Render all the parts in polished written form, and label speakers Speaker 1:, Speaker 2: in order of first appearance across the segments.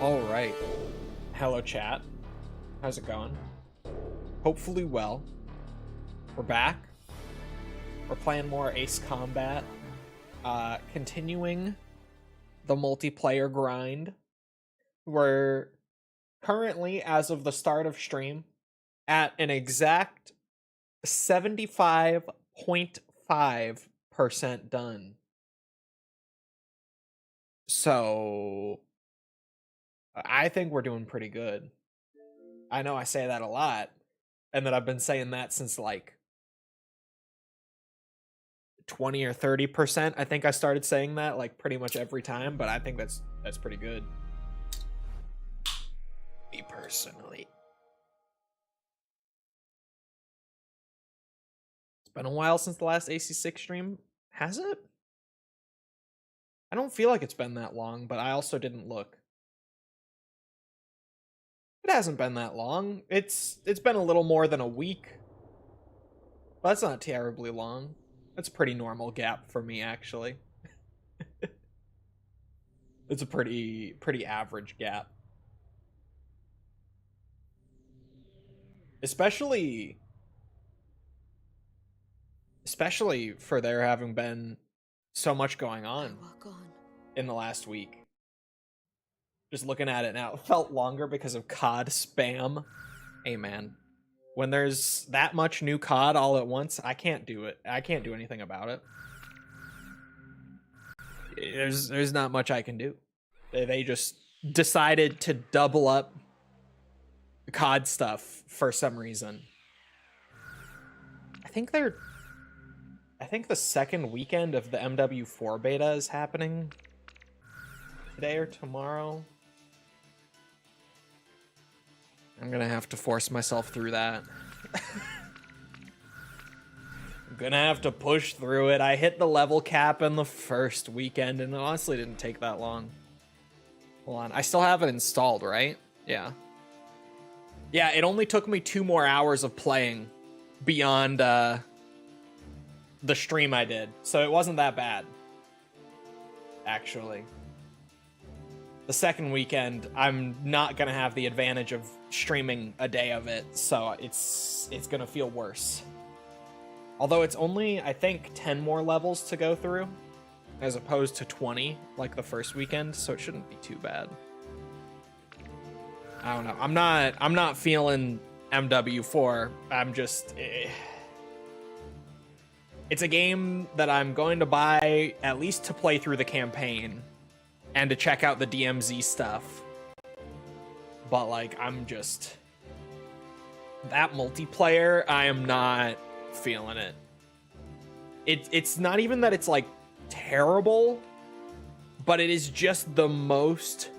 Speaker 1: All right. Hello, chat. How's it going? Hopefully well. We're back. We're playing more Ace Combat. Continuing the multiplayer grind. We're currently, as of the start of stream, at an exact 75.5% done. So I think we're doing pretty good. I know I say that a lot, and that I've been saying that since like 20 or 30%. I think I started saying that like pretty much every time, but I think that's pretty good. Me personally. It's been a while since the last AC6 stream. Has it? I don't feel like it's been that long, but I also didn't look. It hasn't been that long. It's been a little more than a week. But that's not terribly long. That's a pretty normal gap for me, actually. It's a pretty average gap. Especially for there having been so much going on in the last week. Just looking at it now, it felt longer because of COD spam. Hey man, when there's that much new COD all at once, I can't do it. I can't do anything about it. There's not much I can do. They just decided to double up COD stuff for some reason. I think the second weekend of the MW4 beta is happening today or tomorrow. I'm gonna have to force myself through that. I'm gonna have to push through it. I hit the level cap in the first weekend, and it honestly didn't take that long. Hold on, I still have it installed, right? Yeah. Yeah, it only took me 2 more hours of playing beyond the stream I did, so it wasn't that bad, actually. The second weekend, I'm not gonna have the advantage of streaming a day of it, so it's gonna feel worse. Although it's only, I think, 10 more levels to go through, as opposed to 20 like the first weekend, so it shouldn't be too bad. I don't know. I'm not feeling MW4. I'm just. It's a game that I'm going to buy at least to play through the campaign and to check out the DMZ stuff. But like, I'm just, that multiplayer, I am not feeling it. It's not even that it's like terrible, but it is just the most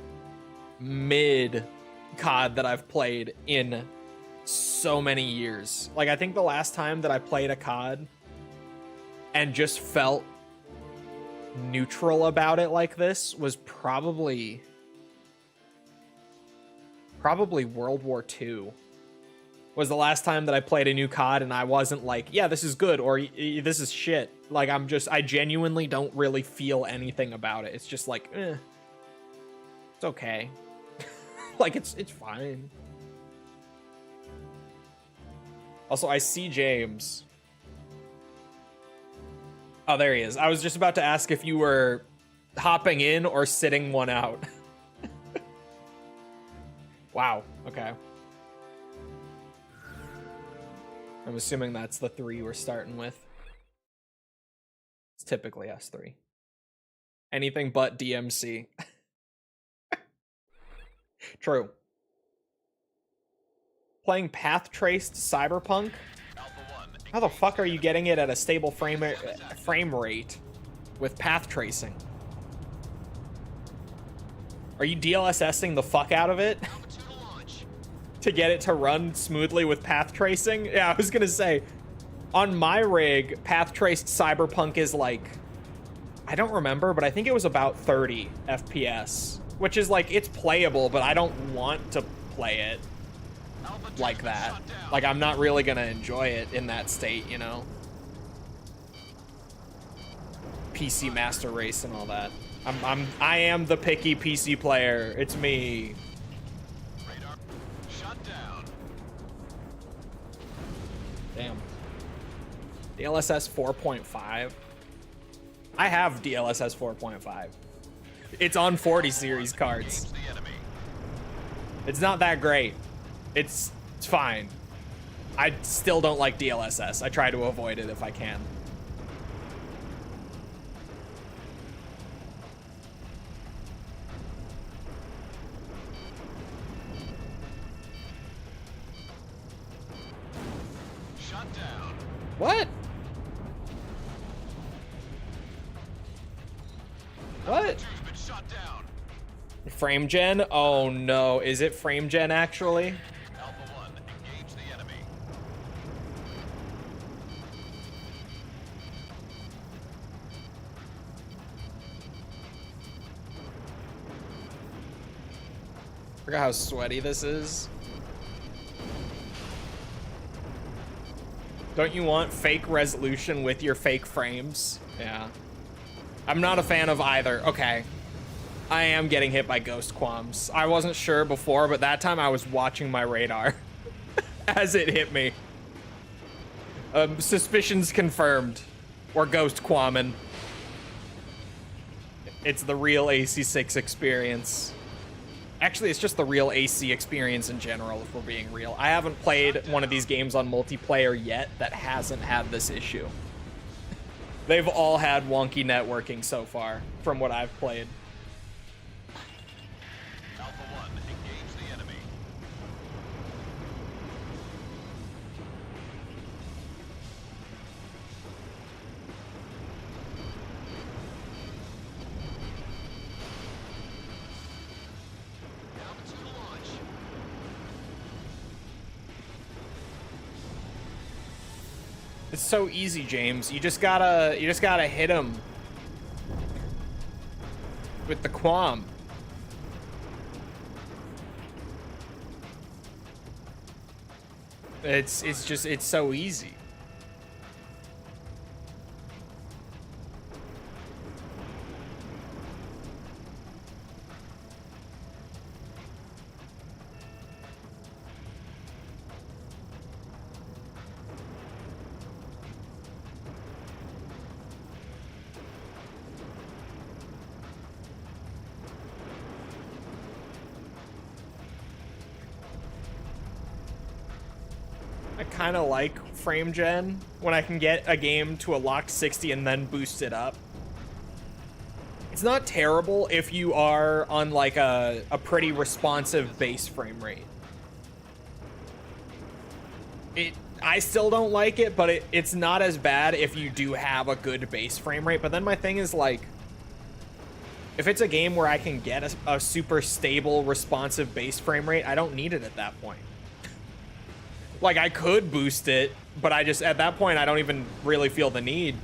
Speaker 1: mid COD that I've played in so many years. Like, I think the last time that I played a COD and just felt neutral about it like this was probably World War II was the last time that I played a new COD, and I wasn't like, yeah, this is good, or this is shit. Like, I genuinely don't really feel anything about it. It's just like, it's okay. Like, it's fine. Also, I see James. Oh, there he is. I was just about to ask if you were hopping in or sitting one out. Wow, okay. I'm assuming that's the 3 we're starting with. It's typically us 3. Anything but DMC. True. Playing path-traced Cyberpunk? How the fuck are you getting it at a stable frame rate with path tracing? Are you DLSSing the fuck out of it to get it to run smoothly with path tracing? Yeah, I was gonna say, on my rig, path traced Cyberpunk is like, I don't remember, but I think it was about 30 FPS, which is like, it's playable, but I don't want to play it like that. Like, I'm not really gonna enjoy it in that state, you know? PC Master Race and all that. I am the picky PC player. It's me.
Speaker 2: Radar shut down.
Speaker 1: Damn. DLSS 4.5. I have DLSS 4.5. It's on 40 series cards. It's not that great. It's fine. I still don't like DLSS. I try to avoid it if I can.
Speaker 2: Shut down.
Speaker 1: What? What?
Speaker 2: Been shut down.
Speaker 1: Frame gen? Oh no. Is it frame gen actually?
Speaker 2: Alpha 1, engage the enemy.
Speaker 1: Forgot how sweaty this is. Don't you want fake resolution with your fake frames? Yeah. I'm not a fan of either. Okay. I am getting hit by ghost qualms. I wasn't sure before, but that time I was watching my radar as it hit me. Suspicions confirmed. Or ghost qualming. It's the real AC6 experience. Actually, it's just the real AC experience in general, if we're being real. I haven't played one of these games on multiplayer yet that hasn't had this issue. They've all had wonky networking so far, from what I've played.
Speaker 2: Alpha 1, engage the enemy. Alpha 2 to launch.
Speaker 1: It's so easy, James. You just gotta hit him with the qualm. It's so easy. I kind of like frame gen when I can get a game to a locked 60 and then boost it up. It's not terrible if you are on like a pretty responsive base frame rate. I still don't like it, but it's not as bad if you do have a good base frame rate. But then my thing is like, if it's a game where I can get a super stable, responsive base frame rate, I don't need it at that point. Like, I could boost it, but I just, at that point, I don't even really feel the need.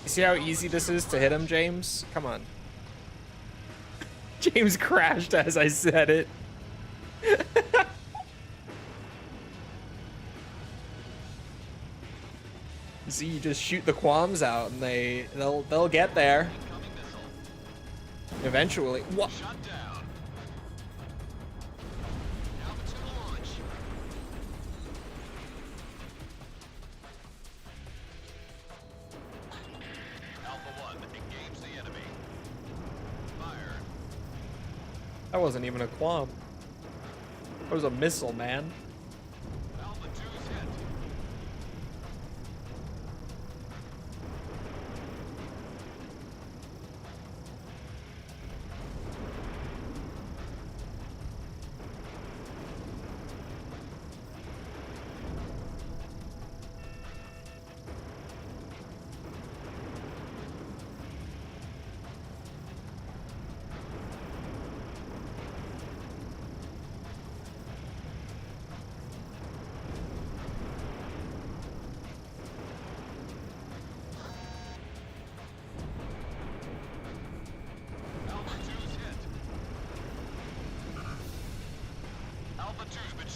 Speaker 1: See how easy this is to hit him, James? Come on. James crashed as I said it. See, you just shoot the qualms out and they'll get there. Eventually. What?
Speaker 2: Shut down. Alpha 2 to launch. Alpha 1, engage the enemy. Fire.
Speaker 1: That wasn't even a qualm. That was a missile, man.
Speaker 2: Alpha 2 is hit.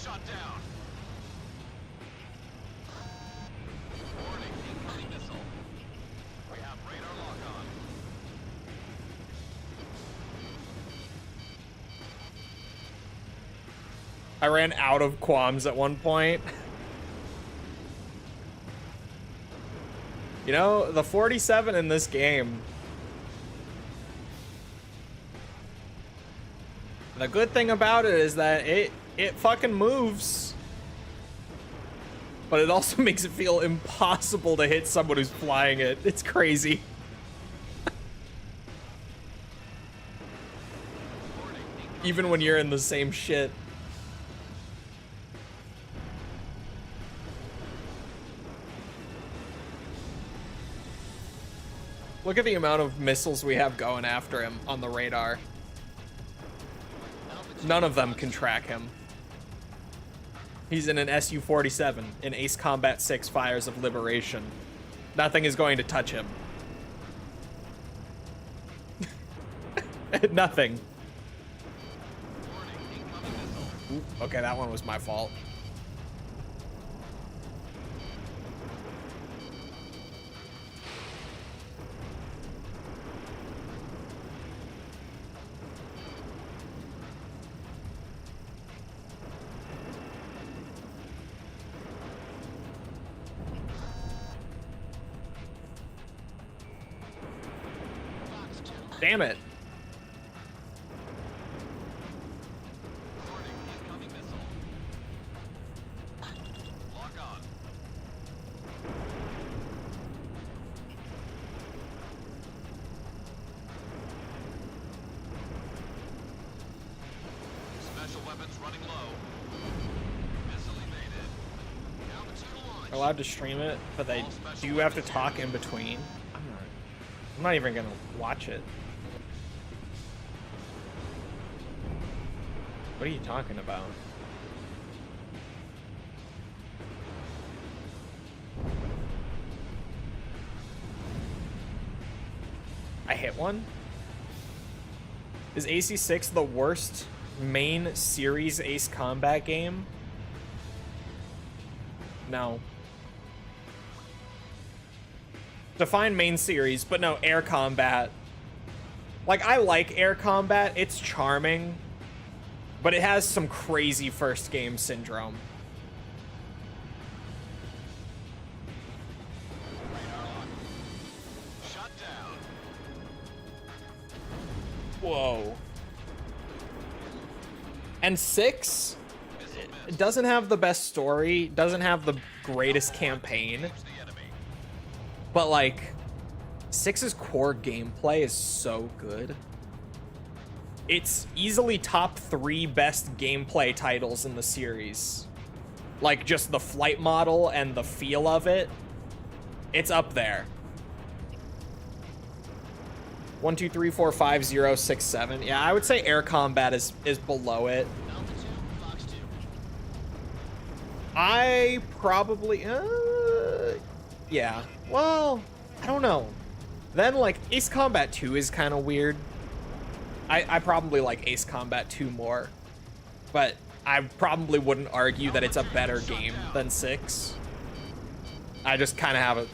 Speaker 2: Shot down. Warning, incoming missile. We have radar lock on.
Speaker 1: I ran out of qualms at one point. You know, the 47 in this game. The good thing about it is that it fucking moves. But it also makes it feel impossible to hit someone who's flying it. It's crazy. Even when you're in the same shit. Look at the amount of missiles we have going after him on the radar. None of them can track him. He's in an Su-47 in Ace Combat 6 Fires of Liberation. Nothing is going to touch him. Nothing. Oop, okay, that one was my fault. Damn it.
Speaker 2: Warning, incoming missile. Lock on. Special weapons running low. Missile evaded. Altitude launch.
Speaker 1: Allowed to stream it, but they do have to talk in between. I'm not even gonna watch it. What are you talking about? I hit one? Is AC6 the worst main series Ace Combat game? No. Define main series, but no, Air Combat. Like, I like Air Combat, it's charming, but it has some crazy first game syndrome.
Speaker 2: Shut down.
Speaker 1: Whoa. And 6, it doesn't have the best story, doesn't have the greatest campaign,
Speaker 2: The enemy.
Speaker 1: but like 6's core gameplay is so good. It's easily top 3 best gameplay titles in the series. Like just the flight model and the feel of it, it's up there. 1, 2, 3, 4, 5, 0, 6, 7. Yeah, I would say Air Combat is below it.
Speaker 2: Altitude, Fox 2.
Speaker 1: I probably, yeah. Well, I don't know. Then like Ace Combat 2 is kind of weird. I probably like Ace Combat 2 more, but I probably wouldn't argue that it's a better game than 6. I just kind of have a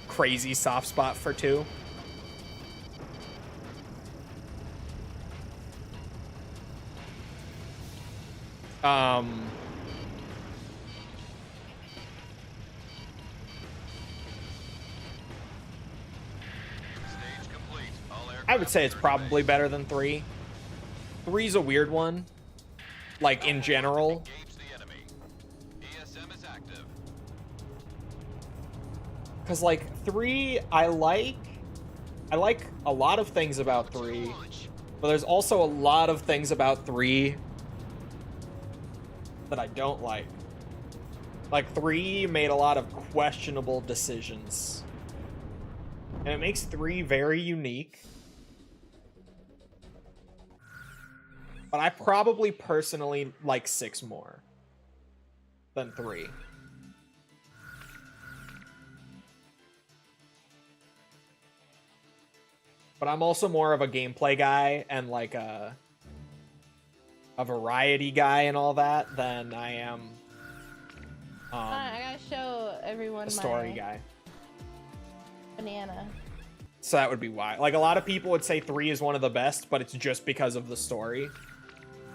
Speaker 1: crazy soft spot for 2.
Speaker 2: Stage complete. All aircraft
Speaker 1: I would say it's
Speaker 2: enter
Speaker 1: probably
Speaker 2: base.
Speaker 1: better than 3. 3's a weird one, like in general.
Speaker 2: Engage the enemy. ESM is active.
Speaker 1: Cause like 3, I like a lot of things about 3, but there's also a lot of things about 3 that I don't like. Like 3 made a lot of questionable decisions, and it makes 3 very unique. But I probably personally like 6 more than 3. But I'm also more of a gameplay guy and like a variety guy and all that than I am
Speaker 3: I gotta show everyone
Speaker 1: a story
Speaker 3: my
Speaker 1: guy.
Speaker 3: banana.
Speaker 1: So that would be why. Like, a lot of people would say 3 is one of the best, but it's just because of the story.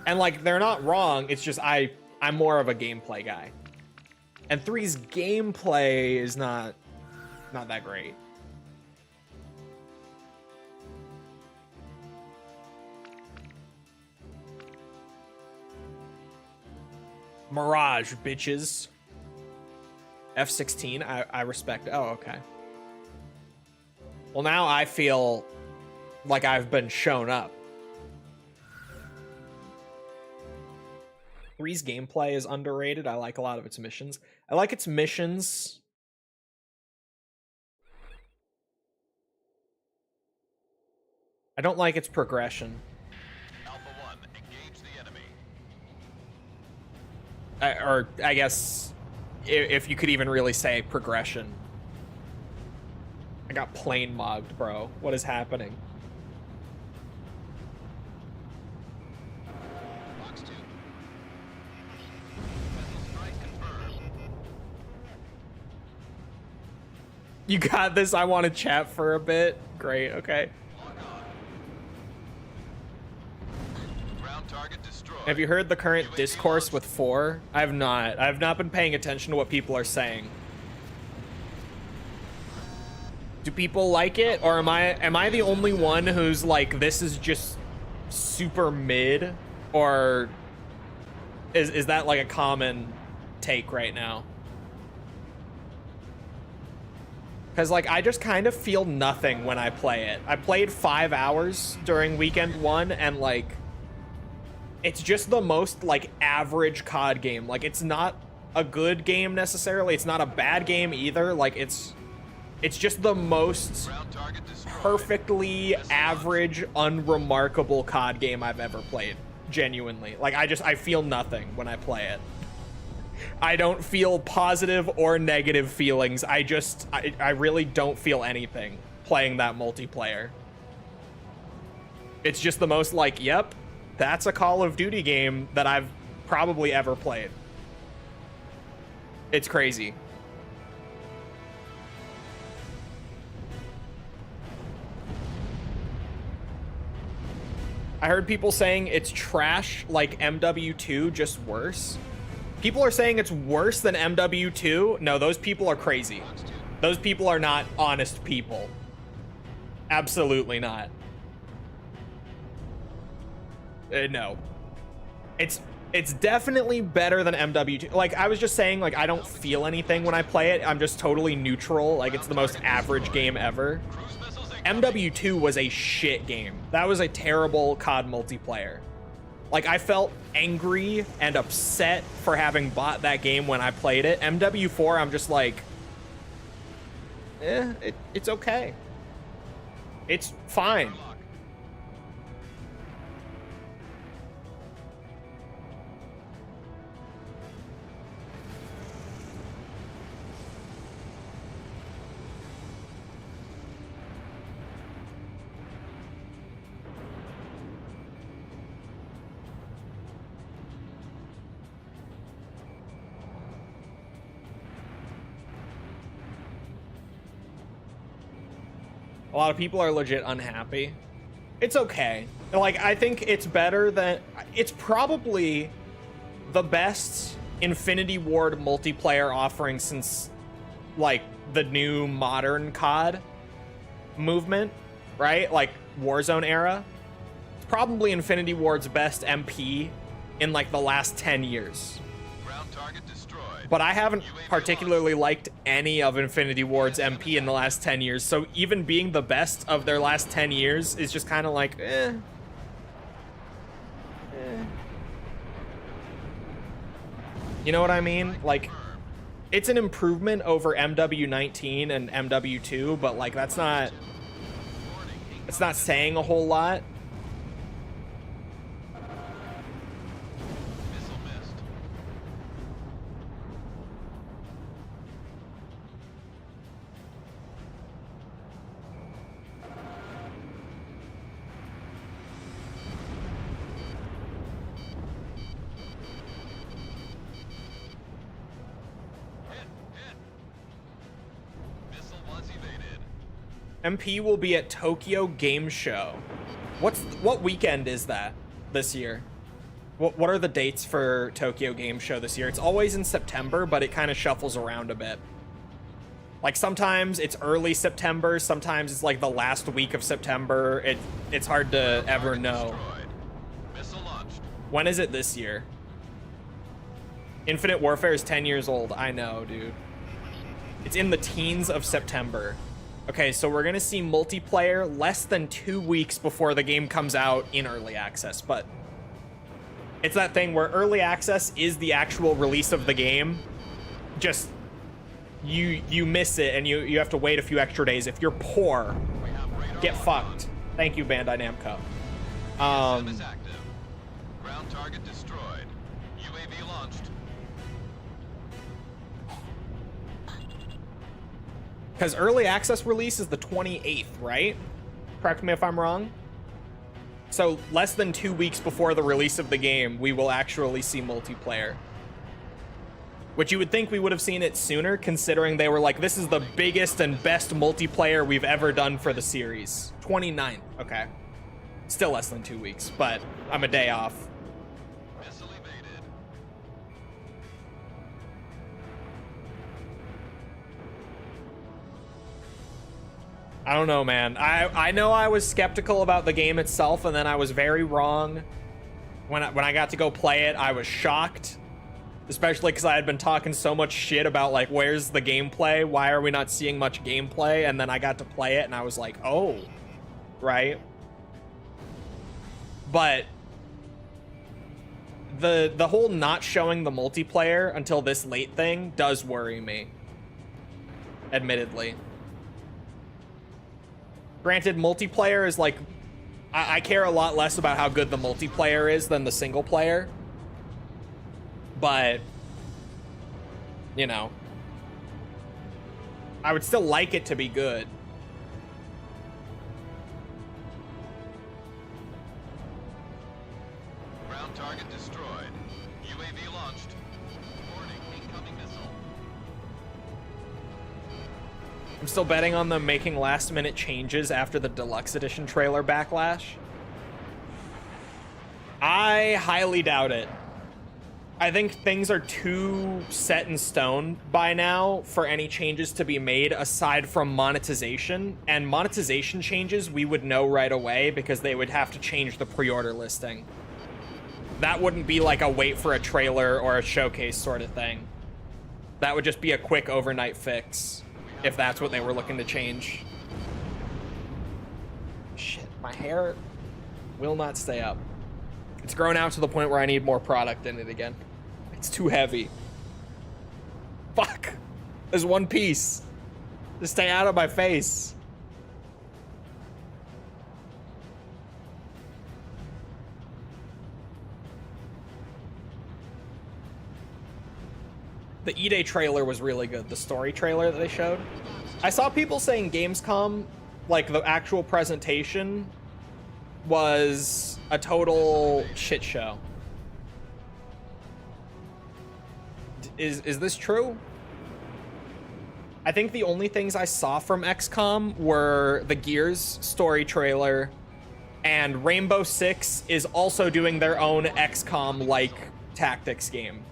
Speaker 1: And like, they're not wrong. It's just I'm more of a gameplay guy. And 3's gameplay is not that great. Mirage, bitches. F16, I respect. Oh, okay. Well, now I feel like I've been shown up. 3's gameplay is underrated. I like a lot of its missions. I like its missions. I don't like its progression.
Speaker 2: Alpha 1, engage the enemy.
Speaker 1: Or I guess if you could even really say progression. I got plane mogged, bro. What is happening?
Speaker 2: Box 2. Missile strike confirmed.
Speaker 1: You got this. I want to chat for a bit. Great. Okay.
Speaker 2: Lock on. Ground target destroyed.
Speaker 1: Have you heard the current
Speaker 2: UAV
Speaker 1: discourse
Speaker 2: launched.
Speaker 1: with 4? I have not. I have not been paying attention to what people are saying. Do people like it, or am I the only one who's like, this is just super mid, or is that like a common take right now? Because like, I just kind of feel nothing when I play it. I played 5 hours during weekend 1, and like, it's just the most like average COD game. Like, it's not a good game necessarily. It's not a bad game either. Like, it's just the most
Speaker 2: Ground target destroyed.
Speaker 1: perfectly average, unremarkable COD game I've ever played. Genuinely. Like, I feel nothing when I play it. I don't feel positive or negative feelings. I really don't feel anything playing that multiplayer. It's just the most like, yep, that's a Call of Duty game that I've probably ever played. It's crazy. I heard people saying it's trash like MW2, just worse. People are saying it's worse than MW2. No, those people are crazy. Those people are not honest people. Absolutely not. No. It's definitely better than MW2. Like, I was just saying, like, I don't feel anything when I play it. I'm just totally neutral. Like, it's the most average game ever.
Speaker 2: Cruise missiles incoming.
Speaker 1: MW2 was a shit game. That was a terrible COD multiplayer. Like, I felt angry and upset for having bought that game when I played it. MW4, I'm just like, it's okay. It's fine.
Speaker 2: Lock.
Speaker 1: A lot of people are legit unhappy. It's okay. Like, I think it's better than... It's probably the best Infinity Ward multiplayer offering since, like, the new modern COD movement, right? Like, Warzone era. It's probably Infinity Ward's best MP in, like, the last 10 years.
Speaker 2: Ground target destroyed.
Speaker 1: But I haven't particularly liked any of Infinity Ward's MP in the last 10 years, so even being the best of their last 10 years is just kind of like, You know what I mean? Like, it's an improvement over MW19 and MW2, but like, that's not saying a whole lot.
Speaker 2: Missile missed.
Speaker 1: MP will be at Tokyo Game Show. What weekend is that this year? What are the dates for Tokyo Game Show this year? It's always in September, but it kind of shuffles around a bit. Like sometimes it's early September, sometimes it's like the last week of September. It's hard to ever know. When is it this year? Infinite Warfare is 10 years old. I know, dude. It's in the teens of September. Okay, so we're gonna see multiplayer less than 2 weeks before the game comes out in early access, but it's that thing where early access is the actual release of the game. Just you miss it and you have to wait a few extra days. If you're poor, get fucked. Thank you, Bandai Namco.
Speaker 2: Ground target destroyed. UAV launched.
Speaker 1: Because early access release is the 28th, right? Correct me if I'm wrong. So less than 2 weeks before the release of the game, we will actually see multiplayer. Which you would think we would have seen it sooner, considering they were like, this is the biggest and best multiplayer we've ever done for the series. 29th, okay. Still less than 2 weeks, but I'm a day off.
Speaker 2: Missile evaded.
Speaker 1: I don't know, man. I know I was skeptical about the game itself, and then I was very wrong. When I got to go play it, I was shocked. Especially because I had been talking so much shit about, like, where's the gameplay? Why are we not seeing much gameplay? And then I got to play it, and I was like, oh, right? But the whole not showing the multiplayer until this late thing does worry me, admittedly. Granted, multiplayer is like, I care a lot less about how good the multiplayer is than the single player. But, you know, I would still like it to be good.
Speaker 2: Ground target destroyed. UAV launched. Warning, incoming missile.
Speaker 1: I'm still betting on them making last-minute changes after the deluxe edition trailer backlash. I highly doubt it. I think things are too set in stone by now for any changes to be made aside from monetization. And monetization changes we would know right away because they would have to change the pre-order listing. That wouldn't be like a wait for a trailer or a showcase sort of thing. That would just be a quick overnight fix if that's what they were looking to change. Shit, my hair will not stay up. It's grown out to the point where I need more product in it again. It's too heavy. Fuck. There's one piece. Just stay out of my face. The E-Day trailer was really good. The story trailer that they showed. I saw people saying Gamescom, like the actual presentation, was a total shit show. Is this true? I think the only things I saw from XCOM were the Gears story trailer, and Rainbow Six is also doing their own XCOM-like tactics game.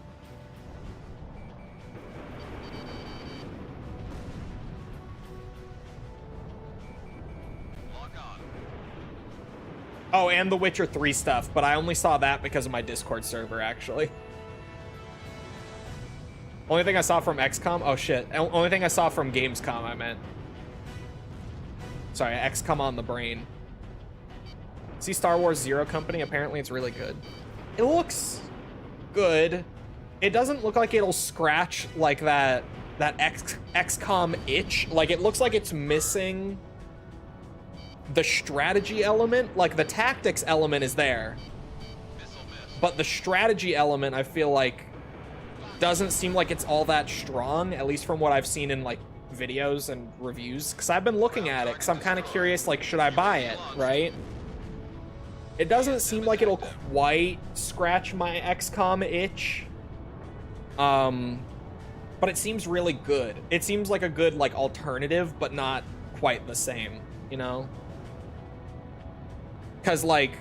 Speaker 2: Lock on.
Speaker 1: Oh, and the Witcher 3 stuff, but I only saw that because of my Discord server, actually. Only thing I saw from XCOM, oh shit. Only thing I saw from Gamescom, I meant. Sorry, XCOM on the brain. See Star Wars Zero Company? Apparently it's really good. It looks good. It doesn't look like it'll scratch like that XCOM itch. Like, it looks like it's missing the strategy element. Like, the tactics element is there. But the strategy element, I feel like, doesn't seem like it's all that strong, at least from what I've seen in, like, videos and reviews. Because I've been looking at it, because I'm kind of curious, like, should I buy it, right? It doesn't seem like it'll quite scratch my XCOM itch. But it seems really good. It seems like a good, like, alternative, but not quite the same, you know? Because, like,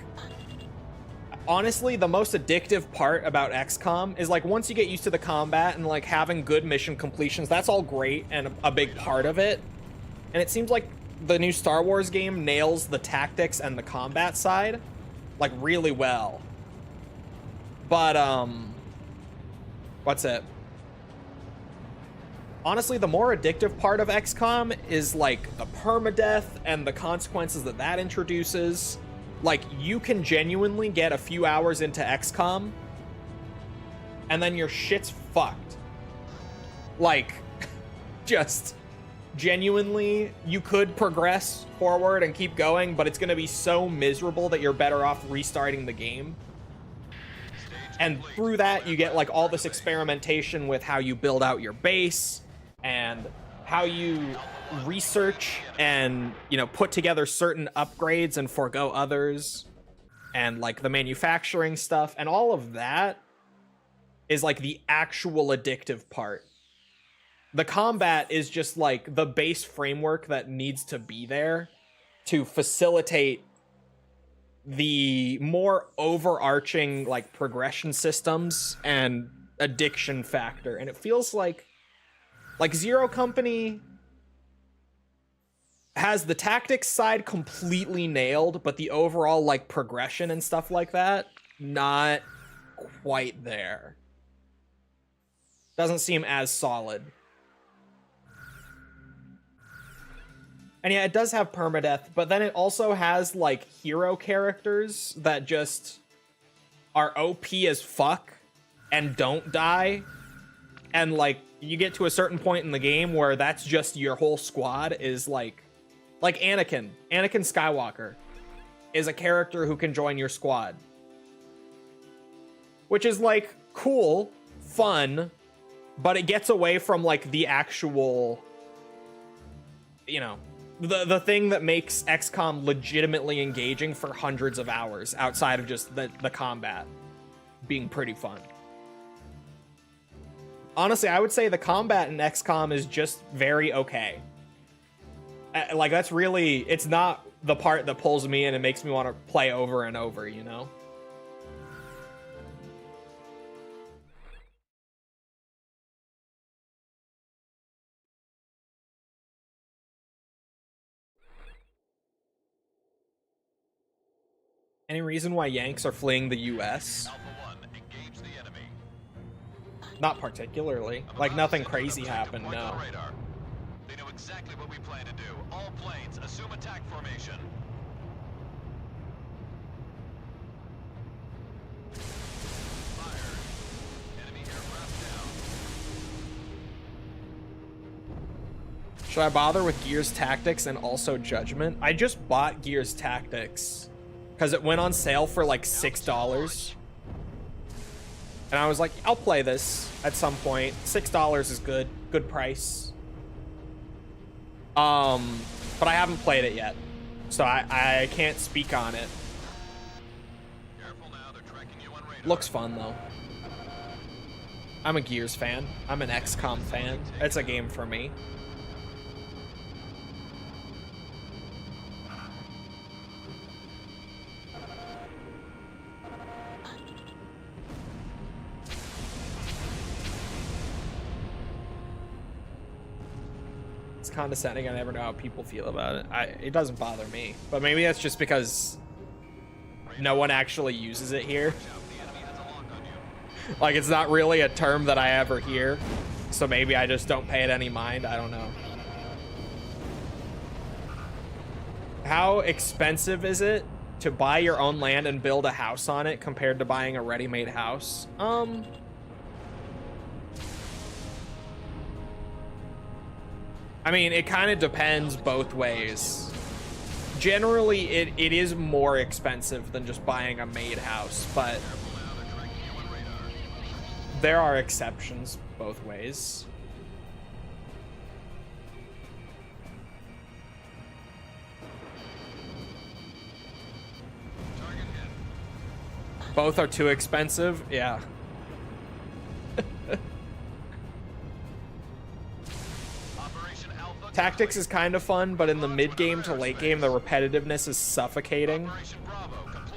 Speaker 1: honestly, the most addictive part about XCOM is, like, once you get used to the combat and, like, having good mission completions, that's all great and a big part of it. And it seems like the new Star Wars game nails the tactics and the combat side, like, really well. But, what's it? Honestly, the more addictive part of XCOM is, like, the permadeath and the consequences that that introduces. Like, you can genuinely get a few hours into XCOM, and then your shit's fucked. Like, just genuinely, you could progress forward and keep going, but it's gonna be so miserable that you're better off restarting the game. And through that, you get, like, all this experimentation with how you build out your base and how you research and, you know, put together certain upgrades and forego others, and, like, the manufacturing stuff, and all of that is, like, the actual addictive part. The combat is just, like, the base framework that needs to be there to facilitate the more overarching, like, progression systems and addiction factor. And it feels like Zero Company has the tactics side completely nailed, but the overall, like, progression and stuff like that, not quite there. Doesn't seem as solid. And yeah, it does have permadeath, but then it also has, like, hero characters that just are OP as fuck and don't die. And, like, you get to a certain point in the game where that's just your whole squad is, like Anakin. Anakin Skywalker is a character who can join your squad. Which is, like, cool, fun, but it gets away from, like, the actual, you know, the thing that makes XCOM legitimately engaging for hundreds of hours outside of just the combat being pretty fun. Honestly, I would say the combat in XCOM is just very okay. Like, that's really, it's not the part that pulls me in and makes me want to play over and over, you know? Any reason why Yanks are fleeing the US?
Speaker 2: Alpha 1, engage the enemy.
Speaker 1: Not particularly. Like, nothing crazy happened, no.
Speaker 2: They know exactly what we plan to do. All planes, assume attack formation. Fired. Enemy aircraft down.
Speaker 1: Should I bother with Gears Tactics and also Judgment? I just bought Gears Tactics because it went on sale for like $6. And I was like, I'll play this at some point. $6 is good. Good price. But I haven't played it yet, so I can't speak on it.
Speaker 2: Careful now, they're tracking you on radar.
Speaker 1: Looks fun though. I'm a Gears fan. I'm an XCOM fan. It's a game for me. Condescending. I never know how people feel about it. It doesn't bother me, but maybe that's just because no one actually uses it here. Like, it's not really a term that I ever hear, so maybe I just don't pay it any mind. I don't know. How expensive is it to buy your own land and build a house on it compared to buying a ready-made house? I mean, it kind of depends both ways. Generally, it is more expensive than just buying a made house, but there are exceptions both ways. Both are too expensive? Yeah. Tactics is kind of fun, but in the mid game to late game, the repetitiveness is suffocating.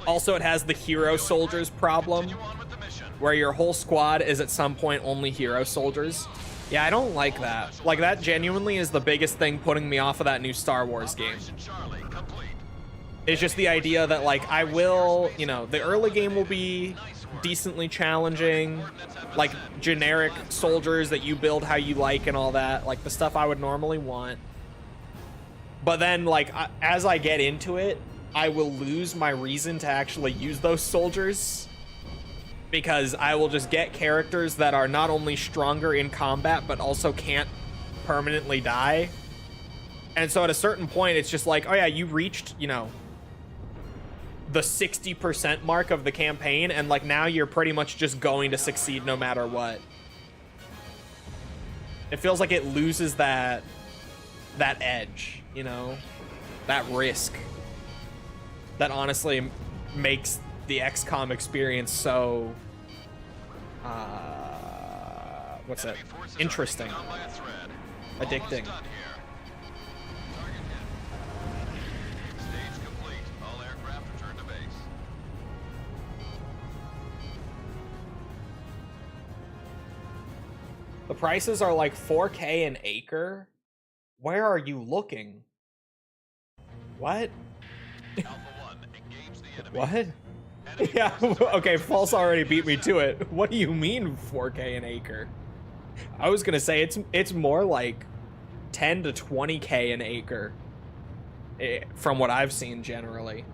Speaker 1: Also, it has the hero soldiers problem, where your whole squad is at some point only hero soldiers. Yeah, I don't like that. Like, that genuinely is the biggest thing putting me off of that new Star Wars game. It's just the idea that, like, I will, you know, the early game will be decently challenging, like generic soldiers that you build how you like and all that, like the stuff I would normally want. But then, like, as I get into it, I will lose my reason to actually use those soldiers, because I will just get characters that are not only stronger in combat but also can't permanently die. And so at a certain point, it's just like, oh yeah, you reached, you know, the 60% mark of the campaign, and like now you're pretty much just going to succeed no matter what. It feels like it loses that edge, you know, that risk that honestly makes the XCOM experience so what's it, interesting, addicting. The prices are like 4K an acre. Where are you looking? What? What? Yeah, okay, False already beat me to it. What do you mean 4K an acre? I was gonna say it's more like 10 to 20K an acre, from what I've seen generally.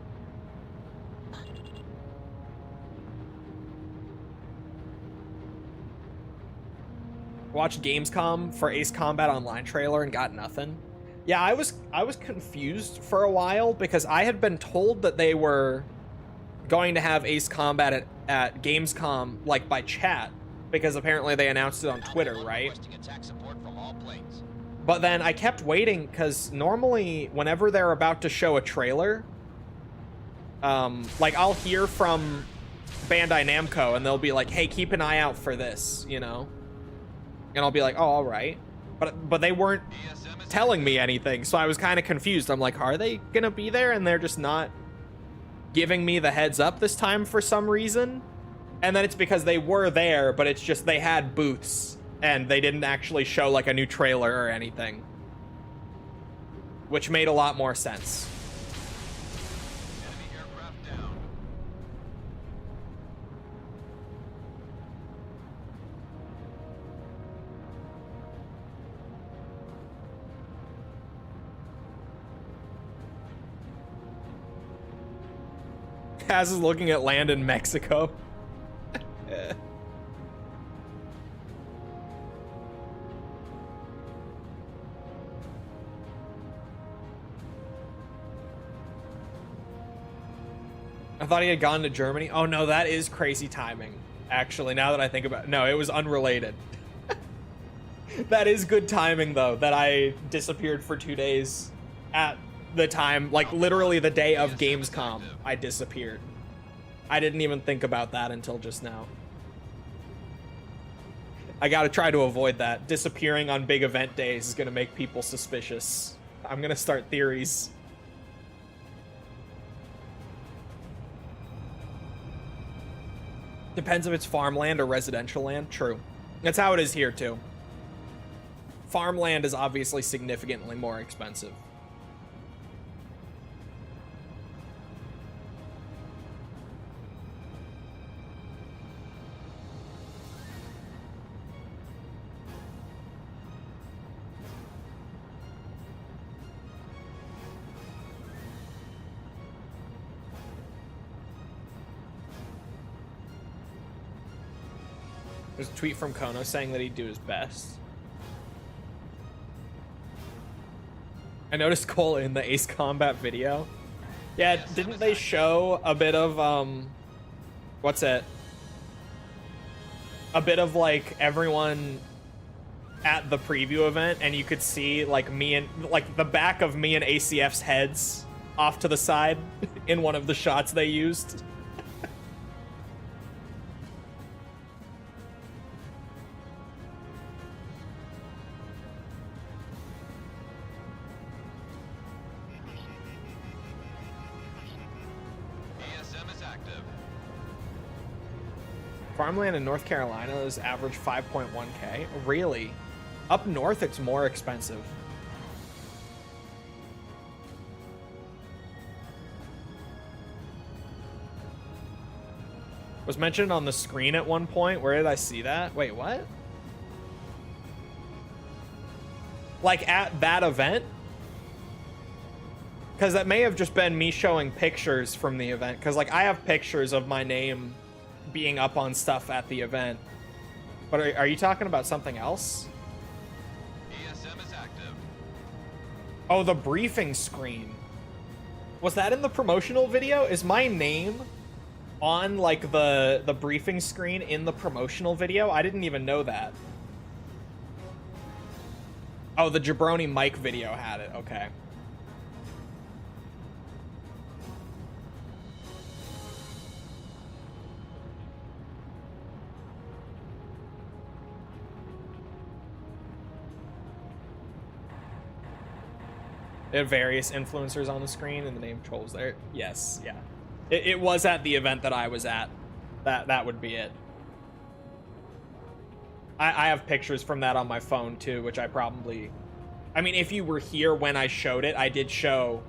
Speaker 1: Watched Gamescom for Ace Combat Online trailer and got nothing. Yeah, I was confused for a while because I had been told that they were going to have Ace Combat at Gamescom, like, by chat, because apparently they announced it on Twitter, right? But then I kept waiting because normally whenever they're about to show a trailer, like, I'll hear from Bandai Namco and they'll be like, hey, keep an eye out for this, you know? And I'll be like, oh, all right. But they weren't telling me anything, so I was kind of confused. I'm like, are they gonna be there? And they're just not giving me the heads up this time for some reason. And then it's because they were there, but it's just they had booths and they didn't actually show like a new trailer or anything, which made a lot more sense. Kaz is looking at land in Mexico. I thought he had gone to Germany. Oh no, that is crazy timing. Actually, now that I think about it, no, it was unrelated. That is good timing though, that I disappeared for 2 days at the time, like literally the day of Gamescom, I disappeared. I didn't even think about that until just now. I gotta try to avoid that. Disappearing on big event days is gonna make people suspicious. I'm gonna start theories. Depends if it's farmland or residential land. True. That's how it is here too. Farmland is obviously significantly more expensive. There's a tweet from Kono saying that he'd do his best. I noticed Chole in the Ace Combat video. Yeah, didn't they show a bit of, what's it? A bit of, like, everyone at the preview event, and you could see, like, me and, like, the back of me and ACF's heads off to the side in one of the shots they used. Farmland in North Carolina is average 5.1K. Really? Up north, it's more expensive. Was mentioned on the screen at one point. Where did I see that? Wait, what? Like at that event? Because that may have just been me showing pictures from the event. Because like I have pictures of my name being up on stuff at the event. But are you talking about something else?
Speaker 2: ESM is active.
Speaker 1: Oh, the briefing screen. Was that in the promotional video? Is my name on like the briefing screen in the promotional video? I didn't even know that. Oh, the Jabroni Mike video had it. Okay. There are various influencers on the screen and the name Chole's there. Yes, yeah. It was at the event that I was at. That would be it. I have pictures from that on my phone too, which I probably... I mean, if you were here when I showed it, I did show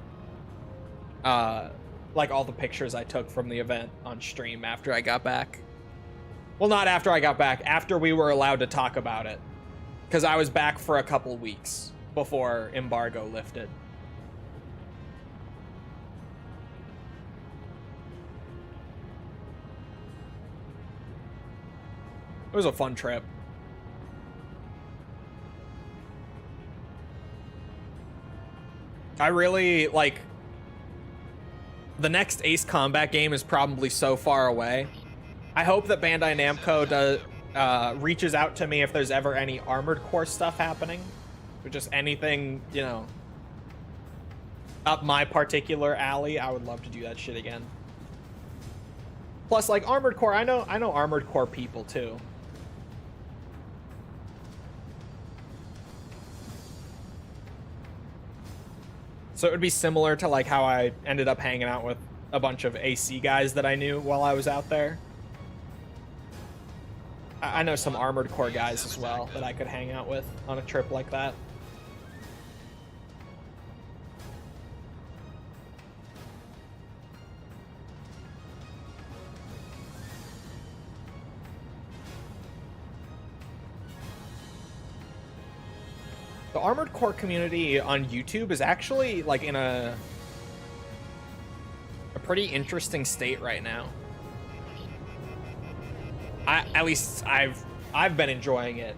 Speaker 1: like all the pictures I took from the event on stream after I got back. Well, not after I got back, after we were allowed to talk about it. Because I was back for a couple weeks before embargo lifted. It was a fun trip. I really, like, the next Ace Combat game is probably so far away. I hope that Bandai Namco reaches out to me if there's ever any Armored Core stuff happening. Or just anything, you know, up my particular alley. I would love to do that shit again. Plus, like, Armored Core, I know Armored Core people, too. So it would be similar to like how I ended up hanging out with a bunch of AC guys that I knew while I was out there. I know some Armored Core guys as well that I could hang out with on a trip like that. The Armored Core community on YouTube is actually like in a pretty interesting state right now. At least I've been enjoying it.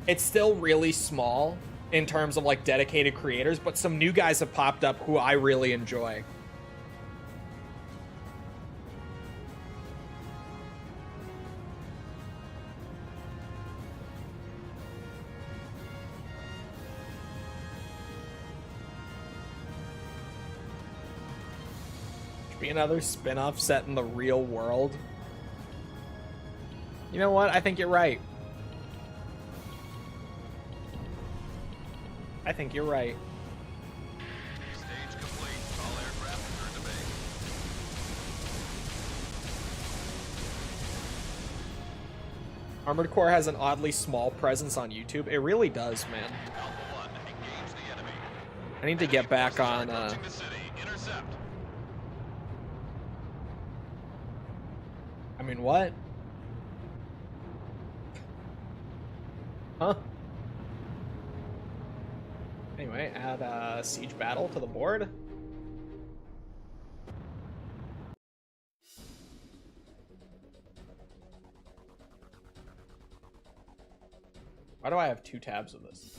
Speaker 1: It's still really small in terms of like dedicated creators, but some new guys have popped up who I really enjoy. Be another spin-off set in the real world. You know what? I think you're right. I think you're right.
Speaker 2: Stage complete. All aircraft return to base.
Speaker 1: Armored Core has an oddly small presence on YouTube. It really does, man.
Speaker 2: Alpha 1, engage the enemy.
Speaker 1: I need to get back on
Speaker 2: Approaching the city. Intercept.
Speaker 1: I mean, what? Huh? Anyway, add Siege Battle to the board. Why do I have 2 tabs of this?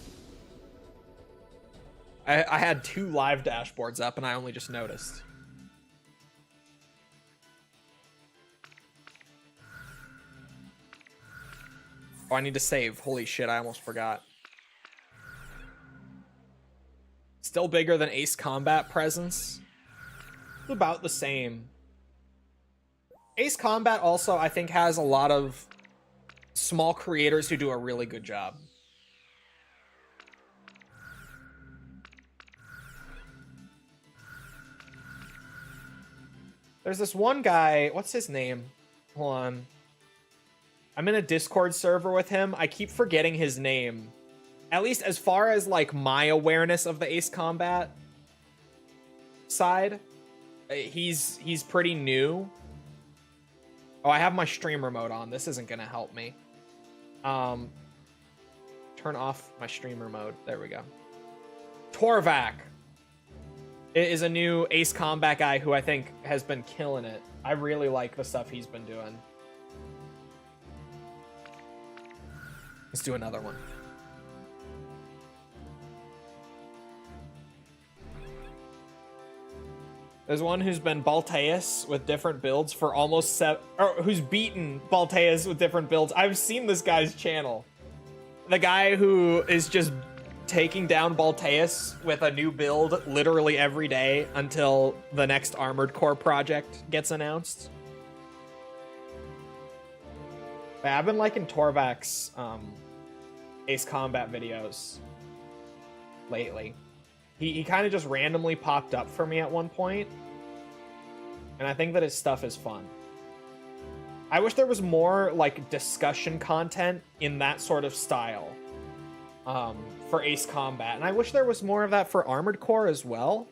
Speaker 1: I had 2 live dashboards up and I only just noticed. Oh, I need to save. Holy shit, I almost forgot. Still bigger than Ace Combat presence. It's about the same. Ace Combat also, I think, has a lot of small creators who do a really good job. There's this one guy, what's his name? Hold on. I'm in a Discord server with him. I keep forgetting his name. At least as far as like my awareness of the Ace Combat side, he's pretty new. Oh, I have my streamer mode on. This isn't gonna help me. Turn off my streamer mode. There we go. Torvak is a new Ace Combat guy who I think has been killing it. I really like the stuff he's been doing. Let's do another one. There's one who's been Balteus with different builds for almost who's beaten Balteus with different builds. I've seen this guy's channel. The guy who is just taking down Balteus with a new build literally every day until the next Armored Core project gets announced. But I've been liking Torvak's Ace Combat videos lately. He kind of just randomly popped up for me at one point, and I think that his stuff is fun. I wish there was more like discussion content in that sort of style for Ace Combat, and I wish there was more of that for Armored Core as well,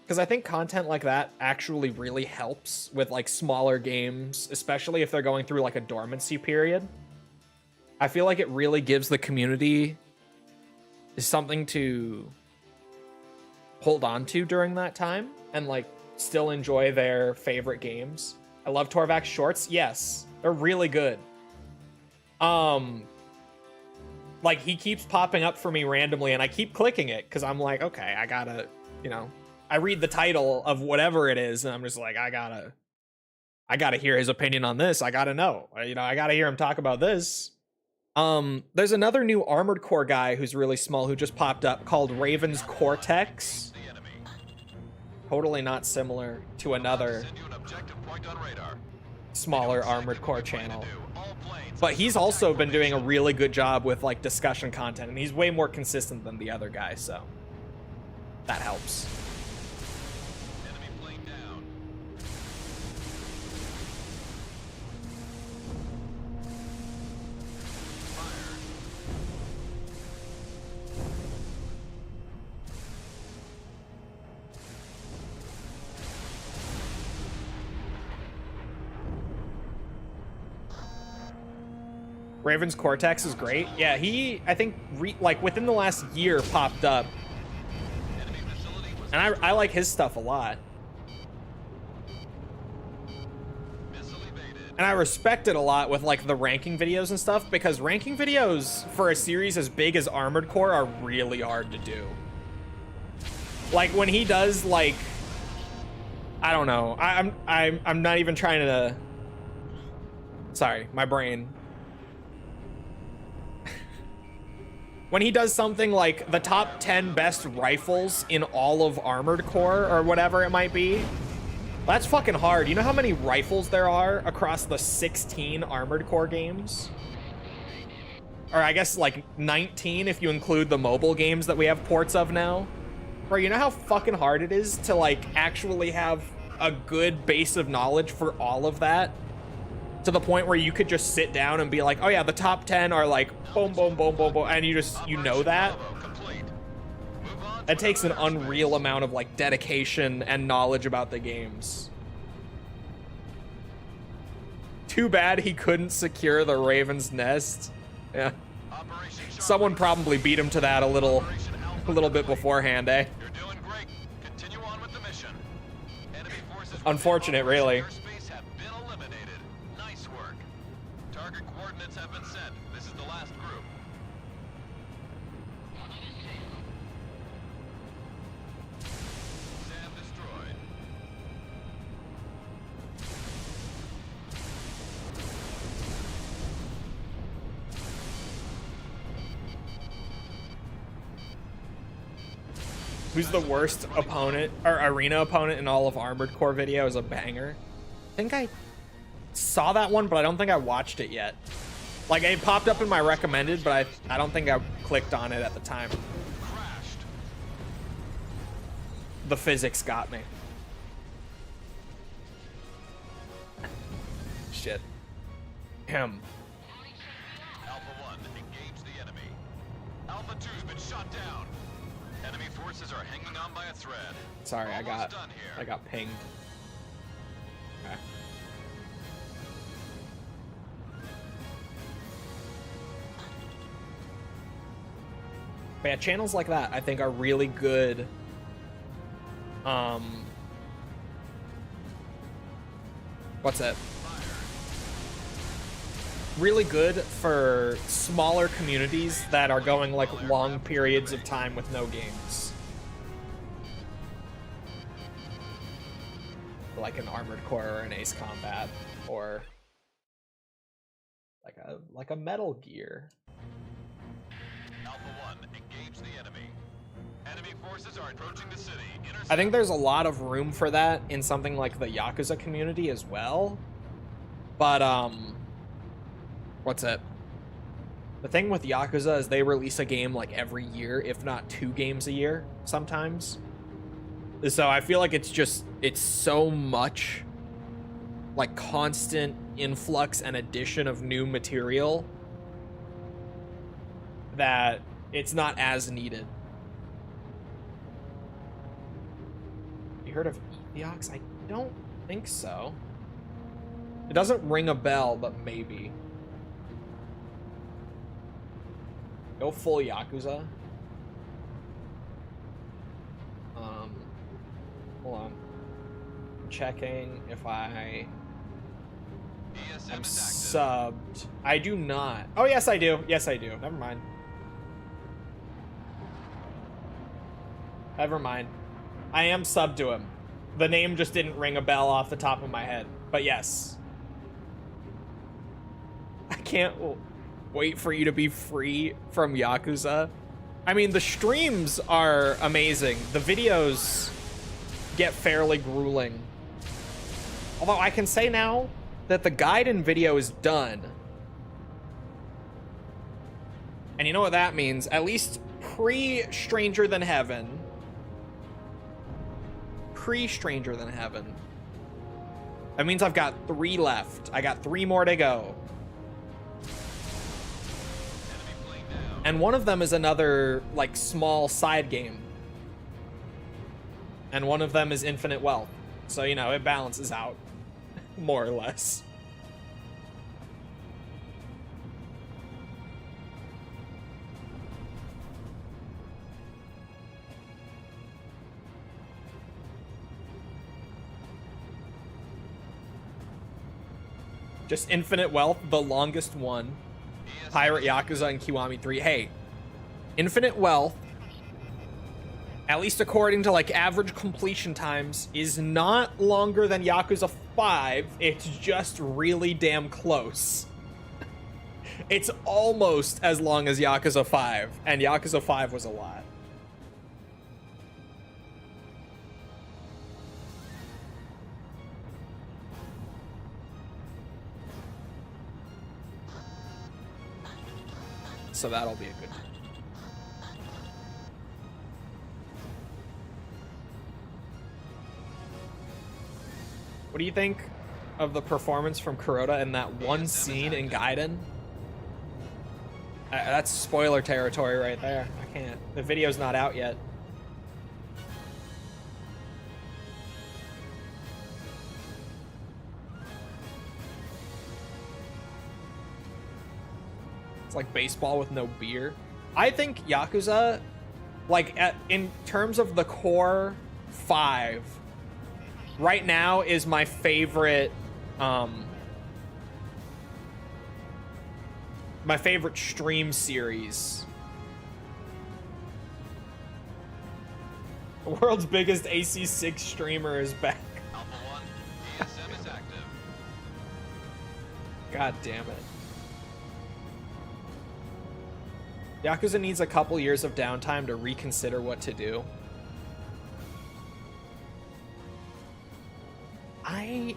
Speaker 1: because I think content like that actually really helps with like smaller games, especially if they're going through like a dormancy period. I feel like it really gives the community something to hold on to during that time and like still enjoy their favorite games. I love Torvak's shorts. Yes, they're really good. Like he keeps popping up for me randomly and I keep clicking it because I'm like, okay, I gotta, you know, I read the title of whatever it is and I'm just like, I gotta hear his opinion on this. I gotta know, you know, I gotta hear him talk about this. There's another new Armored Core guy who's really small who just popped up called Raven's Cortex. Totally not similar to another smaller Armored Core channel. But he's also been doing a really good job with like discussion content, and he's way more consistent than the other guy, so that helps. Raven's Cortex is great. Yeah, he, I think, like, within the last year popped up. And I like his stuff a lot. And I respect it a lot with, like, the ranking videos and stuff, because ranking videos for a series as big as Armored Core are really hard to do. Like, when he does, like, I don't know. I'm not even trying to... Sorry, my brain... When he does something like the top 10 best rifles in all of Armored Core or whatever it might be, that's fucking hard. You know how many rifles there are across the 16 Armored Core games? Or I guess like 19 if you include the mobile games that we have ports of now. Bro, you know how fucking hard it is to like actually have a good base of knowledge for all of that? To the point where you could just sit down and be like, oh yeah, the top 10 are like boom, boom, boom, boom, boom, and you know that. That takes an unreal amount of like dedication and knowledge about the games. Too bad he couldn't secure the Raven's Nest. Yeah. Someone probably beat him to that a little bit beforehand, eh? Unfortunate, really. Who's the worst opponent or arena opponent in all of Armored Core video is a banger. I think I saw that one, but I don't think I watched it yet. Like it popped up in my recommended, but I don't think I clicked on it at the time. The physics got me. Shit. Him.
Speaker 2: Alpha 2's been shot down. Enemy forces are hanging on by a thread.
Speaker 1: Sorry, I
Speaker 2: Almost done here.
Speaker 1: got pinged. Okay. But yeah, channels like that I think are really good. What's it? Really good for smaller communities that are going like long periods of time with no games. Like an Armored Core or an Ace Combat, or like a Metal Gear.
Speaker 2: Alpha 1, engage the enemy. Enemy forces are approaching the city.
Speaker 1: I think there's a lot of room for that in something like the Yakuza community as well. But what's it? The thing with Yakuza is they release a game like every year, if not 2 games a year sometimes. So I feel like it's so much like constant influx and addition of new material that it's not as needed. You heard of Ethiox? I don't think so. It doesn't ring a bell, but maybe. Go full Yakuza. Hold on. I'm checking if I am subbed. I do not. Oh, yes, I do. Yes, I do. Never mind. Never mind. I am subbed to him. The name just didn't ring a bell off the top of my head. But yes. I can't wait for you to be free from Yakuza. I mean, the streams are amazing. The videos get fairly grueling. Although I can say now that the Gaiden video is done. And you know what that means? At least pre-Stranger Than Heaven. Pre-Stranger Than Heaven. That means I've got 3 left. I got 3 more to go. And one of them is another, like, small side game. And one of them is Infinite Wealth. So, you know, it balances out. More or less. Just Infinite Wealth, the longest one. Pirate Yakuza and Kiwami 3. Hey, Infinite Wealth, at least according to like average completion times, is not longer than Yakuza 5. It's just really damn close. It's almost as long as Yakuza 5, and Yakuza 5 was a lot. So that'll be a good one. What do you think of the performance from Kuroda in that one scene in Gaiden? That's spoiler territory right there. I can't. The video's not out yet. Like baseball with no beer. I think Yakuza, like in terms of the core 5, right now is my favorite stream series. The world's biggest AC6 streamer is back.
Speaker 2: Alpha 1, ESM is active.
Speaker 1: God damn it. Yakuza needs a couple years of downtime to reconsider what to do. I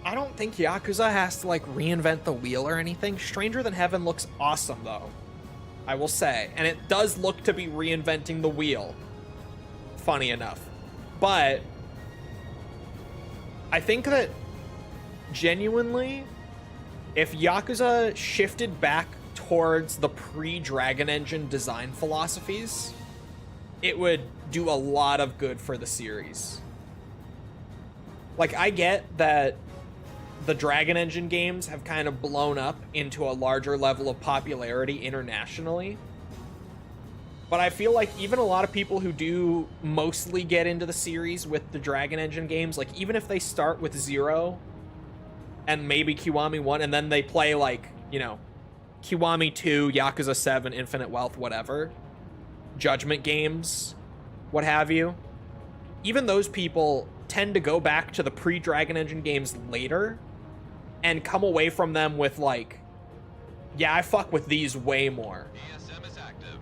Speaker 1: don't think Yakuza has to like reinvent the wheel or anything. Stranger Than Heaven looks awesome though, I will say. And it does look to be reinventing the wheel. Funny enough. But I think that genuinely, if Yakuza shifted back towards the pre-Dragon Engine design philosophies, it would do a lot of good for the series. Like, I get that the Dragon Engine games have kind of blown up into a larger level of popularity internationally, but I feel like even a lot of people who do mostly get into the series with the Dragon Engine games, like, even if they start with 0 and maybe Kiwami 1, and then they play, like, you know, Kiwami 2, Yakuza 7, Infinite Wealth, whatever, Judgment games, what have you, even those people tend to go back to the pre-Dragon Engine games later and come away from them with, like, yeah, I fuck with these way more.
Speaker 2: ESM is active.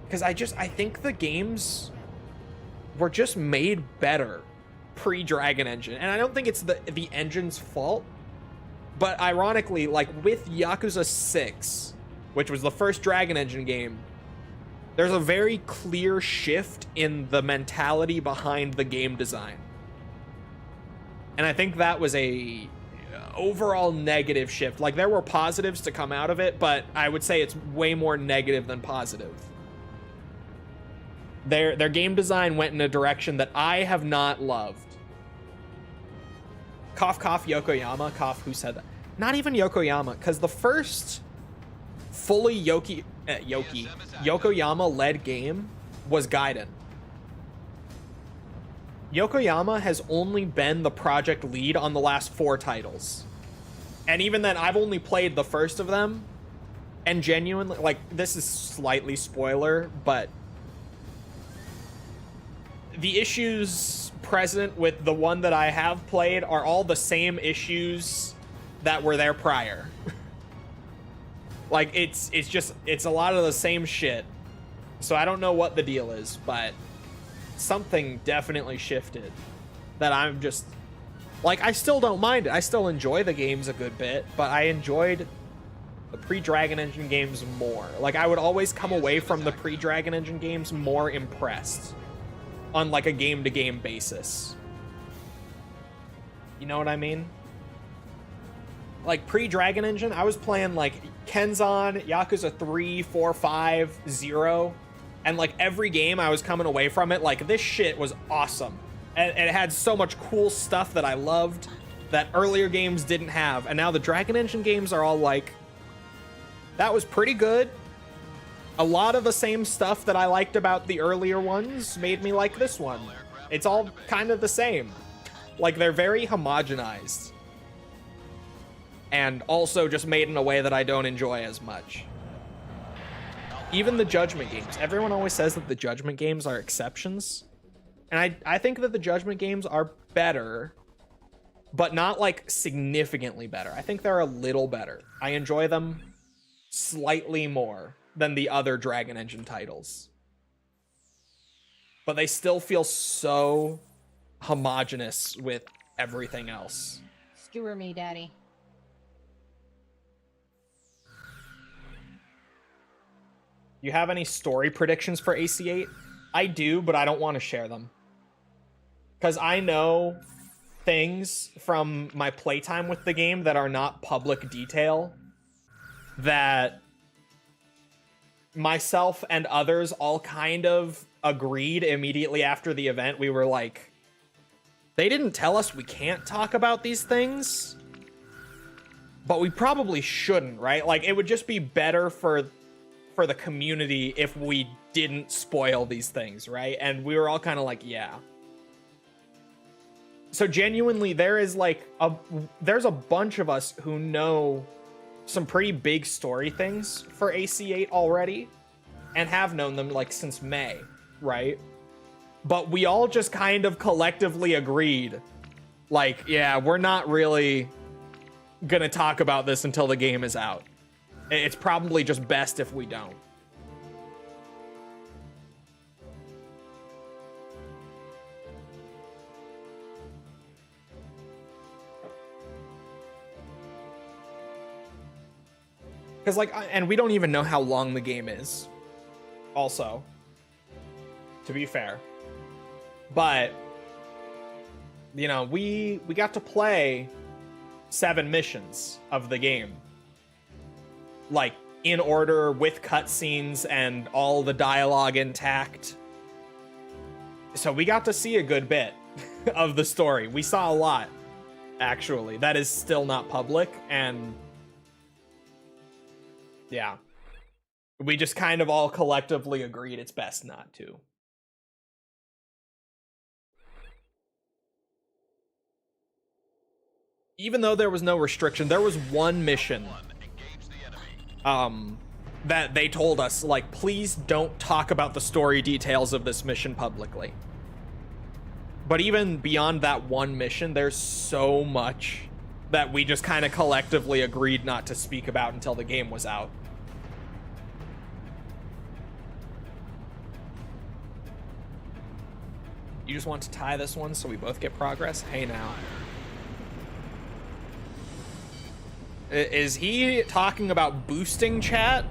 Speaker 1: Because I think the games were just made better pre-Dragon Engine. And I don't think it's the engine's fault. But ironically, like, with Yakuza 6, which was the first Dragon Engine game, there's a very clear shift in the mentality behind the game design. And I think that was a overall negative shift. Like, there were positives to come out of it, but I would say it's way more negative than positive. Their game design went in a direction that I have not loved. Cough, cough, Yokoyama. Cough, who said that? Not even Yokoyama, because the first fully Yokoyama-led game was Gaiden. Yokoyama has only been the project lead on the last 4 titles. And even then, I've only played the first of them. And genuinely, like, this is slightly spoiler, but the issues present with the one that I have played are all the same issues that were there prior. Like, it's a lot of the same shit. So I don't know what the deal is, but something definitely shifted that I'm just, like, I still don't mind it. I still enjoy the games a good bit, but I enjoyed the pre-Dragon Engine games more. Like, I would always come away from the pre-Dragon Engine games more impressed on, like, a game-to-game basis. You know what I mean? Like, pre-Dragon Engine, I was playing, like, Kenzan, Yakuza 3, 4, 5, 0, and, like, every game I was coming away from it, like, this shit was awesome. And it had so much cool stuff that I loved that earlier games didn't have. And now the Dragon Engine games are all like, that was pretty good. A lot of the same stuff that I liked about the earlier ones made me like this one. It's all kind of the same. Like, they're very homogenized. And also just made in a way that I don't enjoy as much. Even the Judgment games. Everyone always says that the Judgment games are exceptions. And I think that the Judgment games are better, but not, like, significantly better. I think they're a little better. I enjoy them slightly more than the other Dragon Engine titles. But they still feel so homogenous with everything else.
Speaker 3: Skewer me, daddy.
Speaker 1: You have any story predictions for AC8? I do, but I don't want to share them. Because I know things from my playtime with the game that are not public detail that myself and others all kind of agreed immediately after the event. We were like, they didn't tell us we can't talk about these things, but we probably shouldn't, right? Like, it would just be better for the community if we didn't spoil these things, right? And we were all kind of like, yeah. So genuinely, there's a bunch of us who know some pretty big story things for AC8 already, and have known them, like, since May, right? But we all just kind of collectively agreed, like, yeah, we're not really gonna talk about this until the game is out. It's probably just best if we don't. Because, like, and we don't even know how long the game is, also, to be fair. But, you know, we got to play 7 missions of the game. Like, in order with cutscenes and all the dialogue intact. So we got to see a good bit of the story. We saw a lot, actually. That is still not public, and yeah. We just kind of all collectively agreed it's best not to. Even though there was no restriction, there was one mission that they told us, like, please don't talk about the story details of this mission publicly. But even beyond that one mission, there's so much that we just kind of collectively agreed not to speak about until the game was out. You just want to tie this one so we both get progress? Hey now. Is he talking about boosting chat?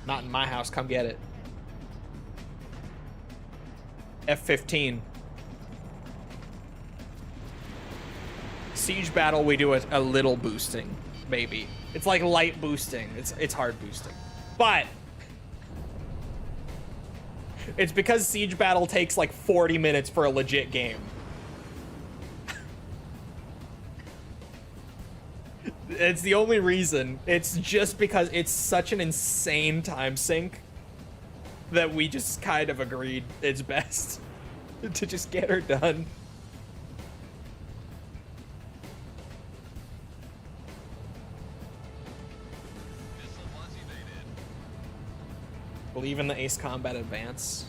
Speaker 1: Not in my house, come get it. F15. Siege battle, we do a little boosting, maybe. It's like light boosting. It's hard boosting. But it's because Siege battle takes like 40 minutes for a legit game. It's the only reason. It's just because it's such an insane time sink that we just kind of agreed it's best to just get her done. Believe in the Ace Combat Advance.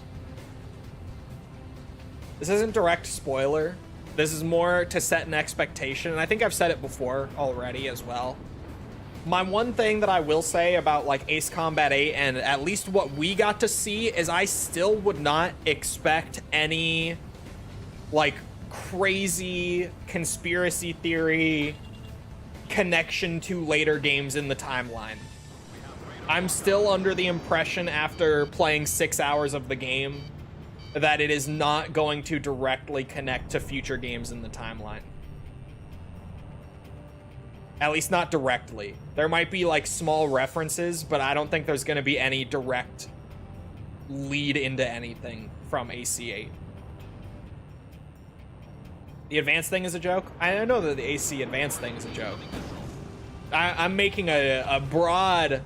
Speaker 1: This isn't direct spoiler. This is more to set an expectation, and I think I've said it before already as well. My one thing that I will say about like Ace Combat 8 and at least what we got to see is I still would not expect any like crazy conspiracy theory connection to later games in the timeline. I'm still under the impression after playing 6 hours of the game that it is not going to directly connect to future games in the timeline. At least not directly. There might be like small references, but I don't think there's going to be any direct lead into anything from AC8. The advanced thing is a joke? I know that the AC advanced thing is a joke. I'm making a broad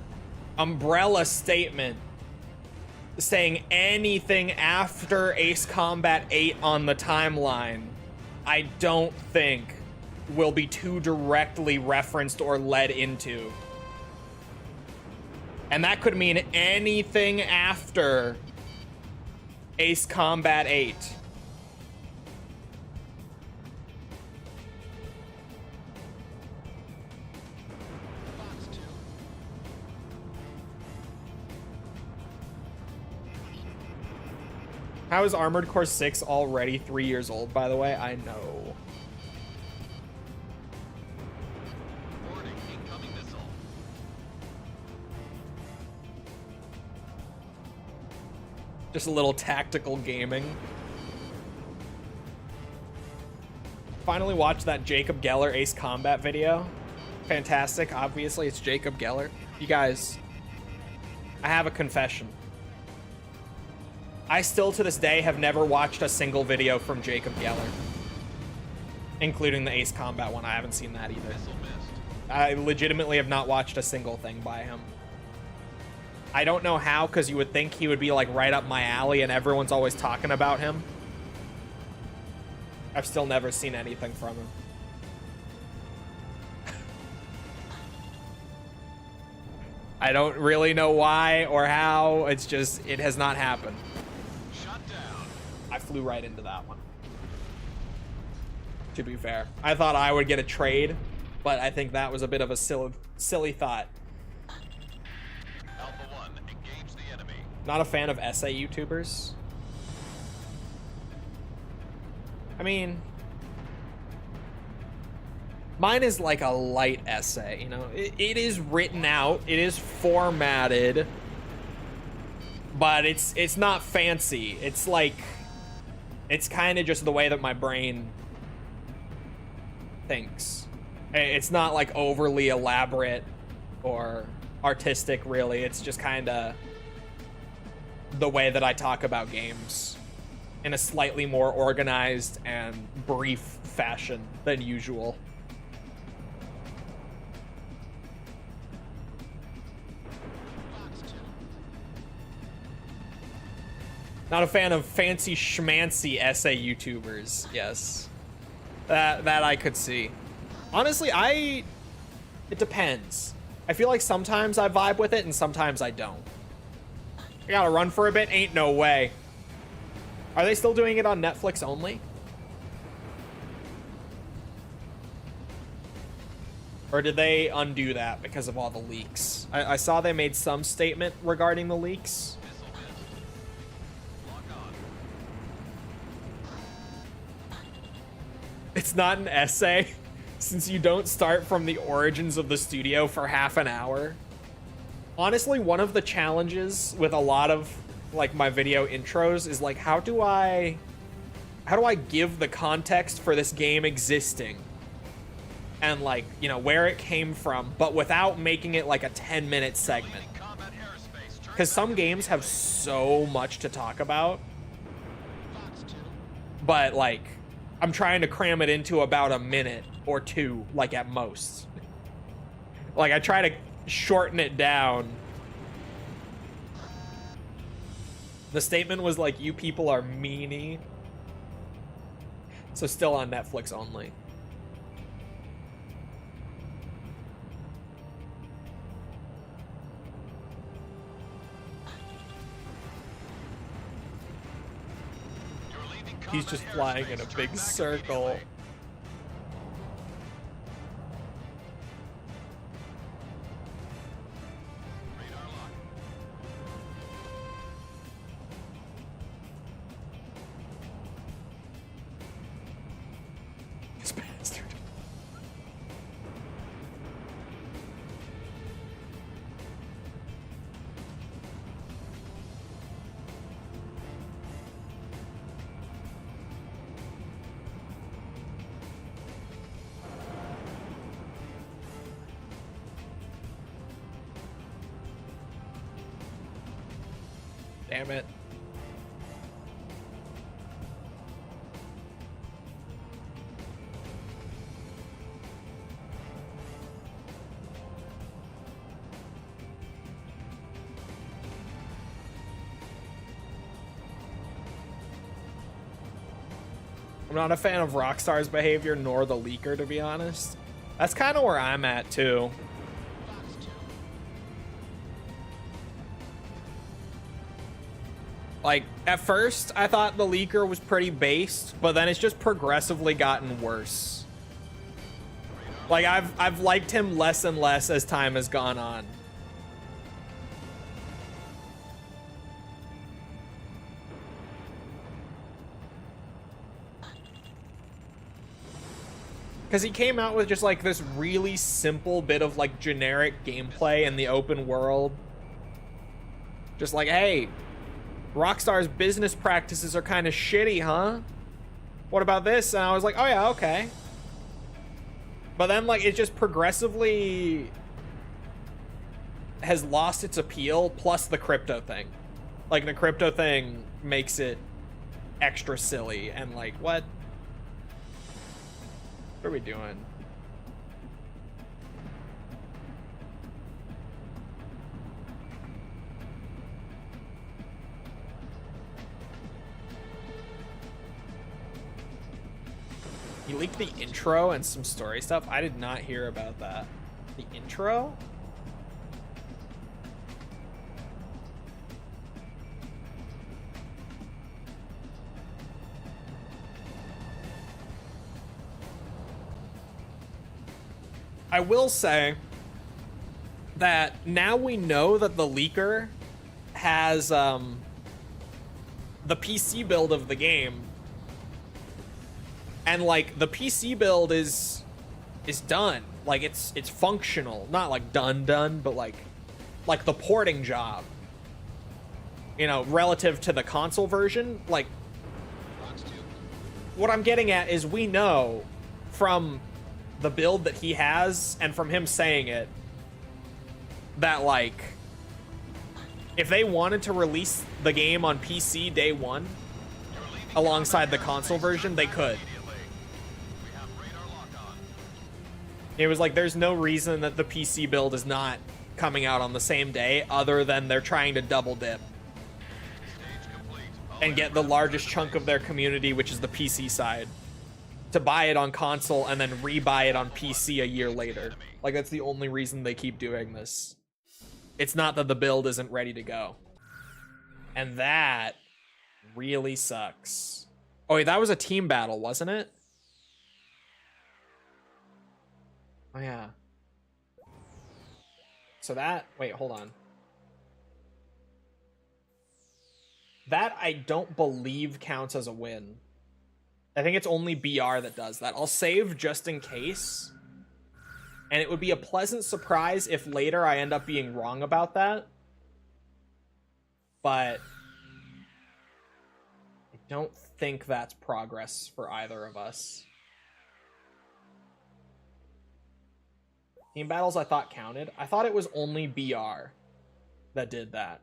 Speaker 1: umbrella statement saying anything after Ace Combat 8 on the timeline, I don't think will be too directly referenced or led into. And that could mean anything after Ace Combat 8. How is Armored Core 6 already 3 years old, by the way? I know.
Speaker 2: Boarding incoming missile.
Speaker 1: Just a little tactical gaming. Finally watched that Jacob Geller Ace Combat video. Fantastic. Obviously, it's Jacob Geller. You guys, I have a confession. I still, to this day, have never watched a single video from Jacob Geller. Including the Ace Combat one. I haven't seen that either.
Speaker 2: Missile missed.
Speaker 1: I legitimately have not watched a single thing by him. I don't know how, because you would think he would be like right up my alley and everyone's always talking about him. I've still never seen anything from him. I don't really know why or how. It's just, it has not happened.
Speaker 2: Shut down.
Speaker 1: I flew right into that one. To be fair, I thought I would get a trade, but I think that was a bit of a silly thought.
Speaker 2: Alpha 1, engage the enemy.
Speaker 1: Not a fan of essay YouTubers. I mean, mine is like a light essay, you know? It is written out, it is formatted, but it's not fancy. It's like, it's kind of just the way that my brain thinks. It's not like overly elaborate or artistic, really. It's just kind of the way that I talk about games in a slightly more organized and brief fashion than usual. Not a fan of fancy schmancy essay YouTubers. Yes, that I could see. Honestly, it depends. I feel like sometimes I vibe with it and sometimes I don't. I gotta run for a bit? Ain't no way. Are they still doing it on Netflix only? Or did they undo that because of all the leaks? I saw they made some statement regarding the leaks. It's not an essay, since you don't start from the origins of the studio for half an hour. Honestly, one of the challenges with a lot of like my video intros is like, how do I give the context for this game existing? And like, you know, where it came from, but without making it like a 10-minute segment. Because some games have so much to talk about. But like, I'm trying to cram it into about a minute or two, like at most. Like I try to shorten it down. The statement was like, you people are meanie. So still on Netflix only. He's just flying in a big circle. This bastard. Damn it. I'm not a fan of Rockstar's behavior nor the leaker, to be honest. That's kind of where I'm at too. Like, at first, I thought the leaker was pretty based, but then it's just progressively gotten worse. Like, I've liked him less and less as time has gone on. Because he came out with just, like, this really simple bit of, like, generic gameplay in the open world. Just like, hey, Rockstar's business practices are kind of shitty, huh? What about this? And I was like, oh yeah, okay. But then, like, it just progressively has lost its appeal, plus the crypto thing. Like, the crypto thing makes it extra silly, and like, what? What are we doing? He leaked the intro and some story stuff. I did not hear about that. The intro? I will say that now we know that the leaker has the PC build of the game. And like the PC build is done. Like it's functional. Not like done, but like the porting job. you know, relative to the console version. Like, what I'm getting at is we know from the build that he has and from him saying it that, like, if they wanted to release the game on PC day one alongside the console version, they could. It was like, there's no reason that the PC build is not coming out on the same day other than they're trying to double dip and get the largest chunk of their community, which is the PC side, to buy it on console and then rebuy it on PC a year later. Like, that's the only reason they keep doing this. It's not that the build isn't ready to go. And that really sucks. Oh, wait, that was a team battle, wasn't it? Oh, yeah. So that... Wait, hold on. That, I don't believe, counts as a win. I think it's only BR that does that. I'll save just in case. And it would be a pleasant surprise if later I end up being wrong about that. But I don't think that's progress for either of us. Team battles I thought counted. I thought it was only BR that did that.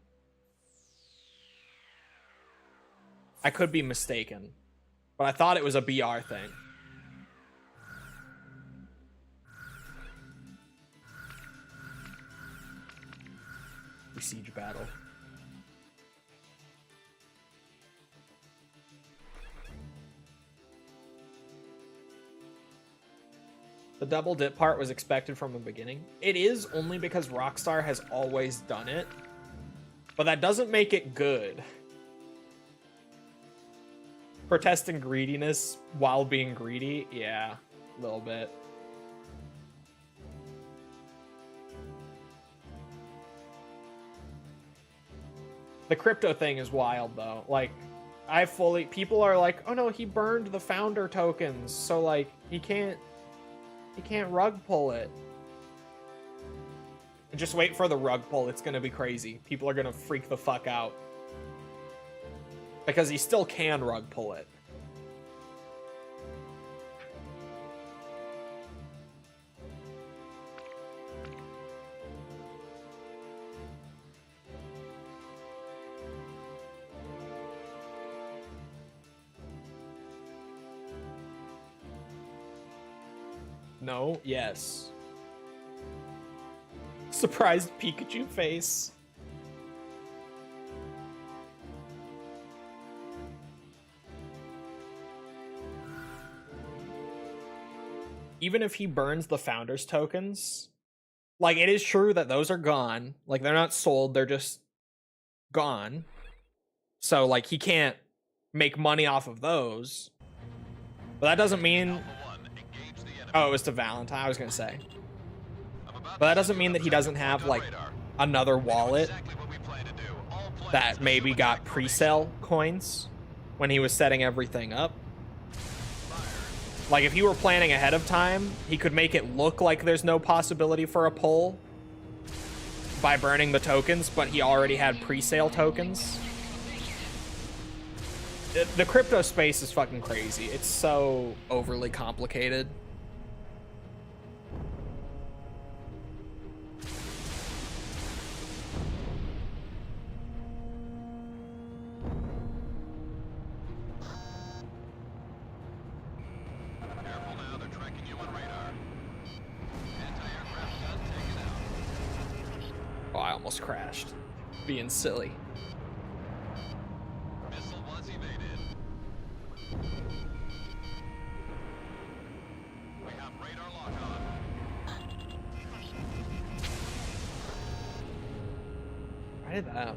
Speaker 1: I could be mistaken, but I thought it was a BR thing. Siege battle. The double dip part was expected from the beginning. It is only because Rockstar has always done it, but that doesn't make it good. Protesting greediness while being greedy, yeah, a little bit. The crypto thing is wild, though. Like, people are like, oh no, he burned the founder tokens, so like he can't rug pull it. And just wait for the rug pull. It's gonna be crazy. People are gonna freak the fuck out because he still can rug pull it. No, yes. Surprised Pikachu face. Even if he burns the founders tokens, like, it is true that those are gone. Like, they're not sold, they're just gone. So, like, he can't make money off of those. But that doesn't mean... Oh, it was to Valentine, I was gonna say. But that doesn't mean that he doesn't have, like, another wallet that maybe got pre-sale coins when he was setting everything up. Like, if he were planning ahead of time, he could make it look like there's no possibility for a pull by burning the tokens, but he already had pre-sale tokens. The crypto space is fucking crazy. It's so overly complicated. Oh, I almost crashed. Being silly.
Speaker 2: Missile was evaded. We have radar lock on.
Speaker 1: Why did that?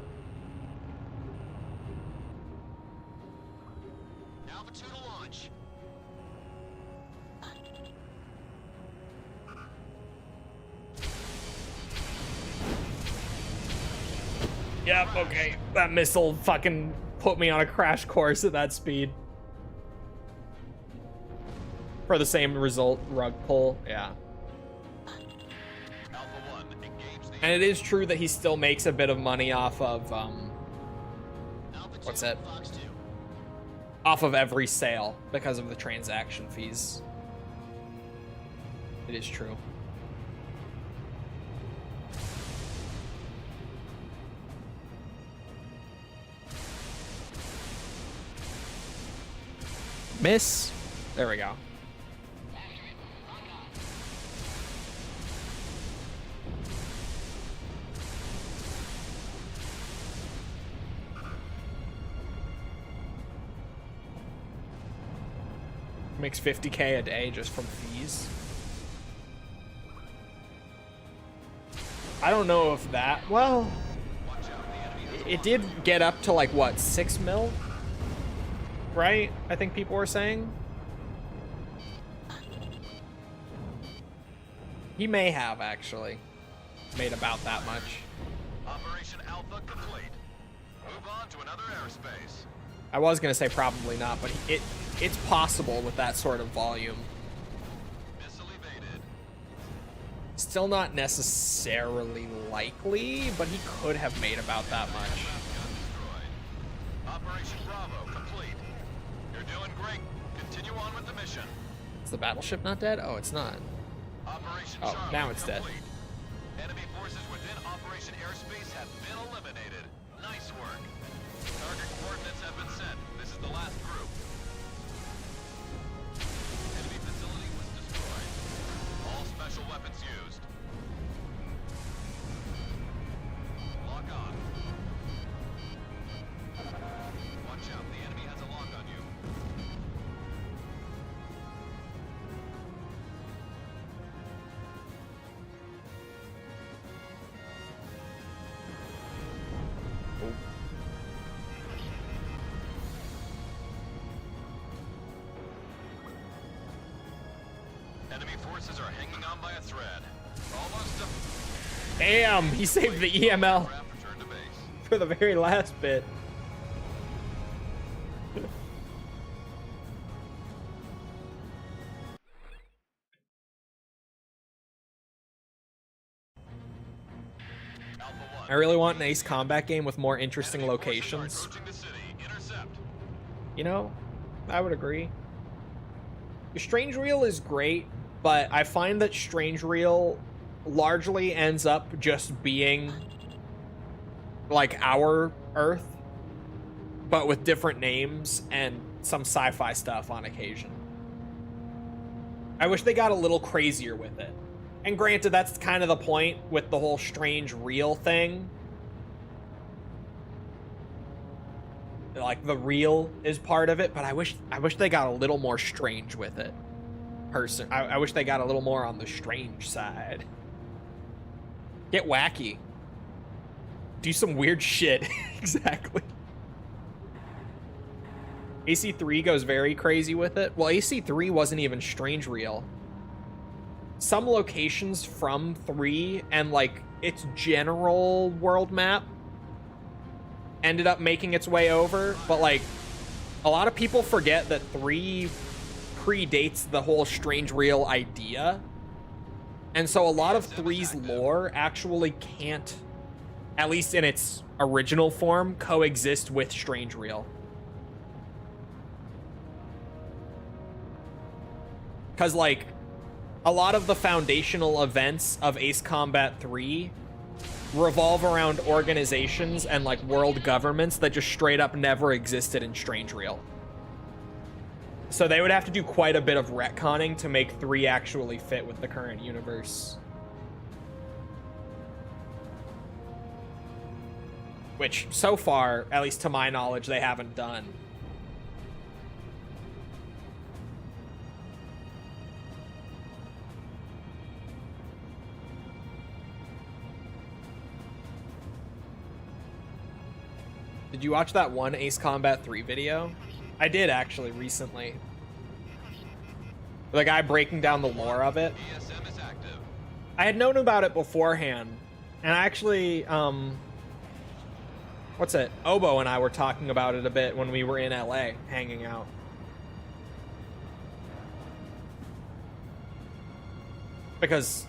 Speaker 2: Alpha 2 to launch.
Speaker 1: Yep, okay. That missile fucking put me on a crash course at that speed. For the same result, rug pull, yeah.
Speaker 2: Alpha 1, engage the
Speaker 1: And it is true that he still makes a bit of money off of what's it? Off of every sale because of the transaction fees. It is true. Miss. There we go. Makes 50K a day just from fees. I don't know if that, well, it did get up to like what, 6 mil? Right? I think people were saying. He may have actually made about that much.
Speaker 2: Operation Alpha complete. Move on to another airspace.
Speaker 1: I was gonna say probably not, but it's possible with that sort of volume.
Speaker 2: Missile evaded.
Speaker 1: Still not necessarily likely, but he could have made about that much.
Speaker 2: Gun destroyed. Operation Bravo complete. You're doing great. Continue on with the mission.
Speaker 1: Is the battleship not dead? Oh, it's not.
Speaker 2: Operation
Speaker 1: Oh,
Speaker 2: Charlie
Speaker 1: now it's dead.
Speaker 2: complete. Enemy forces within Operation Airspace have been eliminated. Nice work. Target coordinates have been set. This is the last group. Enemy facility was destroyed. All special weapons used. Lock on. Watch out. The enemy has a lock on you. Enemy forces are hanging on by a thread. Almost done.
Speaker 1: Damn, he saved the EML
Speaker 2: Craft return to base.
Speaker 1: for the very last bit.
Speaker 2: Alpha 1.
Speaker 1: I really want an Ace Combat game with more interesting
Speaker 2: Enemy forces are
Speaker 1: locations.
Speaker 2: approaching the city. Intercept.
Speaker 1: You know, I would agree. Strange Reel is great, but I find that Strange Reel largely ends up just being like our Earth, but with different names and some sci-fi stuff on occasion. I wish they got a little crazier with it. And granted, that's kind of the point with the whole Strange Reel thing. Like the real is part of it, but I wish they got a little more strange with it. I wish they got a little more on the strange side. Get wacky. Do some weird shit. Exactly. AC3 goes very crazy with it. Well, AC3 wasn't even Strange Reel. Some locations from 3 and like its general world map ended up making its way over, but like a lot of people forget that 3 predates the whole Strange Reel idea, and so a lot of 3's lore actually can't, at least in its original form, coexist with Strange Reel. Because like a lot of the foundational events of Ace Combat 3 revolve around organizations and like world governments that just straight up never existed in Strange Reel. So they would have to do quite a bit of retconning to make 3 actually fit with the current universe. Which, so far, at least to my knowledge, they haven't done. Did you watch that one Ace Combat 3 video? I did actually recently. The guy breaking down the lore of it.
Speaker 2: ESM is active.
Speaker 1: I had known about it beforehand, and I actually, what's it? Obo and I were talking about it a bit when we were in LA, hanging out. Because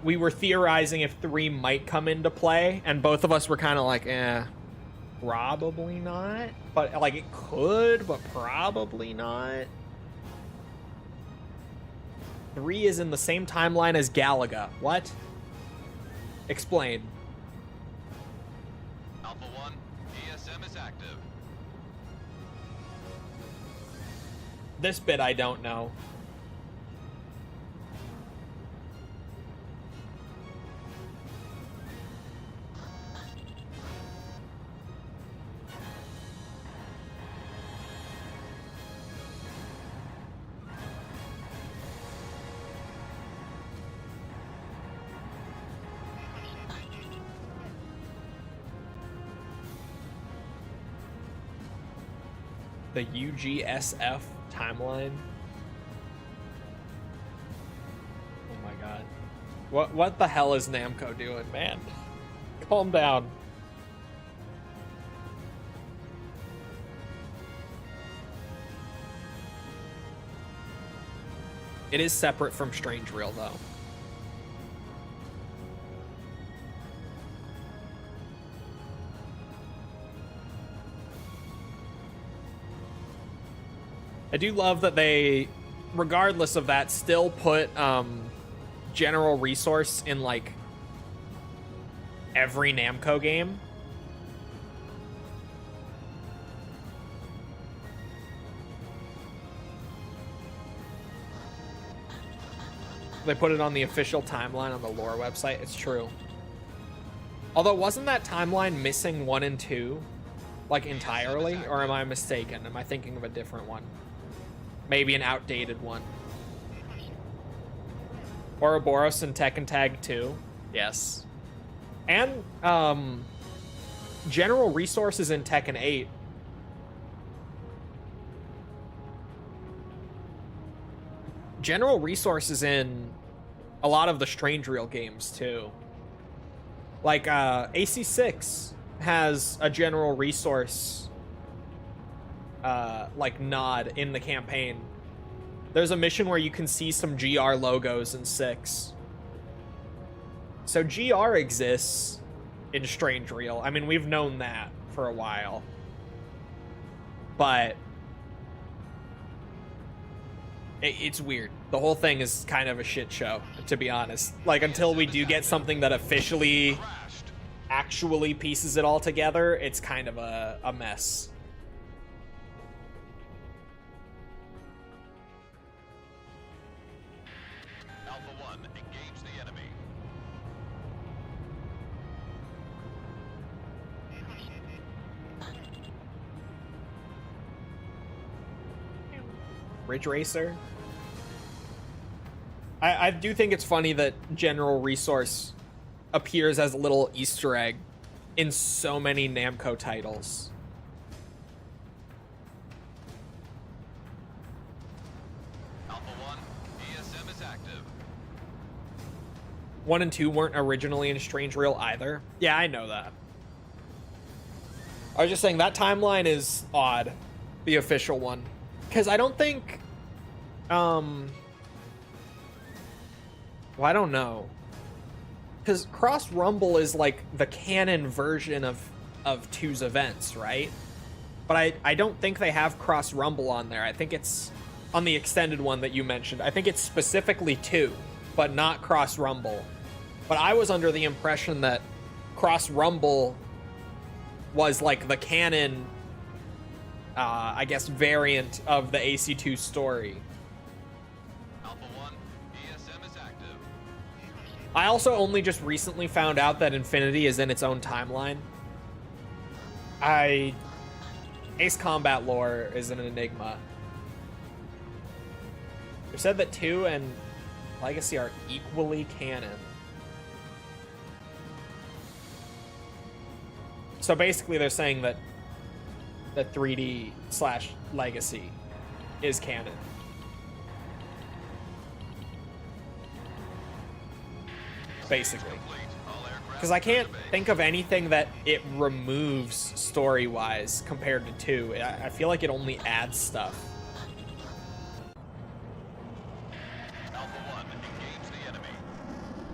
Speaker 1: we were theorizing if 3 might come into play, and both of us were kind of like, eh. Probably not. But, like, it could, but probably not. 3 is in the same timeline as Galaga. What? Explain.
Speaker 2: Alpha 1, ESM is active.
Speaker 1: This bit I don't know. The UGSF timeline. Oh my god. What the hell is Namco doing, man? Calm down. It is separate from Strange Reel though. I do love that they, regardless of that, still put general resource in like every Namco game. They put it on the official timeline on the lore website. It's true. Although, wasn't that timeline missing 1 and 2, like entirely? Or am I mistaken? Am I thinking of a different one? Maybe an outdated one. Ouroboros and Tekken Tag 2. Yes. And general resources in Tekken 8. General resources in a lot of the Strange Reel games too. Like AC6 has a general resource like nod in the campaign. There's a mission where you can see some GR logos in 6. So GR exists in Strange Reel. I mean, we've known that for a while. But it's weird. The whole thing is kind of a shit show, to be honest. Like, until we do get something that officially actually pieces it all together, it's kind of a mess.
Speaker 2: Alpha 1, engage the enemy.
Speaker 1: Ridge Racer. I do think it's funny that General Resource appears as a little Easter egg in so many Namco titles.
Speaker 2: Alpha 1, ESM is active.
Speaker 1: 1 and 2 weren't originally in Strange Reel either. Yeah, I know that. I was just saying that timeline is odd, the official one. Because I don't think... Well, I don't know. Because Cross Rumble is like the canon version of 2's events, right? But I don't think they have Cross Rumble on there. I think it's on the extended one that you mentioned. I think it's specifically 2, but not Cross Rumble. But I was under the impression that Cross Rumble was like the canon, I guess, variant of the AC2 story.
Speaker 2: Alpha 1, ESM is active.
Speaker 1: I also only just recently found out that Infinity is in its own timeline. Ace Combat lore is an enigma. They said that 2 and Legacy are equally canon. So basically they're saying that 3D/Legacy is canon. Basically. Because I can't think of anything that it removes story-wise compared to 2. I feel like it only adds stuff.
Speaker 2: Alpha 1, engage the enemy.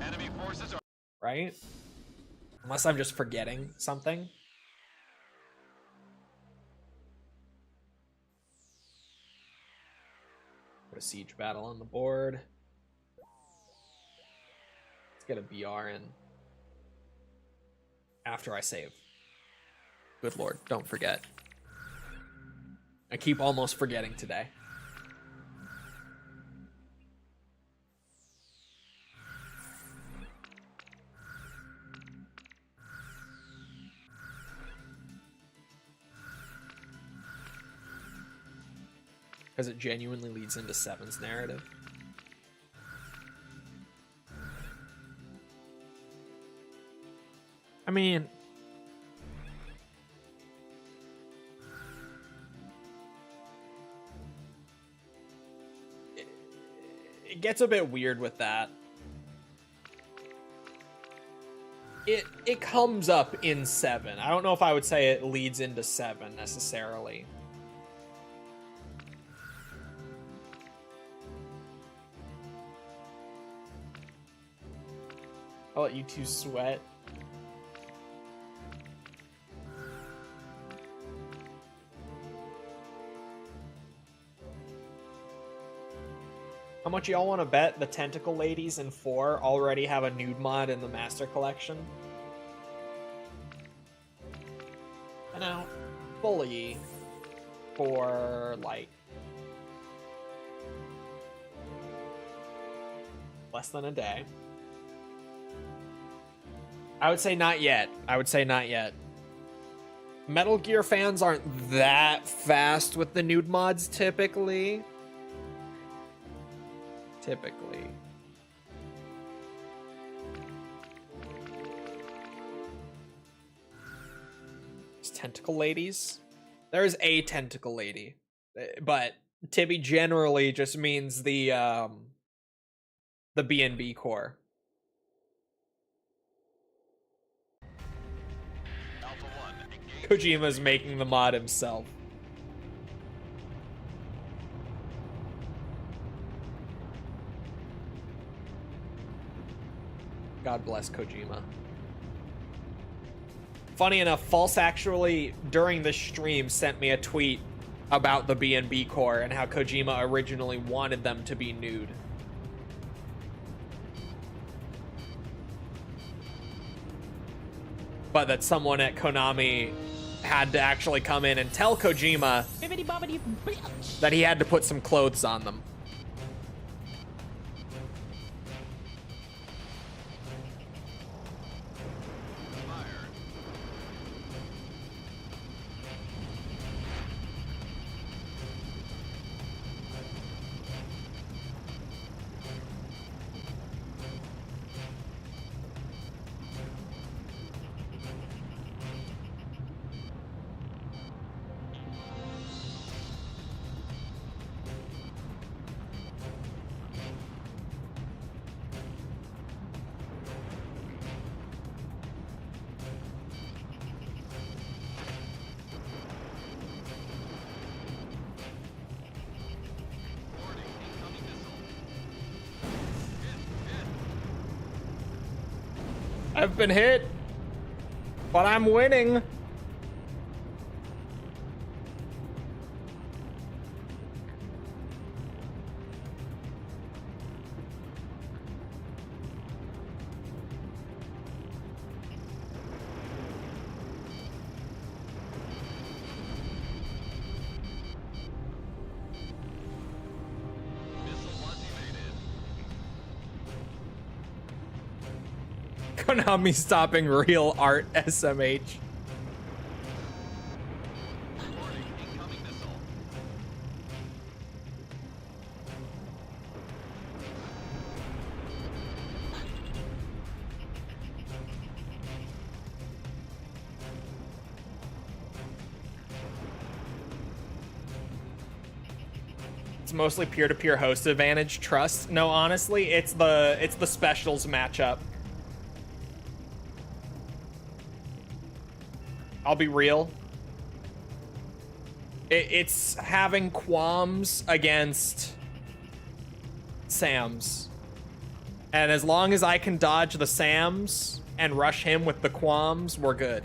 Speaker 2: Enemy forces are...
Speaker 1: Right? Unless I'm just forgetting something. a siege battle on the board. Let's get a BR in. After I save. Good lord, don't forget. I keep almost forgetting today. Because it genuinely leads into Seven's narrative. I mean, it gets a bit weird with that. It comes up in 7. I don't know if I would say it leads into 7 necessarily. I'll let you two sweat. How much y'all want to bet the Tentacle Ladies in 4 already have a nude mod in the Master Collection? And now, fully for like less than a day. I would say not yet. I would say not yet. Metal Gear fans aren't that fast with the nude mods typically. There's Tentacle Ladies. There is a Tentacle Lady. But Tibby generally just means the B&B core. Kojima's making the mod himself. God bless Kojima. Funny enough, False actually, during the stream, sent me a tweet about the B&B core and how Kojima originally wanted them to be nude. But that someone at Konami had to actually come in and tell Kojima that he had to put some clothes on them. I've been hit, but I'm winning. Konami stopping real art SMH. It's mostly peer-to-peer host advantage. Trust? No, honestly, it's the specials matchup. I'll be real. It's having qualms against Sams. And as long as I can dodge the Sams and rush him with the qualms, we're good.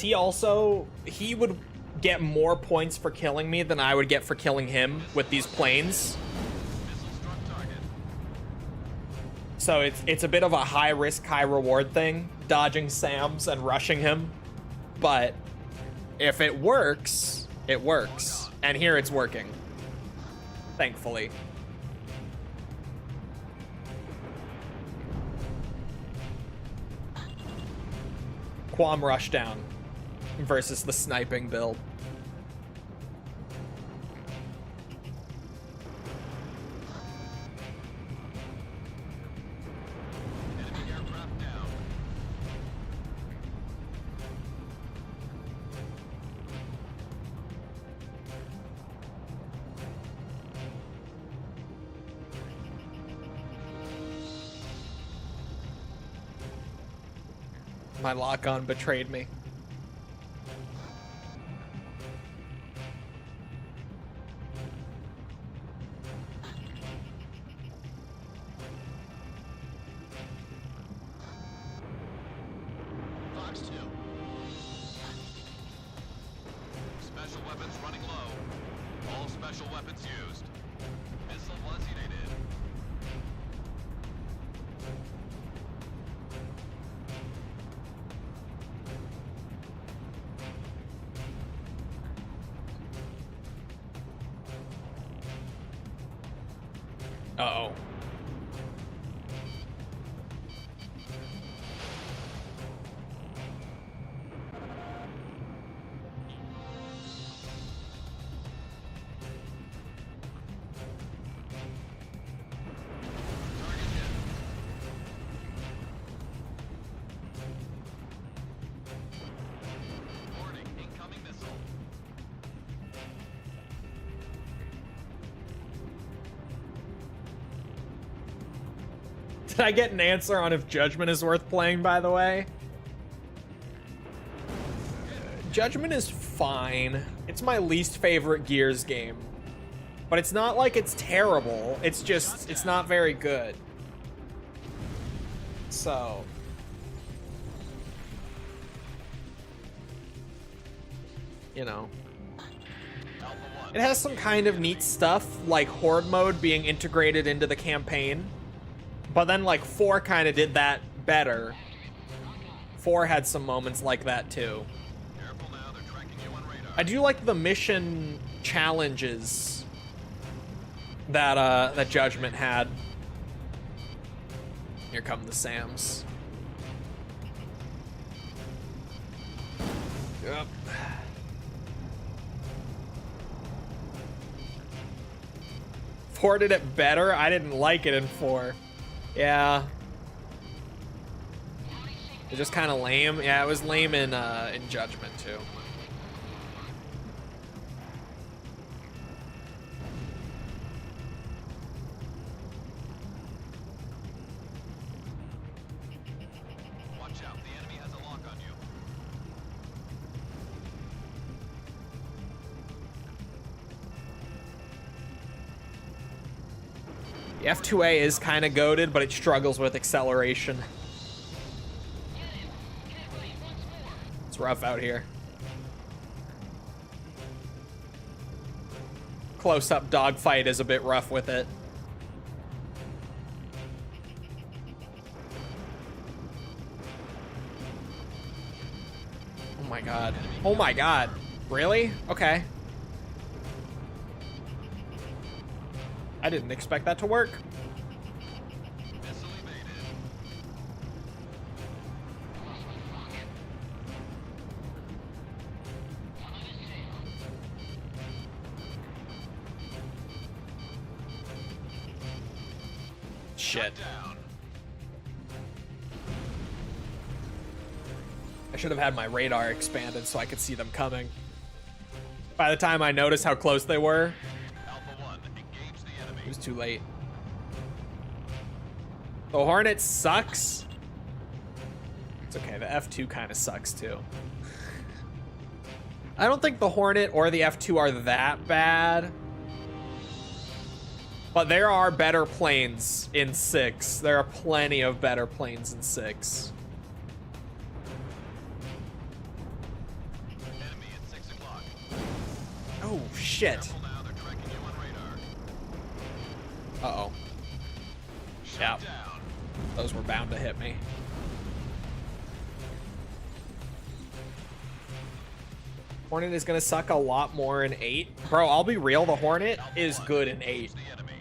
Speaker 1: because he would get more points for killing me than I would get for killing him with these planes. So it's a bit of a high risk, high reward thing, dodging Sams and rushing him. But if it works, it works. And here it's working. Thankfully. Quam Rushdown versus the sniping build.
Speaker 2: Enemy aircraft down.
Speaker 1: My lock-on betrayed me.
Speaker 2: Fox 2. Special weapons running low. All special weapons used. Missile was evaded.
Speaker 1: Uh-oh.
Speaker 2: Target hit. Warning, incoming missile.
Speaker 1: Did I get an answer on if Judgment is worth playing, by the way? Judgment is fine. It's my least favorite Gears game. But it's not like it's terrible. It's just, it's not very good. So. You know.
Speaker 2: Alpha 1.
Speaker 1: It has some kind of neat stuff, like Horde mode being integrated into the campaign. But then, like, 4 kind of did that better. 4 had some moments like that, too.
Speaker 2: Careful now, they're tracking you on radar.
Speaker 1: I do like the mission challenges that that Judgment had. Here come the Sams. Yep. Four did it better. I didn't like it in 4. Yeah. It's just kind of lame. Yeah, it was lame in Judgment too.
Speaker 2: Watch out, the enemy has a lock on you.
Speaker 1: The F2A is kind of goated, but it struggles with acceleration. It's rough out here. Close-up dogfight is a bit rough with it. Oh my god. Oh my god. Really? Okay. I didn't expect that to work.
Speaker 2: Missile evaded.
Speaker 1: Shit.
Speaker 2: Down.
Speaker 1: I should have had my radar expanded so I could see them coming. By the time I noticed how close they were,
Speaker 2: Alpha 1, engage the enemy.
Speaker 1: it was too late. The Hornet sucks. It's okay, the F2 kind of sucks too. I don't think the Hornet or the F2 are that bad. But there are better planes in 6. There are plenty of better planes in 6. shit.
Speaker 2: Careful now, they're tracking you on radar.
Speaker 1: Uh-oh.
Speaker 2: Shut
Speaker 1: Yeah.
Speaker 2: down.
Speaker 1: Those were bound to hit me. Hornet is gonna suck a lot more in 8. Bro, I'll be real, the Hornet is good in 8.
Speaker 2: The enemy.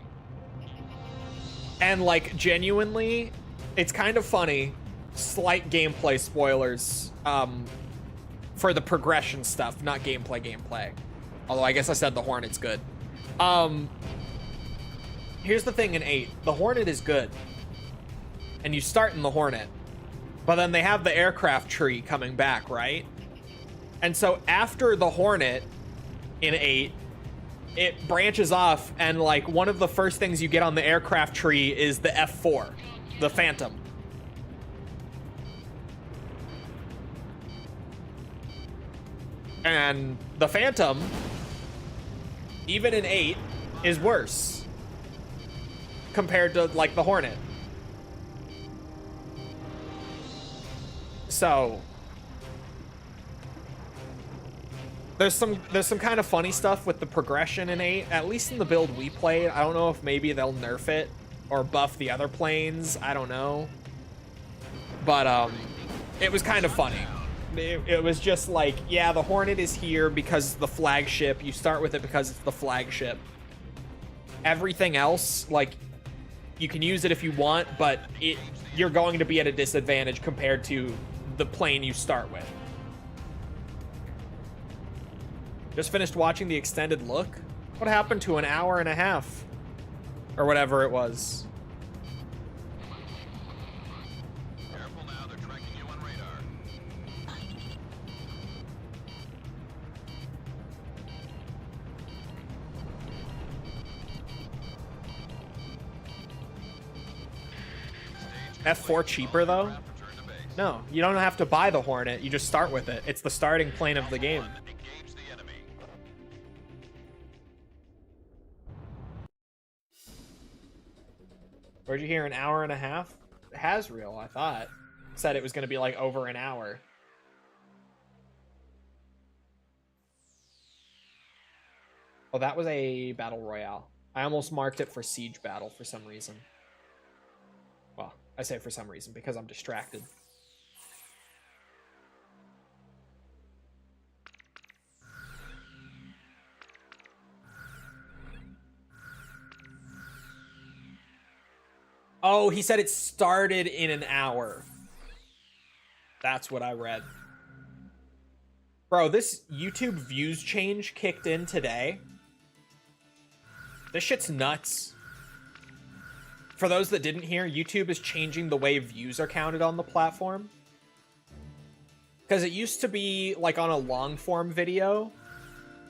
Speaker 1: And like genuinely, it's kind of funny. Slight gameplay spoilers for the progression stuff, not gameplay. Although I guess I said the Hornet's good. Here's the thing in 8. The Hornet is good. And you start in the Hornet. But then they have the aircraft tree coming back, right? And so after the Hornet in 8, it branches off, and like one of the first things you get on the aircraft tree is the F4, the Phantom. And the Phantom, even in 8, is worse compared to like the Hornet. So there's some kind of funny stuff with the progression in 8, at least in the build we played. I don't know if maybe they'll nerf it or buff the other planes. I don't know. But it was kind of funny. It was just like, yeah, the Hornet is here because it's the flagship. You start with it because it's the flagship. Everything else, like, you can use it if you want, but you're going to be at a disadvantage compared to the plane you start with. Just finished watching the extended look. What happened to an hour and a half? Or whatever it was.
Speaker 2: Careful now, they're tracking you on radar.
Speaker 1: F4 cheaper though?
Speaker 2: Return to base.
Speaker 1: No, you don't have to buy the Hornet. You just start with it. It's the starting plane of the game.
Speaker 2: Engage the enemy.
Speaker 1: Where'd you hear an hour and a half? Hasreal, I thought. Said it was going to be like over an hour. Oh, that was a battle royale. I almost marked it for siege battle for some reason. Well, I say for some reason because I'm distracted. Oh, he said it started in an hour. That's what I read. Bro, this YouTube views change kicked in today. This shit's nuts. For those that didn't hear, YouTube is changing the way views are counted on the platform. Because it used to be, like, on a long-form video,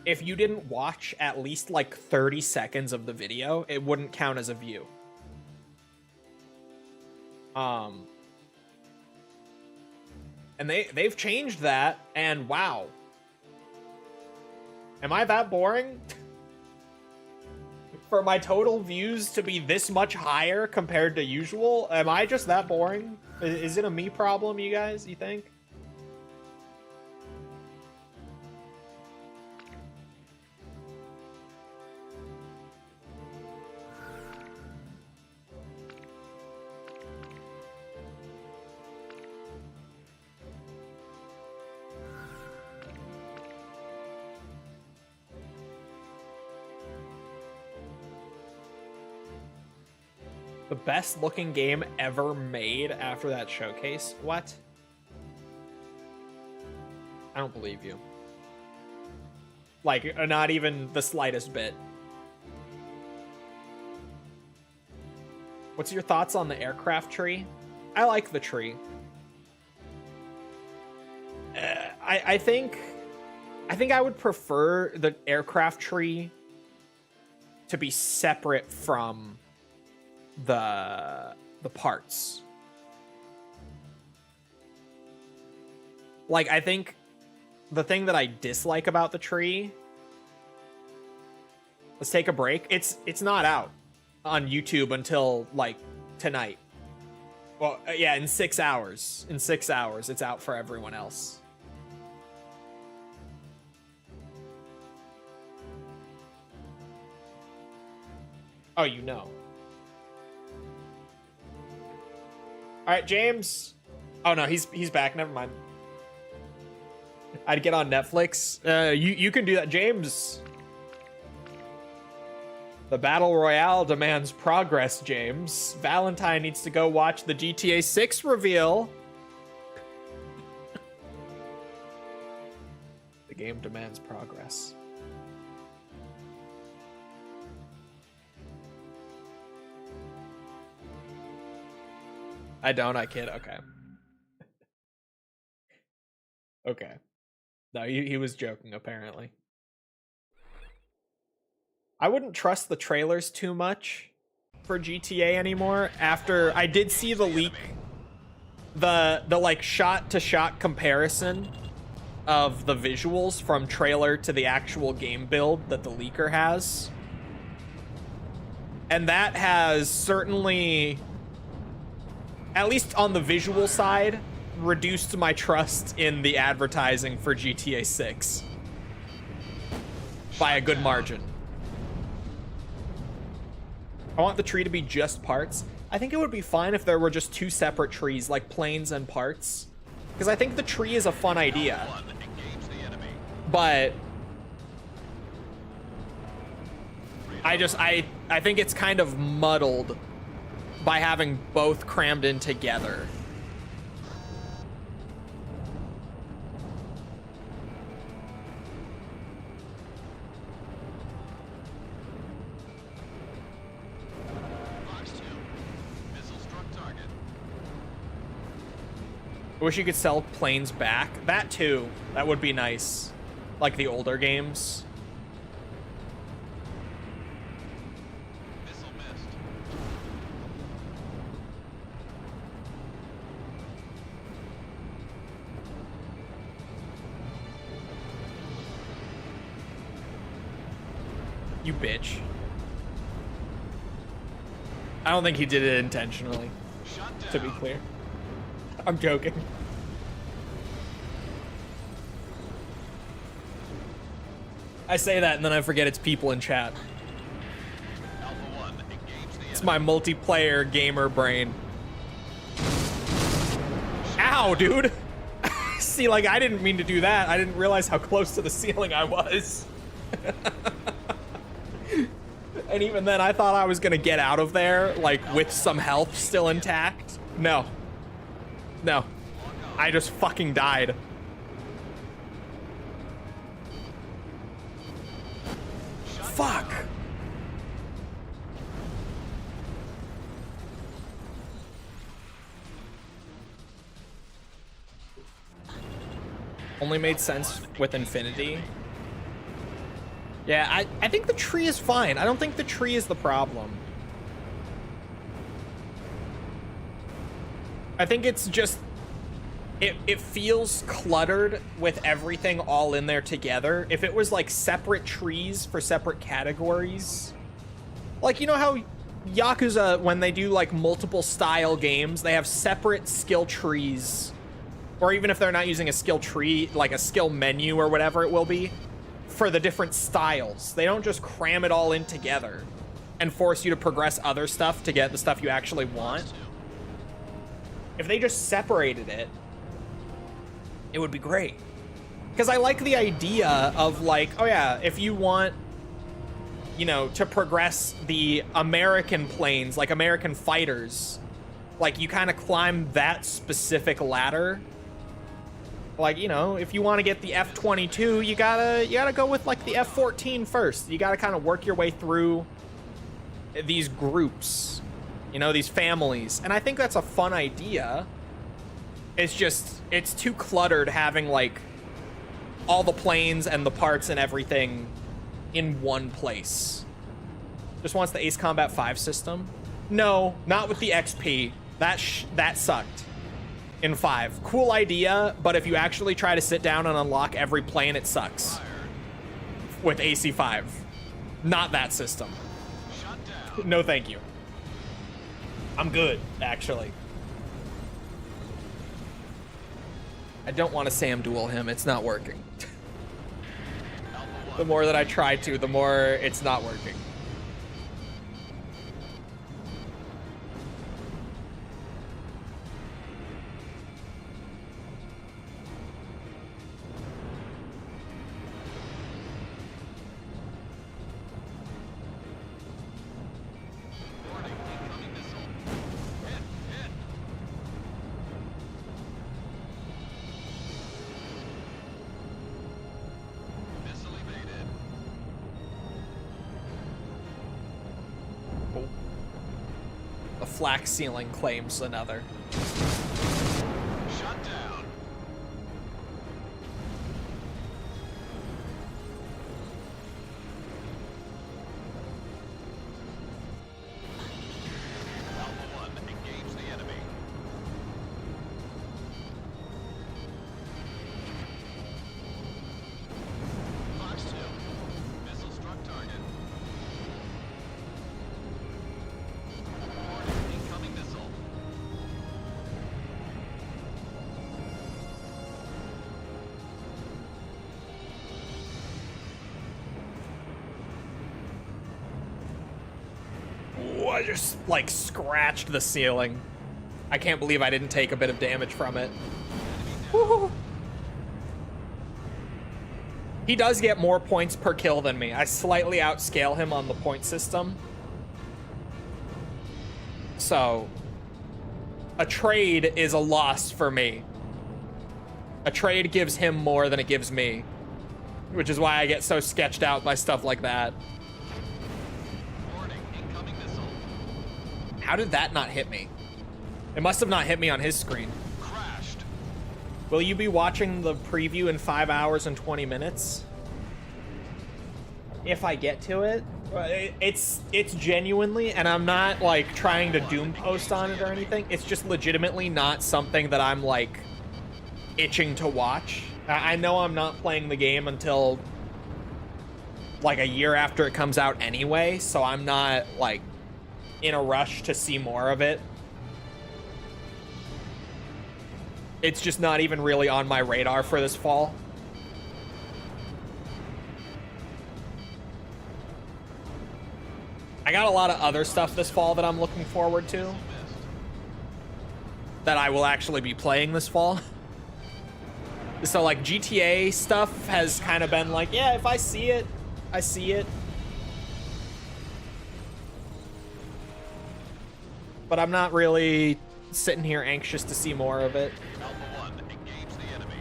Speaker 1: if you didn't watch at least, like, 30 seconds of the video, it wouldn't count as a view. And they've changed that, and wow. Am I that boring? For my total views to be this much higher compared to usual? Am I just that boring? Is it a me problem, you guys, you think? The best looking game ever made after that showcase? What? I don't believe you. Like, not even the slightest bit. What's your thoughts on the aircraft tree? I like the tree. I think I would prefer the aircraft tree to be separate from the parts. Like, I think the thing that I dislike about the tree, let's take a break. It's not out on YouTube until like tonight. Well, yeah, in 6 hours. In 6 hours, it's out for everyone else. Oh, you know. All right, James. Oh no, he's back. Never mind. I'd get on Netflix. You can do that, James. The battle royale demands progress, James. Valentine needs to go watch the GTA 6 reveal. The game demands progress. I don't, I kid. Okay. Okay. No, he was joking, apparently. I wouldn't trust the trailers too much for GTA anymore. After I did see the leak, the like shot-to-shot comparison of the visuals from trailer to the actual game build that the leaker has. And that has certainly, at least on the visual side, reduced my trust in the advertising for GTA 6 by a good margin. I want the tree to be just parts. I think it would be fine if there were just two separate trees, like planes and parts. Because I think the tree is a fun idea. But I think it's kind of muddled by having both crammed in together. I wish you could sell planes back. That too. That would be nice. Like the older games.
Speaker 2: Missile missed.
Speaker 1: You bitch. I don't think he did it intentionally, to be clear. I'm joking. I say that and then I forget it's people in chat.
Speaker 2: Alpha 1, engage the
Speaker 1: It's my multiplayer gamer brain. Ow, dude. See, like, I didn't mean to do that. I didn't realize how close to the ceiling I was. And even then, I thought I was gonna get out of there, like, with some health still intact. No. No. I just fucking died. Fuck. Only made sense with Infinity. Yeah, I think the tree is fine. I don't think the tree is the problem. I think it's just, it feels cluttered with everything all in there together. If it was like separate trees for separate categories, like, you know how Yakuza, when they do like multiple style games, they have separate skill trees, or even if they're not using a skill tree, like a skill menu or whatever it will be, for the different styles. They don't just cram it all in together and force you to progress other stuff to get the stuff you actually want. If they just separated it, it would be great. Because I like the idea of like, oh yeah, if you want, you know, to progress the American planes, like American fighters, like you kind of climb that specific ladder. Like, you know, if you want to get the F-22, you gotta go with like the F-14 first. You gotta kind of work your way through these groups, you know, these families. And I think that's a fun idea. It's just, it's too cluttered having like all the planes and the parts and everything in one place. Just wants the Ace Combat 5 system. No, not with the XP. That sucked in 5. Cool idea, but if you actually try to sit down and unlock every plane, it sucks. With AC5. Not that system. No, thank you. I'm good, actually. I don't want to Sam duel him. It's not working. The more that I try to, the more it's not working. flak ceiling claims another.
Speaker 2: Shut down. Alpha 1, engage the enemy. Fox 2, missile struck target. Warning, incoming missile.
Speaker 1: Ooh, I just like scratched the ceiling. I can't believe I didn't take a bit of damage from it. Woo. He does get more points per kill than me. I slightly outscale him on the point system. So, a trade is a loss for me. A trade gives him more than it gives me, which is why I get so sketched out by stuff like that.
Speaker 2: Warning, incoming missile.
Speaker 1: How did that not hit me? It must have not hit me on his screen.
Speaker 2: Crashed.
Speaker 1: Will you be watching the preview in 5 hours and 20 minutes? If I get to it? It's genuinely, and I'm not like trying to doom post on it or anything. It's just legitimately not something that I'm like itching to watch. I know I'm not playing the game until like a year after it comes out anyway, so I'm not like in a rush to see more of it. It's just not even really on my radar for this fall. I got a lot of other stuff this fall that I'm looking forward to, that I will actually be playing this fall. So like GTA stuff has kind of been like, yeah, if I see it, I see it. But I'm not really sitting here anxious to see more of it.
Speaker 2: Alpha 1, engage the enemy.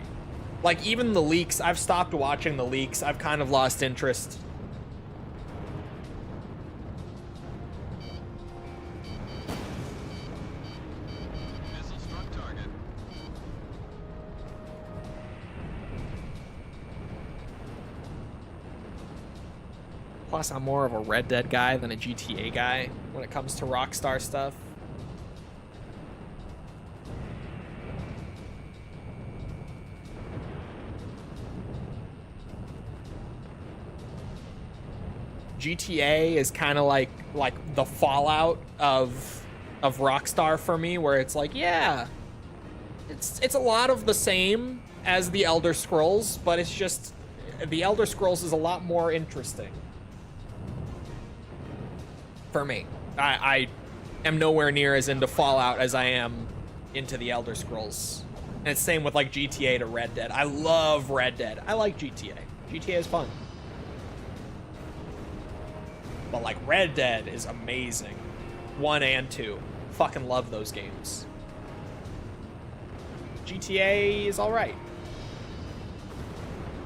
Speaker 1: Like even the leaks, I've stopped watching the leaks. I've kind of lost interest.
Speaker 2: Missile struck target.
Speaker 1: Plus, I'm more of a Red Dead guy than a GTA guy when it comes to Rockstar stuff. GTA is kind of like the Fallout of Rockstar for me, where it's like, yeah, it's a lot of the same as the Elder Scrolls, but it's just the Elder Scrolls is a lot more interesting for me. I am nowhere near as into Fallout as I am into the Elder Scrolls. And it's same with like GTA to Red Dead. I love Red Dead. I like GTA. GTA is fun. But like Red Dead is amazing. 1 and 2. Fucking love those games. GTA is alright.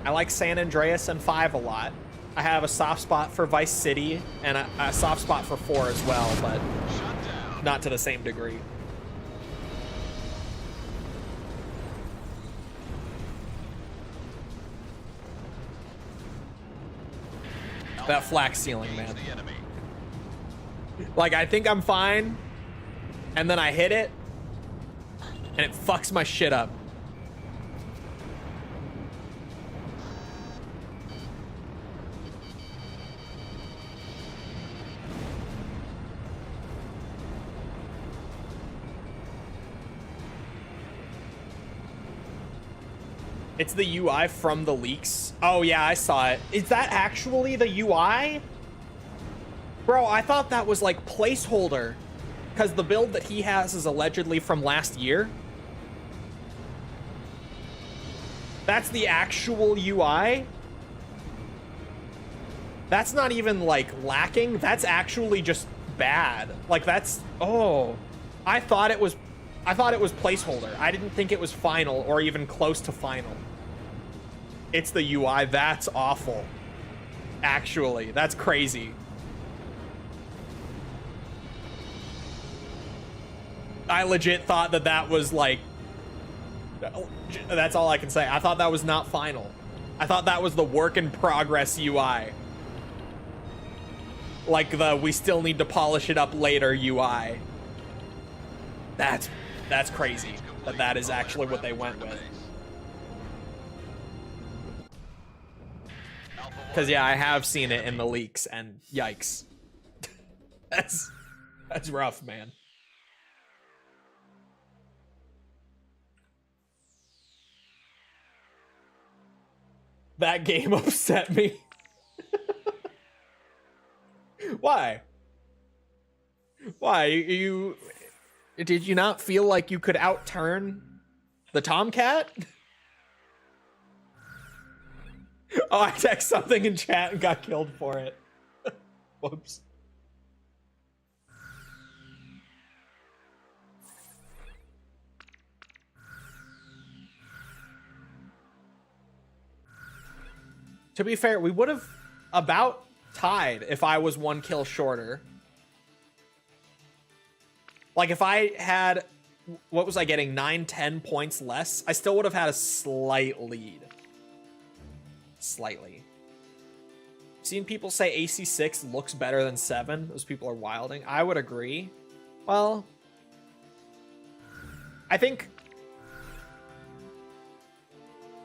Speaker 1: I like San Andreas and 5 a lot. I have a soft spot for Vice City and a soft spot for 4 as well, but not to the same degree. That flak ceiling, man. Like, I think I'm fine, and then I hit it, and it fucks my shit up. It's the UI from the leaks. Oh yeah, I saw it. Is that actually the UI? Bro, I thought that was like placeholder, because the build that he has is allegedly from last year. That's the actual UI? That's not even like lacking. That's actually just bad. Like that's, oh, I thought it was placeholder. I didn't think it was final or even close to final. It's the UI. That's awful. Actually, that's crazy. I legit thought that that was like, that's all I can say. I thought that was not final. I thought that was the work in progress UI. Like the we still need to polish it up later UI. That's crazy that that is actually what they went with. Because yeah, I have seen it in the leaks and yikes. That's rough, man. That game upset me. Why? Why? Did you not feel like you could outturn the Tomcat? Oh, I texted something in chat and got killed for it. Whoops. To be fair, we would have about tied if I was 1 kill shorter. Like if I had, what was I getting, 9-10 points less, I still would have had a slight lead. Slightly. Seen people say AC6 looks better than 7. Those people are wilding. I would agree. Well, I think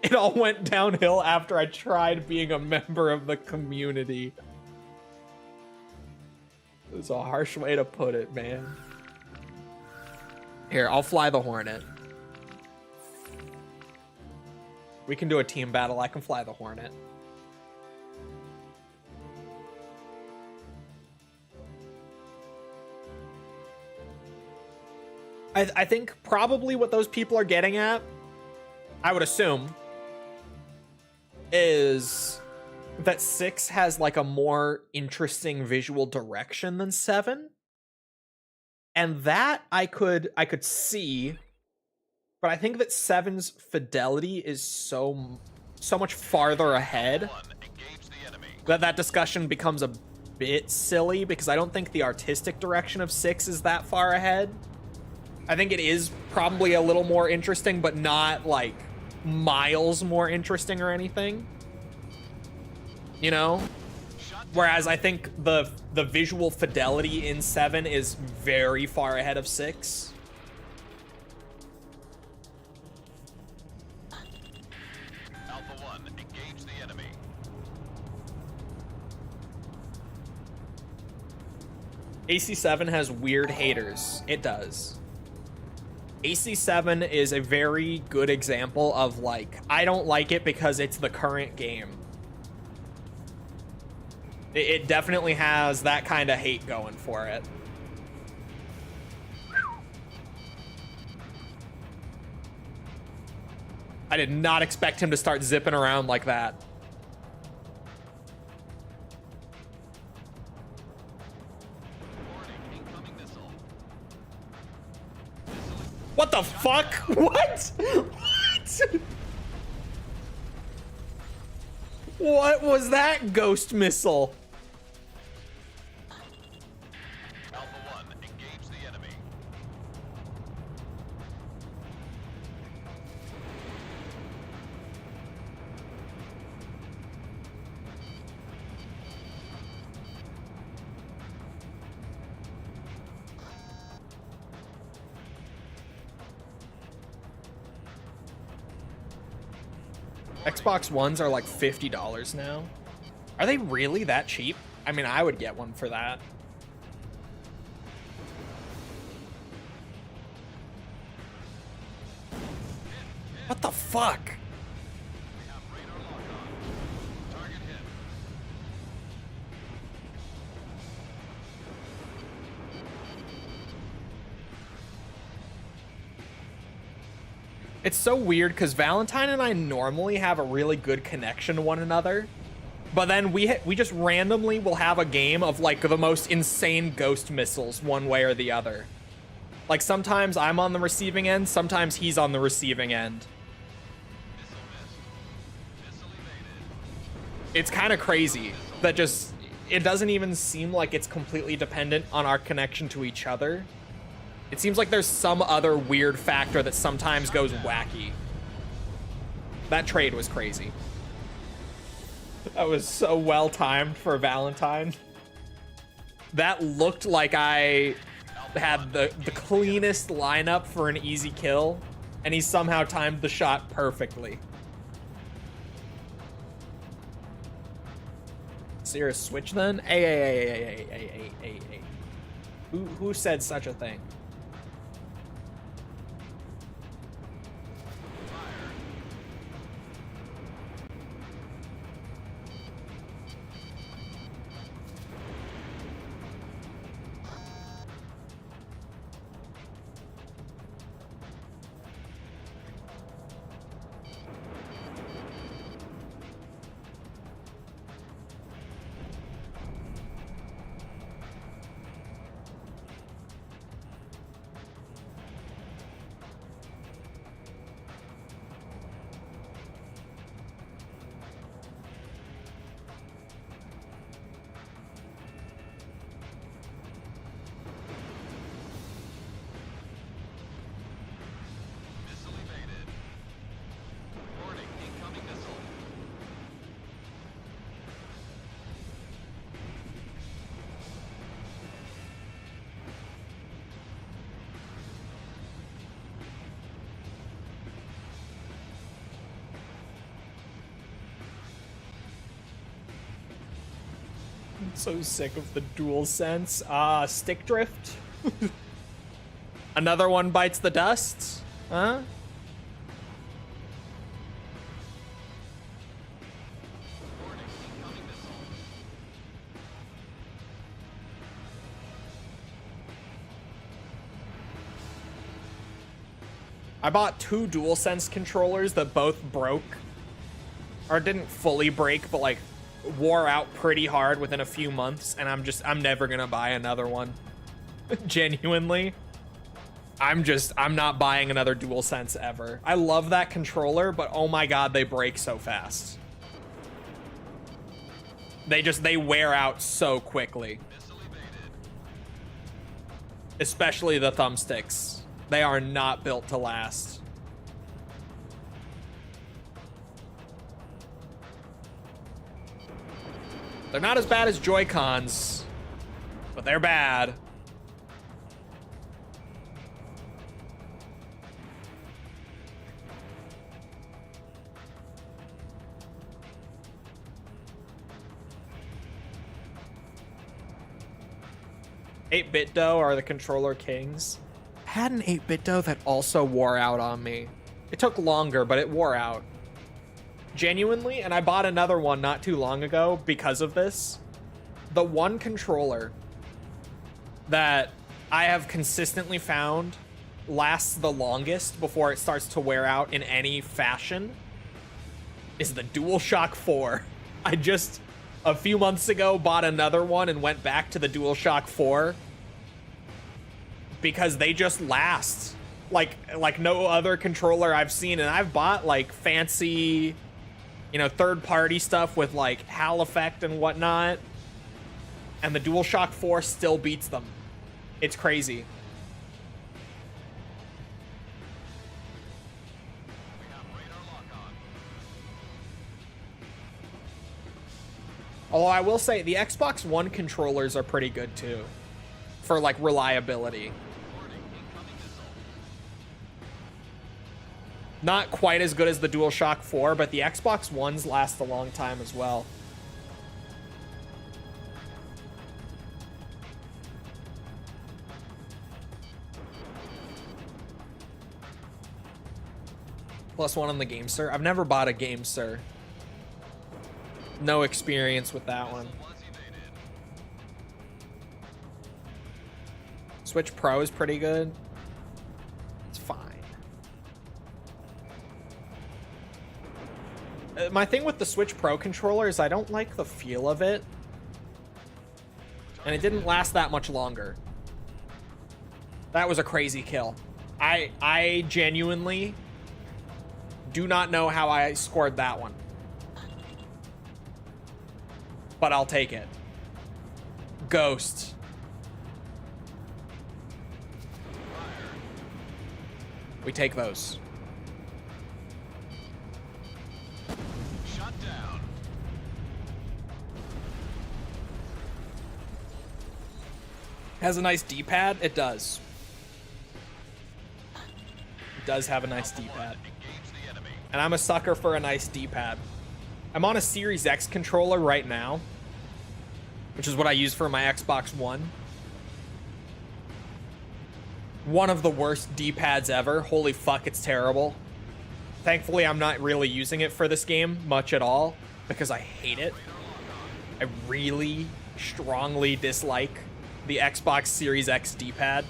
Speaker 1: it all went downhill after I tried being a member of the community. It's a harsh way to put it, man. Here, I'll fly the Hornet. We can do a team battle. I can fly the Hornet. I think probably what those people are getting at, I would assume, is that 6 has like a more interesting visual direction than 7. And that I could see, but I think that 7's fidelity is so much farther ahead that discussion becomes a bit silly, because I don't think the artistic direction of 6 is that far ahead. I think it is probably a little more interesting, but not like miles more interesting or anything, you know? Whereas I think the visual fidelity in 7 is very far ahead of 6.
Speaker 2: Alpha 1, engage the enemy.
Speaker 1: AC7 has weird haters. It does. AC7 is a very good example of like, I don't like it because it's the current game. It definitely has that kind of hate going for it. I did not expect him to start zipping around like that. What the fuck? What? What? What was that ghost missile?
Speaker 2: Alpha 1, engage the enemy.
Speaker 1: Xbox Ones are like $50 now. Are they really that cheap? I mean, I would get one for that. What the fuck?
Speaker 2: We have radar lock on. Target hit.
Speaker 1: It's so weird because Valentine and I normally have a really good connection to one another, but then we just randomly will have a game of like the most insane ghost missiles one way or the other. Like sometimes I'm on the receiving end, sometimes he's on the receiving end.
Speaker 2: Missile missed. Missile evaded.
Speaker 1: It's kind of crazy that just, it doesn't even seem like it's completely dependent on our connection to each other. It seems like there's some other weird factor that sometimes goes wacky. That trade was crazy. That was so well timed for Valentine. That looked like I had the cleanest lineup for an easy kill, and he somehow timed the shot perfectly. Serious switch then? Hey. Who said such a thing?
Speaker 2: Missile evaded. Reporting incoming missile.
Speaker 1: I'm so sick of the dual sense. Stick drift. Another one bites the dust. Huh?
Speaker 2: Reporting incoming missile.
Speaker 1: I bought 2 DualSense controllers that both broke. Or didn't fully break, but like wore out pretty hard within a few months, and I'm never gonna buy another one. Genuinely. I'm not buying another DualSense ever. I love that controller, but oh my god, they break so fast. They wear out so quickly.
Speaker 2: Missile evaded.
Speaker 1: Especially the thumbsticks. They are not built to last. They're not as bad as Joy-Cons, but they're bad. Eight-bit dough are the controller kings. I had an 8-bit dough that also wore out on me. It took longer, but it wore out. Genuinely, and I bought another one not too long ago because of this. The one controller that I have consistently found lasts the longest before it starts to wear out in any fashion is the DualShock 4. I just, a few months ago, bought another one and went back to the DualShock 4 because they just last like no other controller I've seen. And I've bought like fancy, you know, third-party stuff with like HAL effect and whatnot, and the DualShock 4 still beats them. It's crazy.
Speaker 2: We have radar lock on.
Speaker 1: Although I will say the Xbox One controllers are pretty good too, for like reliability.
Speaker 2: Reporting incoming missile.
Speaker 1: Not quite as good as the DualShock 4, but the Xbox Ones last a long time as well. +1 on the GameSir. I've never bought a GameSir. No experience with that one.
Speaker 2: Was evaded.
Speaker 1: Switch Pro is pretty good. It's fine. My thing with the Switch Pro controller is I don't like the feel of it. And it didn't last that much longer. That was a crazy kill. I genuinely do not know how I scored that one. But I'll take it. Ghost.
Speaker 2: Fire.
Speaker 1: We take those.
Speaker 2: Shut down.
Speaker 1: Has a nice D-pad? It does. It does have a nice D-pad.
Speaker 2: Engage the enemy.
Speaker 1: And I'm a sucker for a nice D-pad. I'm on a Series X controller right now, which is what I use for my Xbox One. One of the worst D-pads ever. Holy fuck, it's terrible. Thankfully, I'm not really using it for this game much at all because I hate it. I really strongly dislike the Xbox Series X D-pad.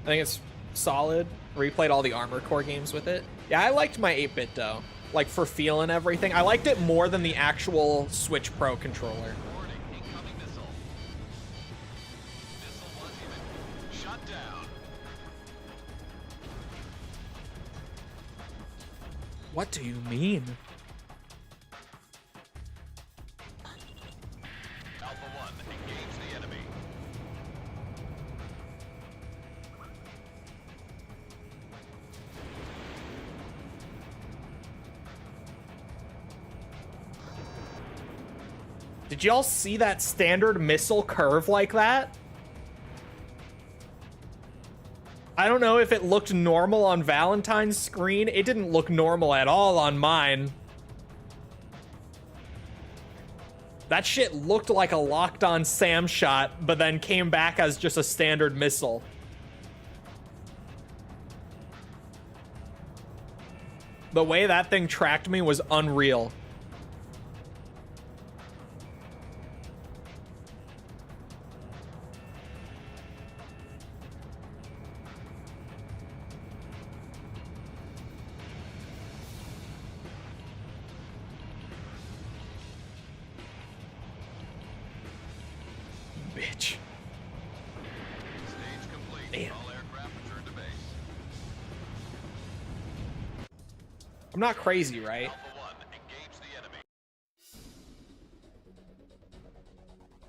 Speaker 1: I think it's solid. Replayed all the Armored Core games with it. Yeah, I liked my 8-bit though. Like for feel and everything. I liked it more than the actual Switch Pro controller.
Speaker 2: Warning, incoming missile. Missile was even. Shut down.
Speaker 1: What do you mean?
Speaker 2: Alpha 1, engage the enemy.
Speaker 1: Did y'all see that standard missile curve like that? I don't know if it looked normal on Valentine's screen. It didn't look normal at all on mine. That shit looked like a locked on Sam shot, but then came back as just a standard missile. The way that thing tracked me was unreal. Bitch.
Speaker 2: Stage complete.
Speaker 1: Damn.
Speaker 2: All aircraft return to base.
Speaker 1: I'm not crazy, right?
Speaker 2: Alpha 1, engage the enemy.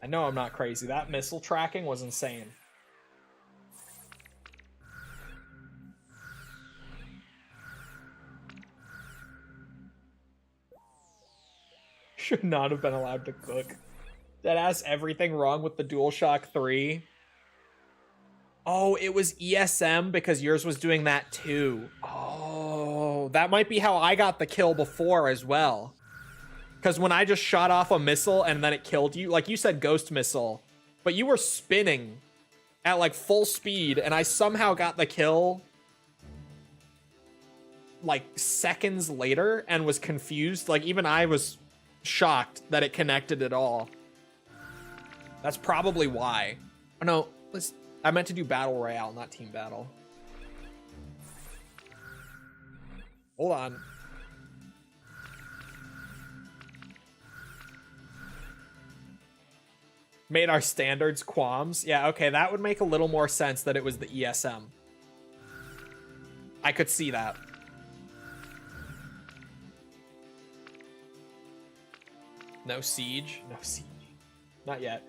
Speaker 1: I know I'm not crazy. That missile tracking was insane. Should not have been allowed to cook. Deadass, everything wrong with the DualShock 3. Oh, it was ESM because yours was doing that too. Oh, that might be how I got the kill before as well. Because when I just shot off a missile and then it killed you, like you said ghost missile, but you were spinning at like full speed and I somehow got the kill like seconds later and was confused. Like even I was shocked that it connected at all. That's probably why. Oh no, I meant to do battle royale, not team battle. Hold on. Made our standards qualms. Yeah, okay, that would make a little more sense that it was the ESM. I could see that. No siege? No siege. Not yet.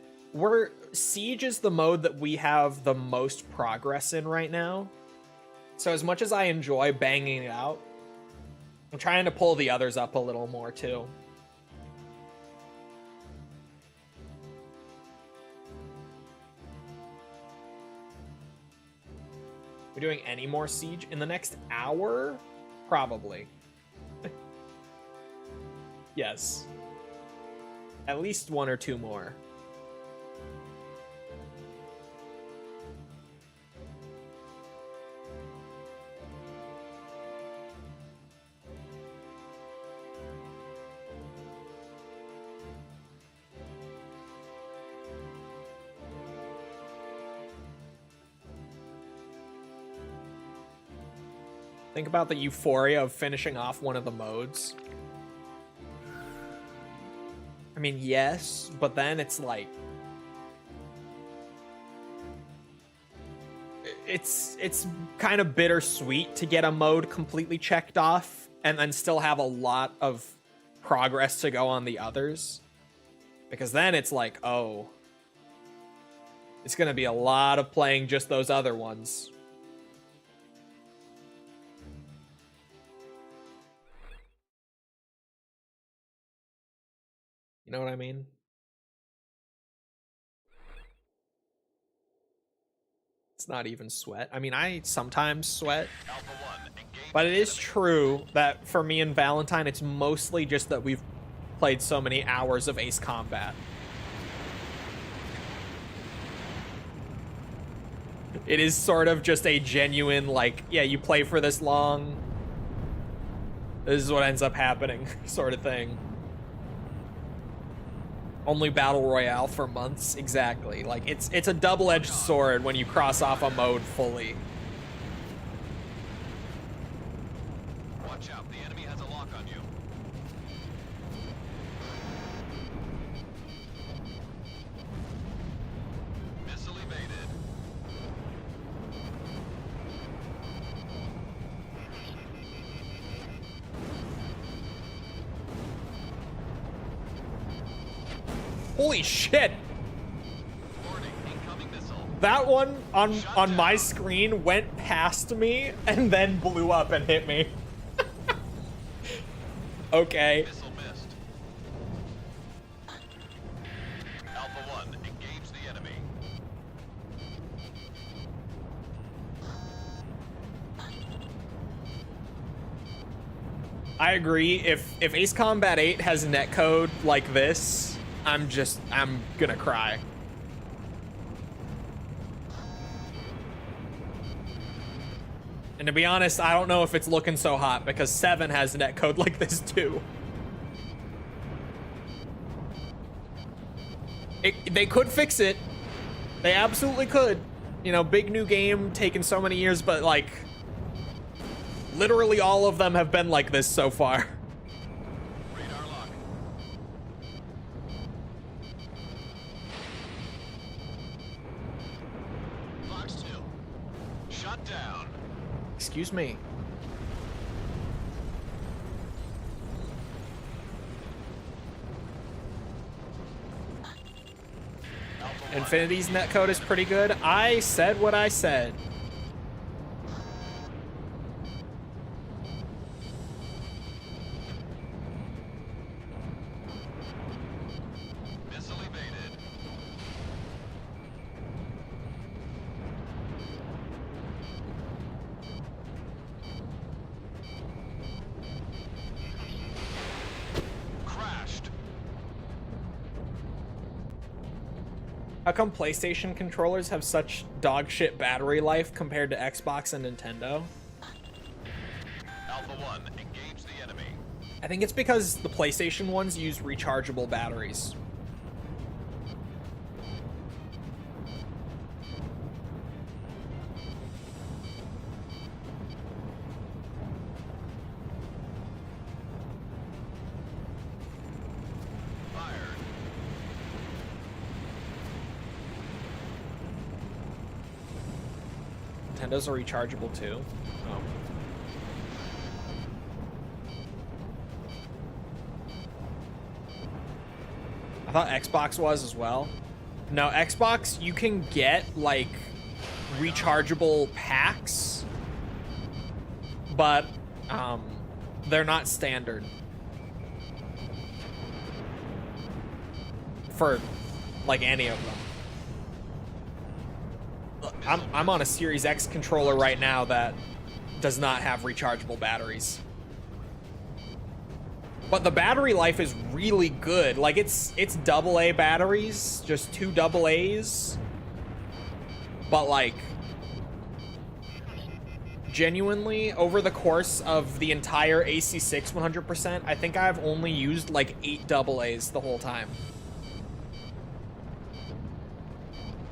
Speaker 1: Siege is the mode that we have the most progress in right now. So as much as I enjoy banging it out, I'm trying to pull the others up a little more too. We're doing any more siege in the next hour? Probably. Yes. At least one or two more. Think about the euphoria of finishing off one of the modes. I mean, yes, but then it's like... It's kind of bittersweet to get a mode completely checked off and then still have a lot of progress to go on the others. Because then it's like, oh, it's going to be a lot of playing just those other ones. You know what I mean? It's not even sweat. I mean, I sometimes sweat. But it is true that for me and Valentine, it's mostly just that we've played so many hours of Ace Combat. It is sort of just a genuine, like, yeah, you play for this long, this is what ends up happening sort of thing. Only Battle Royale for months, exactly. Like, it's a double-edged sword when you cross off a mode fully.
Speaker 2: Watch out, the enemy has a lock on you. Missile evaded.
Speaker 1: Holy shit!
Speaker 2: Warning, incoming missile.
Speaker 1: That one on my screen went past me and then blew up and hit me. Okay.
Speaker 2: Missile missed. Alpha 1, engage the enemy.
Speaker 1: I agree. If Ace Combat 8 has netcode like this, I'm gonna cry. And to be honest, I don't know if it's looking so hot because 7 has netcode like this too. They could fix it. They absolutely could. You know, big new game, taking so many years, but like, literally all of them have been like this so far.
Speaker 2: Radar lock. Fox 2. Shut down.
Speaker 1: Excuse me. Infinity's netcode is pretty good. I said what I said.
Speaker 2: Missile evaded. Crashed.
Speaker 1: How come PlayStation controllers have such dog shit battery life compared to Xbox and Nintendo?
Speaker 2: Alpha 1, engage the enemy.
Speaker 1: I think it's because the PlayStation ones use rechargeable batteries.
Speaker 2: Fired.
Speaker 1: Nintendo's are rechargeable too. Oh. I thought Xbox was as well. No, Xbox, you can get like rechargeable packs, but they're not standard for like any of them. I'm on a Series X controller right now that does not have rechargeable batteries. But the battery life is really good. Like it's AA batteries, just 2 AA's. But like genuinely over the course of the entire AC6 100%, I think I've only used like 8 AA's the whole time.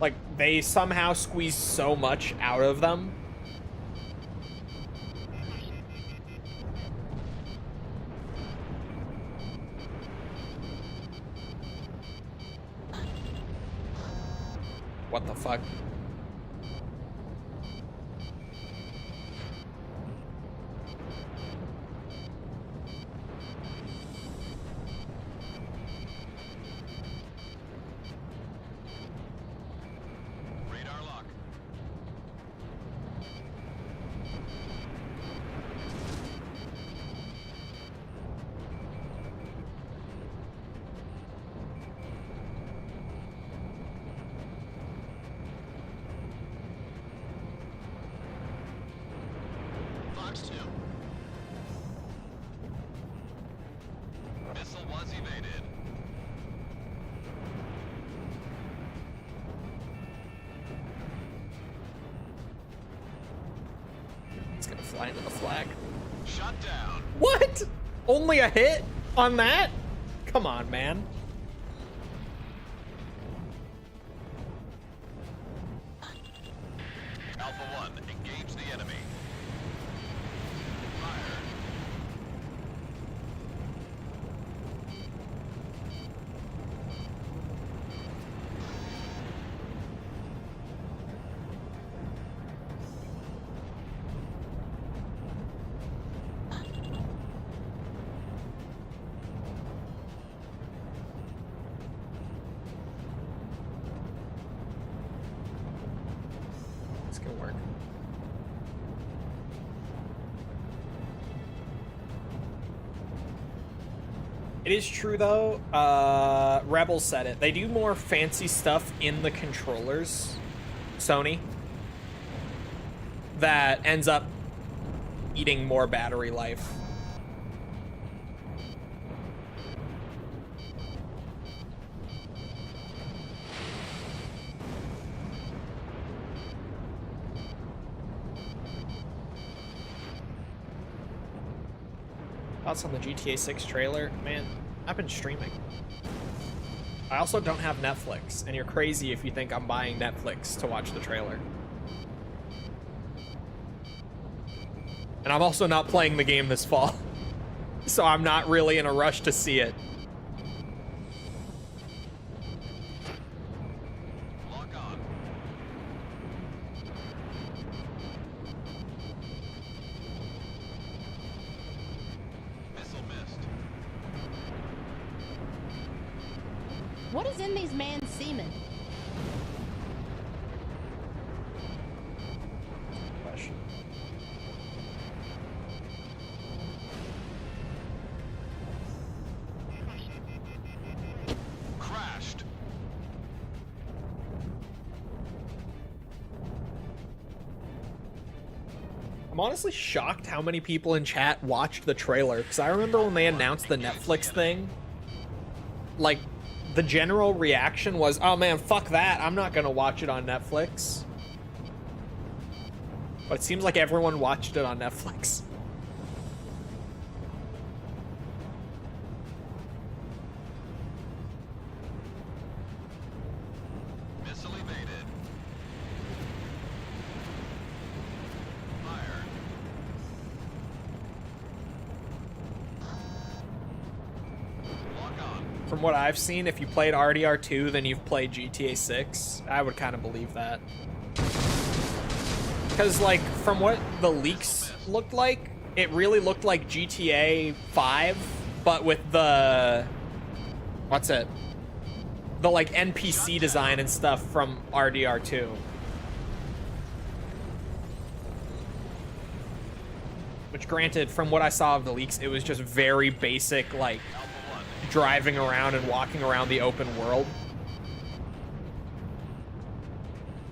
Speaker 1: Like, they somehow squeeze so much out of them. What the fuck?
Speaker 2: Fox 2. Missile was evaded.
Speaker 1: It's gonna fly into the flag.
Speaker 2: Shut down.
Speaker 1: What? Only a hit on that? Come on, man.
Speaker 2: Alpha 1, engage the enemy. Fire.
Speaker 1: It's gonna work. It is true though, Rebel said it. They do more fancy stuff in the controllers, Sony, that ends up eating more battery life. Thoughts on the GTA 6 trailer? Man, I've been streaming. I also don't have Netflix, and you're crazy if you think I'm buying Netflix to watch the trailer. And I'm also not playing the game this fall, so I'm not really in a rush to see it.
Speaker 2: Lock on. Missile missed.
Speaker 3: What is in these man's semen?
Speaker 1: Question.
Speaker 2: Crashed.
Speaker 1: I'm honestly shocked how many people in chat watched the trailer, because I remember when they announced the Netflix thing, like, the general reaction was, oh man, fuck that, I'm not gonna watch it on Netflix. But it seems like everyone watched it on Netflix.
Speaker 2: Missile evaded. Fire. Lock on.
Speaker 1: From what I've seen, if you played RDR2, then you've played GTA 6. I would kind of believe that. Because, like, from what the leaks looked like, it really looked like GTA 5, but with the... What's it? The, like, NPC design and stuff from RDR2. Which, granted, from what I saw of the leaks, it was just very basic, like,
Speaker 2: Alpha 1.
Speaker 1: driving around and walking around the open world.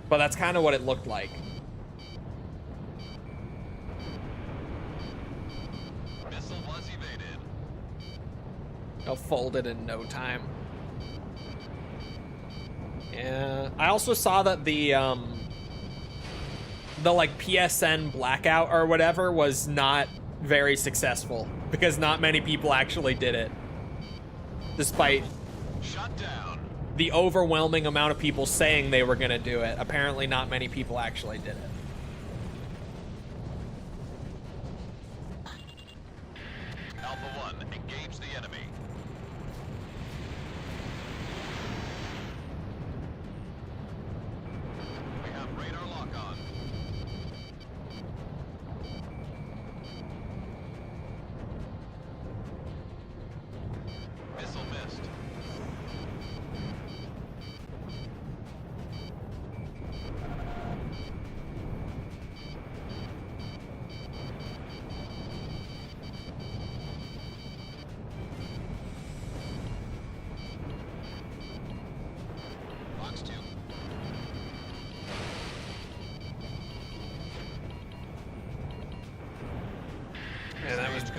Speaker 1: But that's kind of what it looked like.
Speaker 2: Missile was evaded.
Speaker 1: They'll fold it in no time. Yeah. I also saw that the like PSN blackout or whatever was not very successful because not many people actually did it. Despite
Speaker 2: Shut down.
Speaker 1: the overwhelming amount of people saying they were gonna do it, apparently not many people actually did it.
Speaker 2: Alpha 1, engage the enemy. We have radar lock on. Missile missed.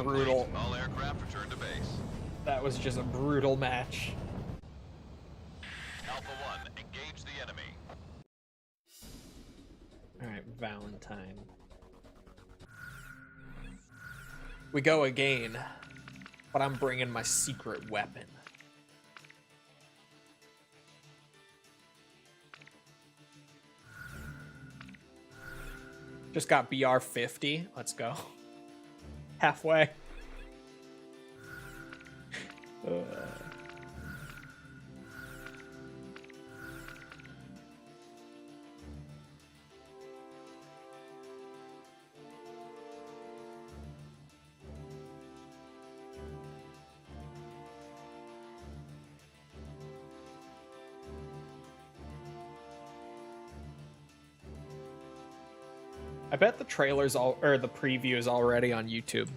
Speaker 1: brutal.
Speaker 2: All aircraft return to base.
Speaker 1: That was just a brutal match.
Speaker 2: Alpha 1, engage the enemy.
Speaker 1: Alright, Valentine. We go again, but I'm bringing my secret weapon. Just got BR 50. Let's go. Halfway. I bet the trailer's or the preview is already on YouTube.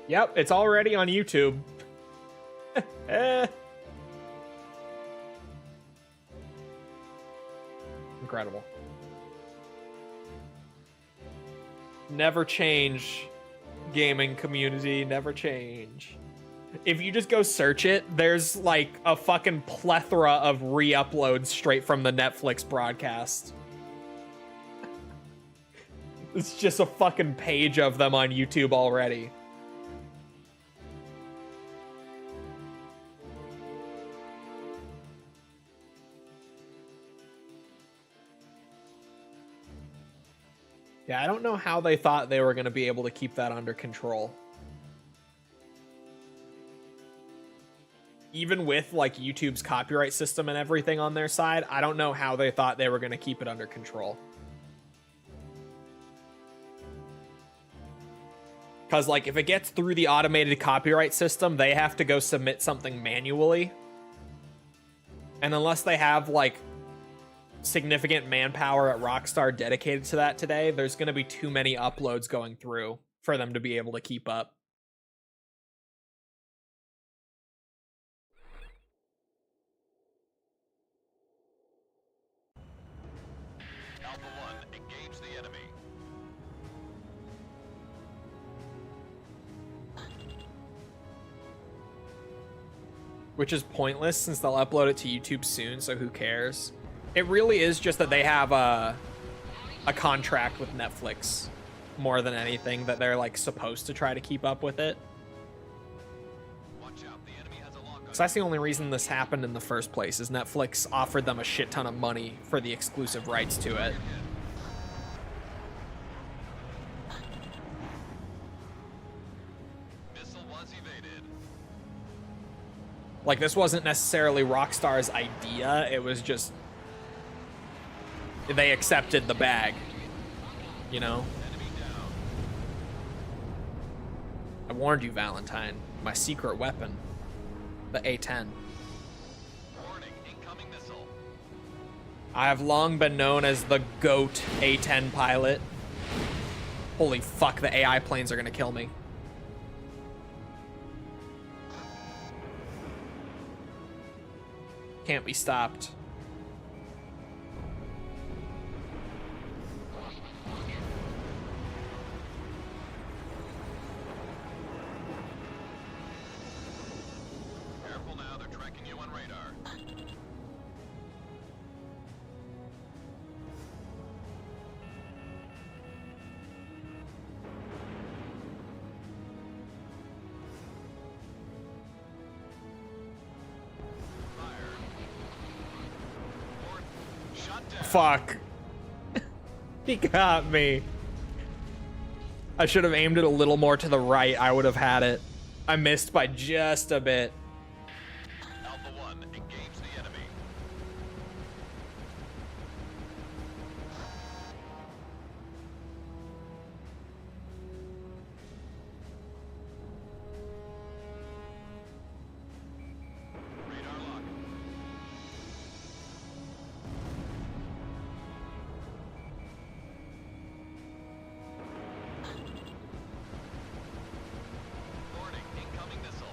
Speaker 1: Yep, it's already on YouTube. Incredible. Never change, gaming community, never change. If you just go search it, there's like a fucking plethora of re-uploads straight from the Netflix broadcast. It's just a fucking page of them on YouTube already. Yeah, I don't know how they thought they were going to be able to keep that under control. Even with like YouTube's copyright system and everything on their side, I don't know how they thought they were going to keep it under control. Because like if it gets through the automated copyright system, they have to go submit something manually. And unless they have like significant manpower at Rockstar dedicated to that today, there's going to be too many uploads going through for them to be able to keep up.
Speaker 2: Alpha 1, engage the enemy.
Speaker 1: Which is pointless since they'll upload it to YouTube soon, so who cares? It really is just that they have a contract with Netflix more than anything, that they're like supposed to try to keep up with it.
Speaker 2: Watch out, the enemy has a lock on.
Speaker 1: So that's the only reason this happened in the first place, is Netflix offered them a shit ton of money for the exclusive rights to it.
Speaker 2: Missile was evaded.
Speaker 1: Like, this wasn't necessarily Rockstar's idea, it was just they accepted the bag, you know?
Speaker 2: Enemy down.
Speaker 1: I warned you, Valentine. My secret weapon. The A-10.
Speaker 2: Warning, incoming missile.
Speaker 1: I have long been known as the GOAT A-10 pilot. Holy fuck, the AI planes are gonna kill me. Can't be stopped.
Speaker 2: Careful now, they're tracking you on radar. Shut down.
Speaker 1: Fuck. He got me. I should have aimed it a little more to the right. I would have had it. I missed by just a bit.
Speaker 2: Alpha 1, engage the enemy. Radar lock. Warning, incoming missile.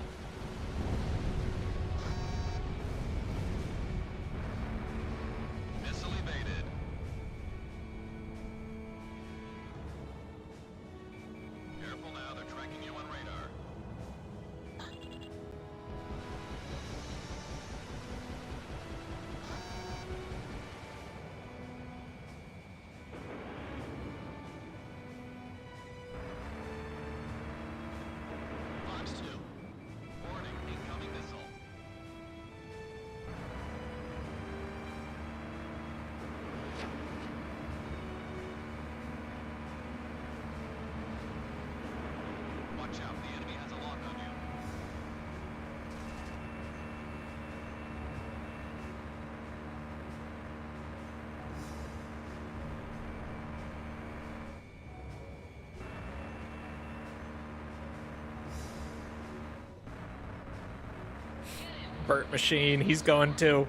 Speaker 1: Burt Machine, he's going too.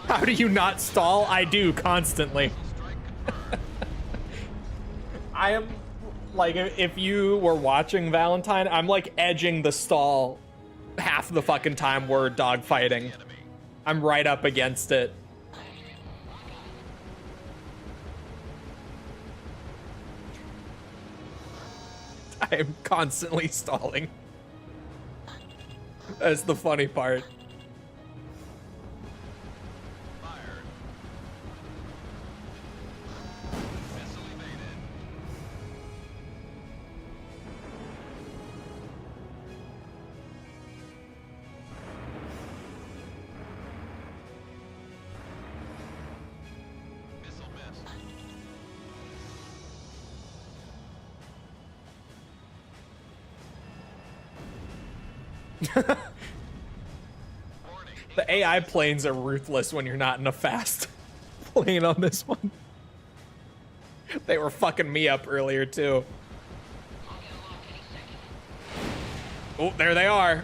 Speaker 1: How do you not stall? I do constantly. I am like, if you were watching Valentine, I'm like edging the stall half the fucking time we're dogfighting. I'm right up against it. I am constantly stalling. That's the funny part. The AI planes are ruthless when you're not in a fast plane on this one. They were fucking me up earlier too. Oh, there they are.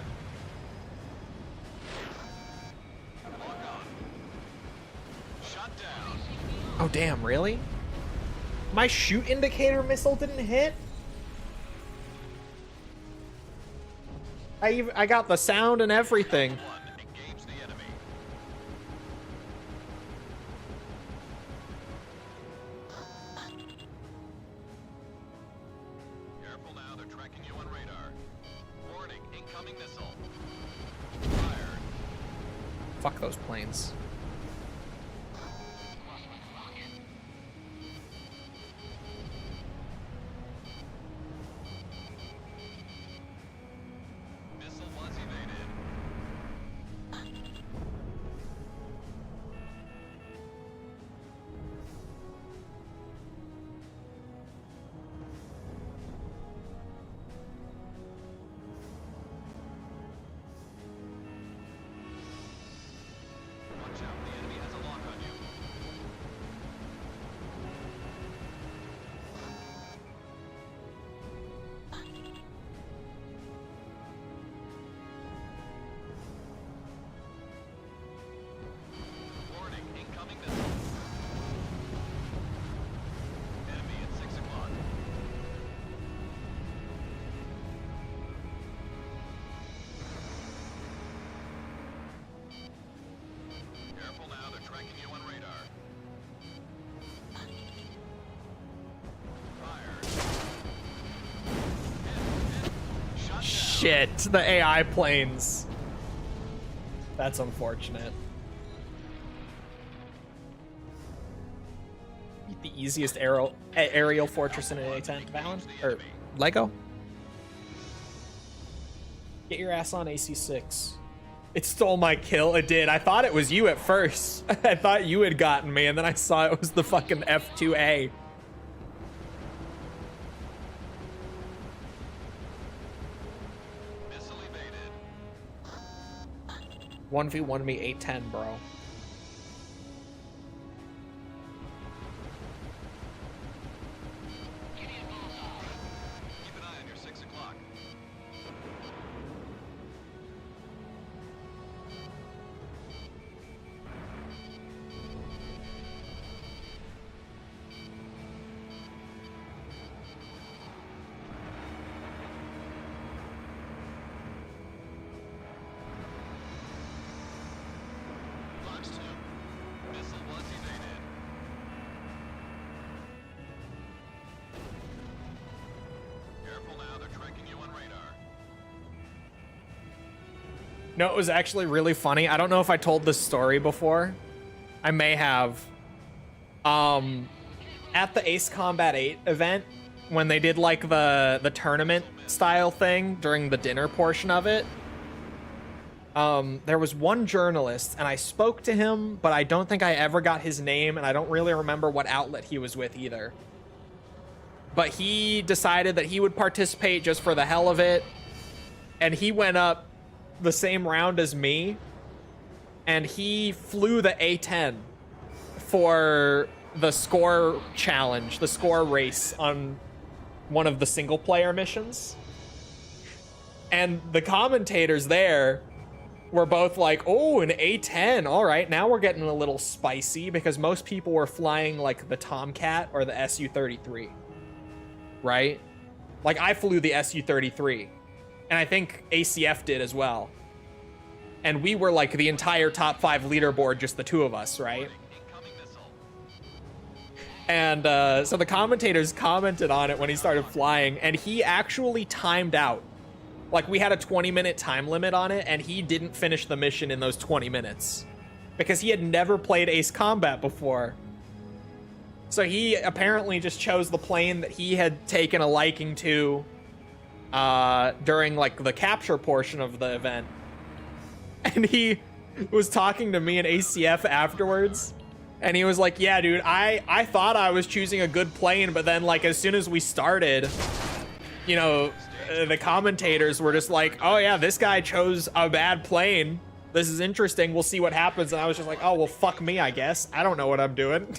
Speaker 1: Oh damn, really? My shoot indicator missile didn't hit? I got the sound and everything.
Speaker 2: Careful now, they're tracking you on radar. Warning, incoming missile. Fired.
Speaker 1: Fuck those planes.
Speaker 2: Missile was evaded. Watch out, the enemy has a lock on you. Warning, incoming missile. Enemy at 6 o'clock. Careful now, they're tracking you on radar. Fired. Hit. Shot down.
Speaker 1: Shit, the AI planes. That's unfortunate. The easiest aerial fortress in an A10. Valen? Or Lego? Get your ass on AC6. It stole my kill. It did. I thought it was you at first. I thought you had gotten me, and then I saw it was the fucking F2A.
Speaker 2: Missile evaded.
Speaker 1: 1v1 me 810, bro.
Speaker 2: Keep an eye on your 6 o'clock. Fox 2. Missile was evaded. Careful now, they're tracking you on radar.
Speaker 1: No, it was actually really funny. I don't know if I told this story before, I may have. At the Ace Combat 8 event, when they did like the tournament style thing during the dinner portion of it, there was one journalist, and I spoke to him, but I don't think I ever got his name, and I don't really remember what outlet he was with either. But he decided that he would participate just for the hell of it, and he went up the same round as me, and he flew the A10 for the score challenge, the score race on one of the single player missions. And the commentators there were both like, oh, an A10, all right, now we're getting a little spicy, because most people were flying like the Tomcat or the Su-33, right? Like, I flew the Su-33, and I think ACF did as well. And we were like the entire top 5 leaderboard, just the two of us, right? And so the commentators commented on it when he started flying, and he actually timed out. Like, we had a 20-minute time limit on it, and he didn't finish the mission in those 20 minutes because he had never played Ace Combat before. So he apparently just chose the plane that he had taken a liking to during like the capture portion of the event. And he was talking to me and ACF afterwards, and he was like, yeah, dude, I thought I was choosing a good plane, but then like as soon as we started, you know, the commentators were just like, oh yeah, this guy chose a bad plane. This is interesting. We'll see what happens. And I was just like, oh, well, fuck me, I guess. I don't know what I'm doing.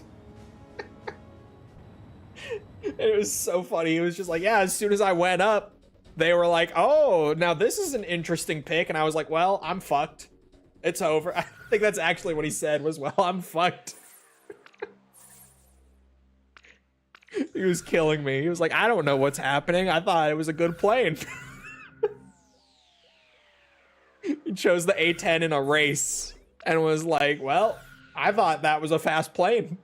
Speaker 1: It was so funny. He was just like, yeah, as soon as I went up, they were like, oh, now this is an interesting pick. And I was like, well, I'm fucked. It's over. I think that's actually what he said was, well, I'm fucked. He was killing me. He was like, I don't know what's happening. I thought it was a good plane. He chose the A10 in a race and was like, well, I thought that was a fast plane.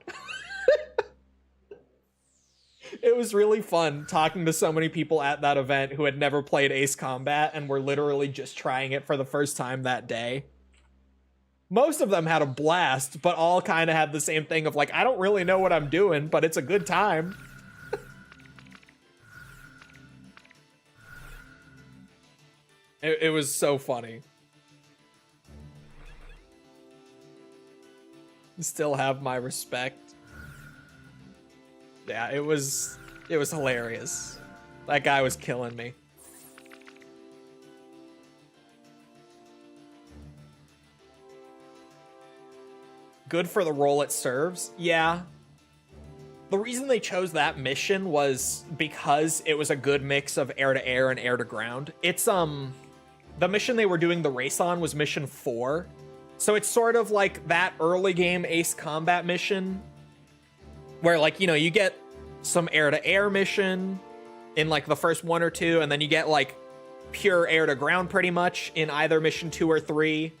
Speaker 1: It was really fun talking to so many people at that event who had never played Ace Combat and were literally just trying it for the first time that day. Most of them had a blast, but all kind of had the same thing of like, I don't really know what I'm doing, but it's a good time. It was so funny. Still have my respect. Yeah, it was hilarious. That guy was killing me. Good for the role it serves. Yeah. The reason they chose that mission was because it was a good mix of air-to-air and air-to-ground. It's, the mission they were doing the race on was mission 4. So it's sort of like that early game Ace Combat mission where, like, you know, you get some air-to-air mission in, like, the first 1 or 2, and then you get, like, pure air-to-ground pretty much in either mission 2 or 3.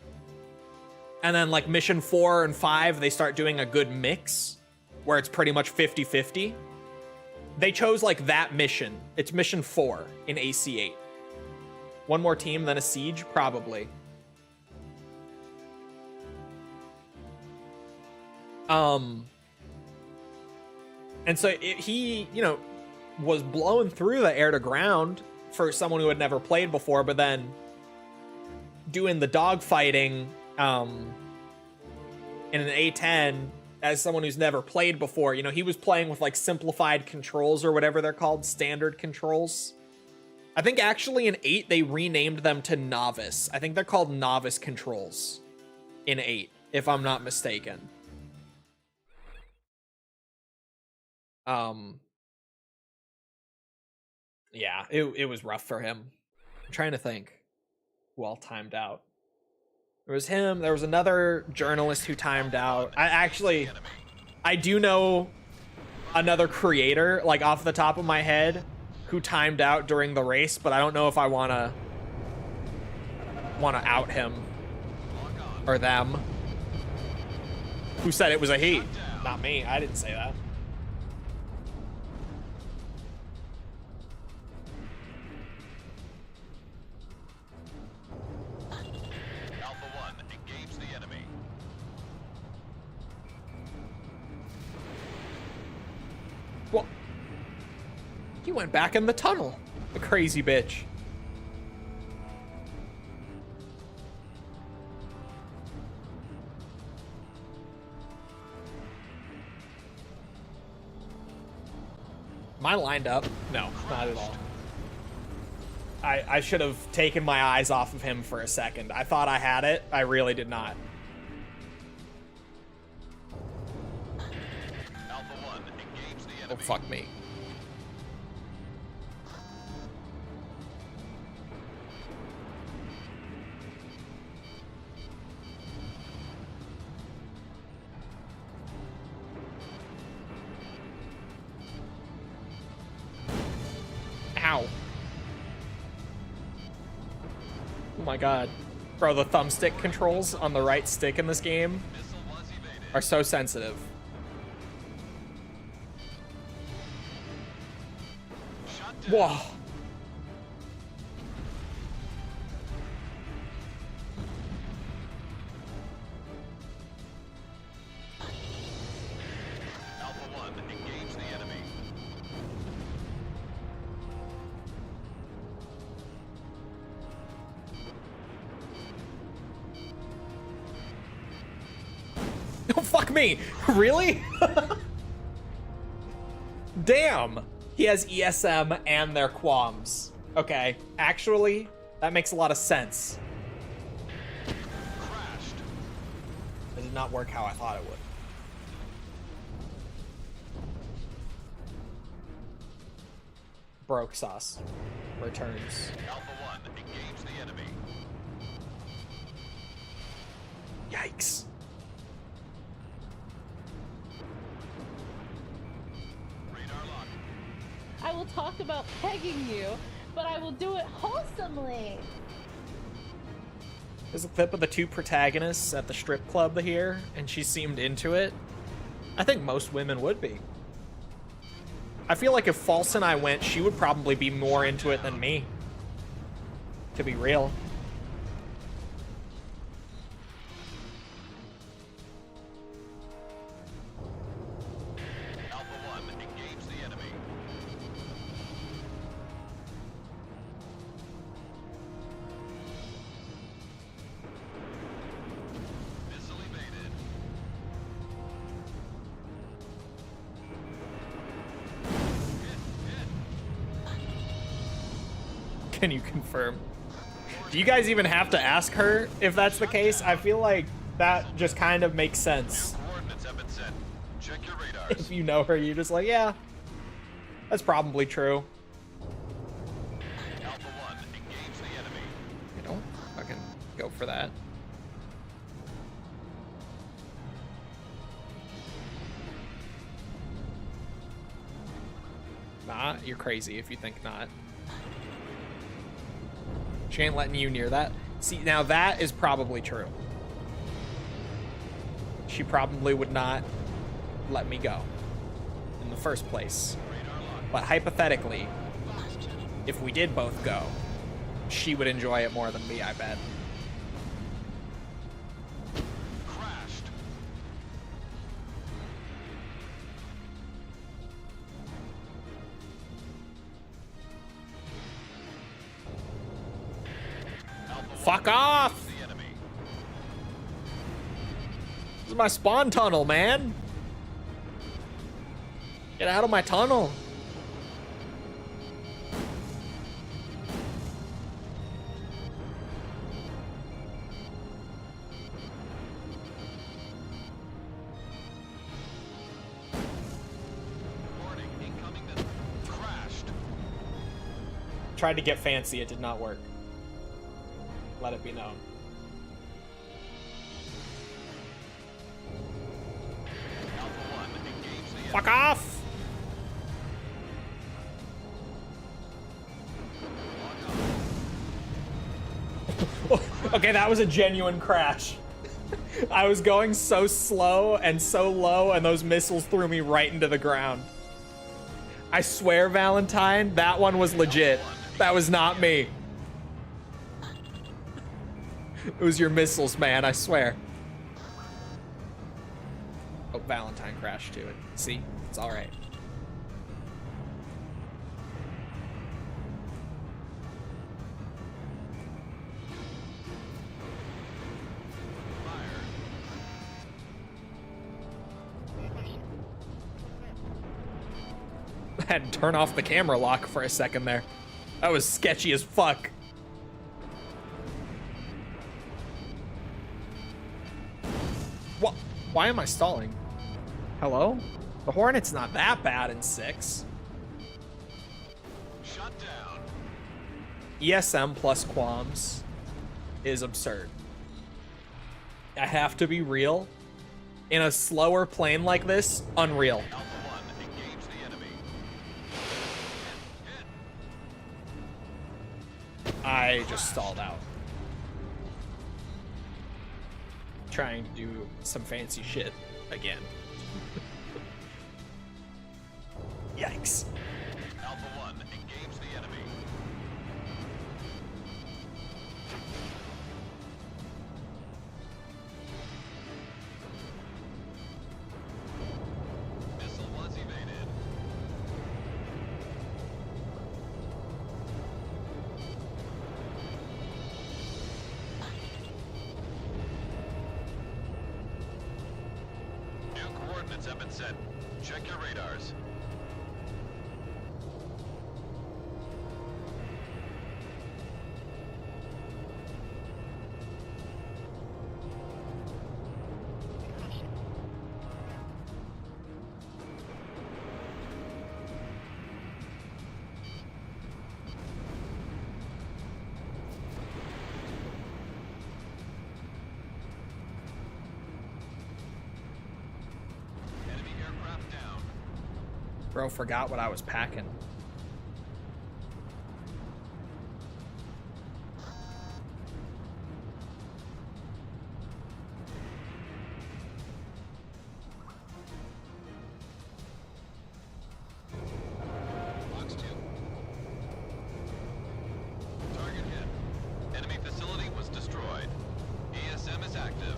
Speaker 1: And then, like, mission 4 and 5, they start doing a good mix where it's pretty much 50-50. They chose, like, that mission. It's mission 4 in AC8. One more team than a siege? Probably. And so he, you know, was blowing through the air to ground for someone who had never played before, but then doing the dogfighting in an A10 as someone who's never played before. You know, he was playing with like simplified controls or whatever they're called, standard controls. I think actually in 8 they renamed them to novice. I think they're called novice controls in 8, if I'm not mistaken. Yeah, it was rough for him. I'm trying to think who all timed out. There was him, there was another journalist who timed out. I do know another creator, like off the top of my head, who timed out during the race, but I don't know if I wanna out him or them. Who said it was a he? Not me, I didn't say that. He went back in the tunnel. The crazy bitch. Am I lined up? No, not at all. I should have taken my eyes off of him for a second. I thought I had it. I really did not.
Speaker 2: Alpha 1, engage the
Speaker 1: Oh,
Speaker 2: enemy.
Speaker 1: fuck me. Ow. Oh my god. Bro, the thumbstick controls on the right stick in this game
Speaker 2: Missile was evaded.
Speaker 1: are so sensitive.
Speaker 2: Shut down.
Speaker 1: Whoa.
Speaker 2: Alpha 1, engage the enemy.
Speaker 1: Oh, fuck me. Really? Damn. He has ESM and their qualms. Okay. Actually, that makes a lot of sense.
Speaker 2: Crashed.
Speaker 1: It did not work how I thought it would. Broke sauce. Returns.
Speaker 2: Alpha 1, engage the enemy.
Speaker 1: Yikes.
Speaker 2: Radar lock.
Speaker 3: I will talk about pegging you, but I will do it wholesomely.
Speaker 1: There's a clip of the two protagonists at the strip club here, and she seemed into it. I think most women would be. I feel like if False and I went, she would probably be more into it than me. To be real.
Speaker 2: Alpha 1, engage the enemy. Missile evaded.
Speaker 1: Can you confirm? Do you guys even have to ask her if that's the case? I feel like that just kind of makes sense.
Speaker 2: Coordinates have been sent. Check your radars.
Speaker 1: If you know her, you're just like, yeah, that's probably true.
Speaker 2: Alpha 1, engage the enemy.
Speaker 1: You don't fucking go for that. Nah, you're crazy if you think not. She ain't letting you near that. See, now that is probably true. She probably would not let me go in the first place.
Speaker 2: Radar lock.
Speaker 1: But hypothetically, if we did both go, she would enjoy it more than me, I bet.
Speaker 2: Crashed. Alpha 1,
Speaker 1: Fuck off!
Speaker 2: engage the enemy.
Speaker 1: This is my spawn tunnel, man. Get out of my tunnel.
Speaker 2: Warning, incoming missile. Crashed.
Speaker 1: Tried to get fancy, it did not work. Let it be known.
Speaker 2: Alpha 1, engage the enemy.
Speaker 1: Fuck off! Okay, that was a genuine crash. I was going so slow and so low, and those missiles threw me right into the ground. I swear, Valentine, that one was legit. That was not me. It was your missiles, man, I swear. Oh, Valentine crashed to it. See? It's alright. I had to turn off the camera lock for a second there. That was sketchy as fuck. What? Why am I stalling? Hello? The Hornet's not that bad in 6.
Speaker 2: Shut down.
Speaker 1: ESM plus qualms is absurd. I have to be real. In a slower plane like this, unreal.
Speaker 2: Alpha 1, engage the enemy. Hit.
Speaker 1: I just stalled out. Trying to do some fancy shit again. Yikes.
Speaker 2: Alpha 1, engage the enemy. Missile was evaded. New coordinates have been set. Check your radars. Enemy aircraft down.
Speaker 1: Bro, forgot what I was packing.
Speaker 2: Box 2. Target hit. Enemy facility was destroyed. ESM is active.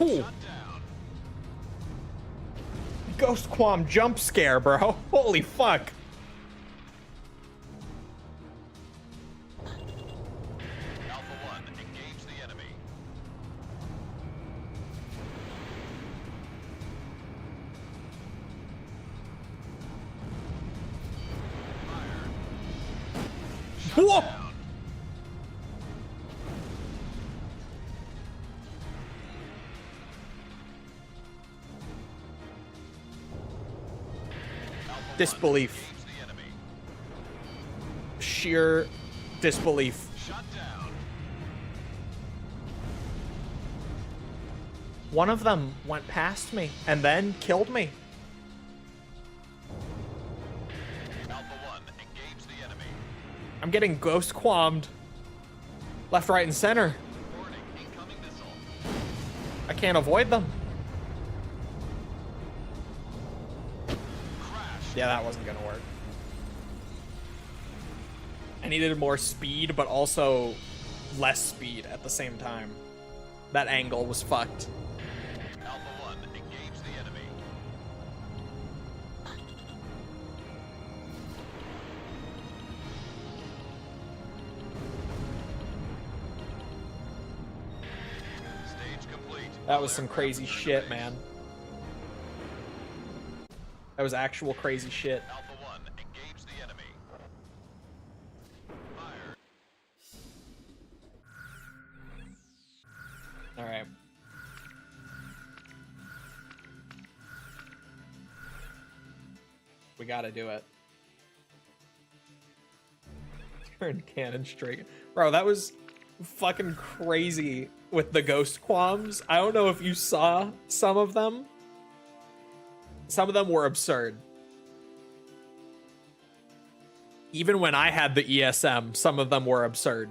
Speaker 1: Ooh,
Speaker 2: Shut down.
Speaker 1: Ghost Quam jump scare, bro. Holy fuck.
Speaker 2: Alpha 1, engage the enemy. Fire. Shut
Speaker 1: Whoa.
Speaker 2: down. Alpha 1,
Speaker 1: Disbelief.
Speaker 2: engage the enemy.
Speaker 1: Sheer disbelief.
Speaker 2: Shut down.
Speaker 1: One of them went past me and then killed me.
Speaker 2: Alpha 1, engage the enemy.
Speaker 1: I'm getting ghost quammed. Left, right, and center.
Speaker 2: Boarding incoming missile.
Speaker 1: I can't avoid them.
Speaker 2: Crash.
Speaker 1: Yeah, that wasn't gonna work. I needed more speed, but also less speed at the same time. That angle was fucked.
Speaker 2: Alpha 1, engage the enemy. Stage complete.
Speaker 1: That was some crazy shit, man. That was actual crazy shit.
Speaker 2: Alpha 1, engage the enemy. Fire.
Speaker 1: All right. We gotta do it. Turn cannon straight. Bro, that was fucking crazy with the ghost qualms. I don't know if you saw some of them. Some of them were absurd. Even when I had the ESM, some of them were absurd.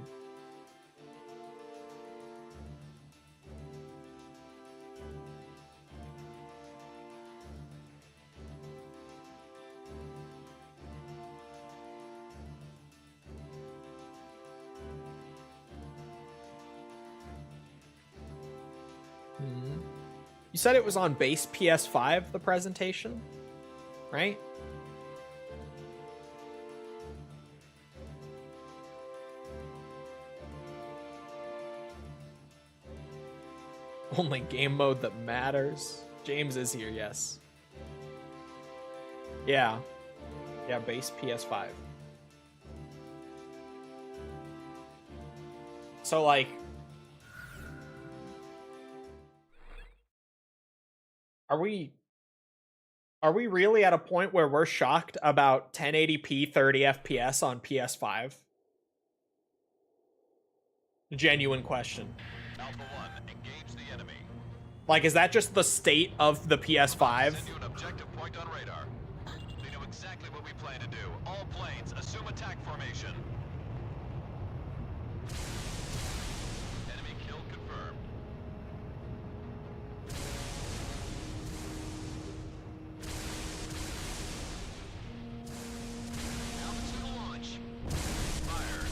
Speaker 1: You said it was on base PS5, the presentation, right? Only game mode that matters. James is here, yes. Yeah. Yeah, base PS5. So, like... Are we really at a point where we're shocked about 1080p 30 FPS on PS5? Genuine question.
Speaker 2: Alpha 1, engage the enemy.
Speaker 1: Like, is that just the state of the PS5?
Speaker 2: Send you an objective point on radar. They know exactly what we plan to do. All planes, assume attack formation. Enemy kill confirmed. Altitude launch. Fire.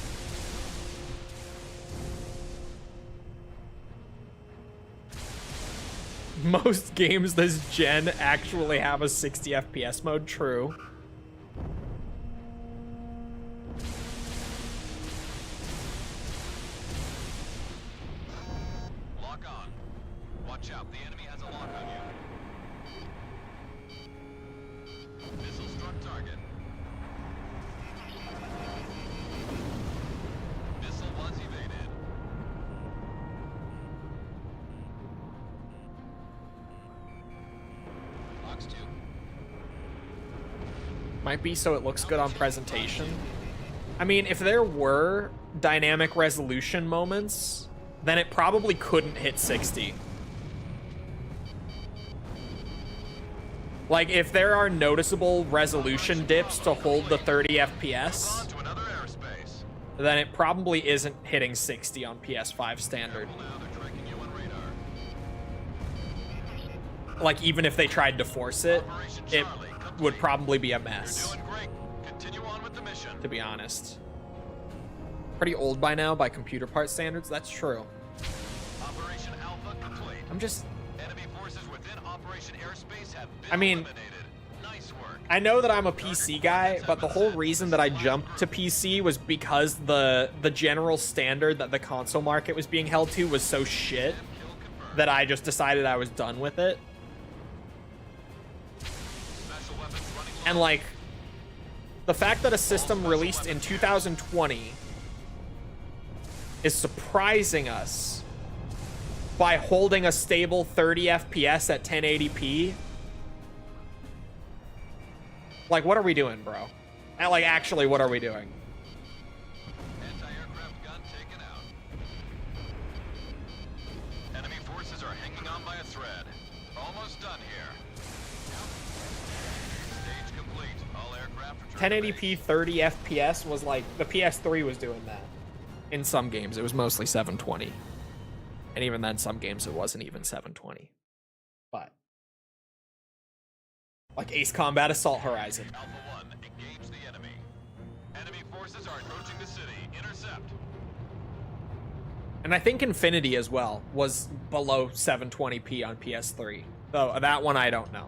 Speaker 1: Most games this gen actually have a 60 FPS mode, true.
Speaker 2: Lock on. Watch out, the enemy has a lock on you. Missile struck target. Missile was evaded. Box 2.
Speaker 1: Might be so it looks good on presentation. I mean, if there were dynamic resolution moments, then it probably couldn't hit 60. Like, if there are noticeable resolution dips to hold the 30 FPS,
Speaker 2: On to another airspace.
Speaker 1: then it probably isn't hitting 60 on PS5 standard.
Speaker 2: Now they're tracking you on radar.
Speaker 1: Like, even if they tried to force it,
Speaker 2: Operation
Speaker 1: it
Speaker 2: Charlie, complete.
Speaker 1: would probably be a
Speaker 2: You're
Speaker 1: mess,
Speaker 2: doing great. Continue on with the mission.
Speaker 1: to be honest. Pretty old by now by computer part standards, that's true.
Speaker 2: Operation Alpha complete.
Speaker 1: I'm just...
Speaker 2: Enemy forces within Operation Airspace have been
Speaker 1: I mean,
Speaker 2: eliminated. Nice work.
Speaker 1: I know that I'm a PC guy, but the whole reason that I jumped to PC was because the general standard that the console market was being held to was so shit
Speaker 2: Kill confirmed.
Speaker 1: that I just decided I was done with it.
Speaker 2: Special weapons running low.
Speaker 1: And like, the fact that a system released in 2020 is surprising us by holding a stable 30 FPS at 1080p. Like, what are we doing, bro? And like, actually, what are we doing?
Speaker 2: Anti-aircraft gun taken out. Enemy forces are hanging on by a thread. Almost done here. Stage complete. All aircraft return to
Speaker 1: 1080p 30 FPS was like, the PS3 was doing that. In some games, it was mostly 720. And even then, some games it wasn't even 720. But like Ace Combat Assault Horizon.
Speaker 2: Alpha 1, engage the enemy. Enemy forces are approaching the city. Intercept.
Speaker 1: And I think Infinity as well was below 720p on PS3. Though that one I don't know.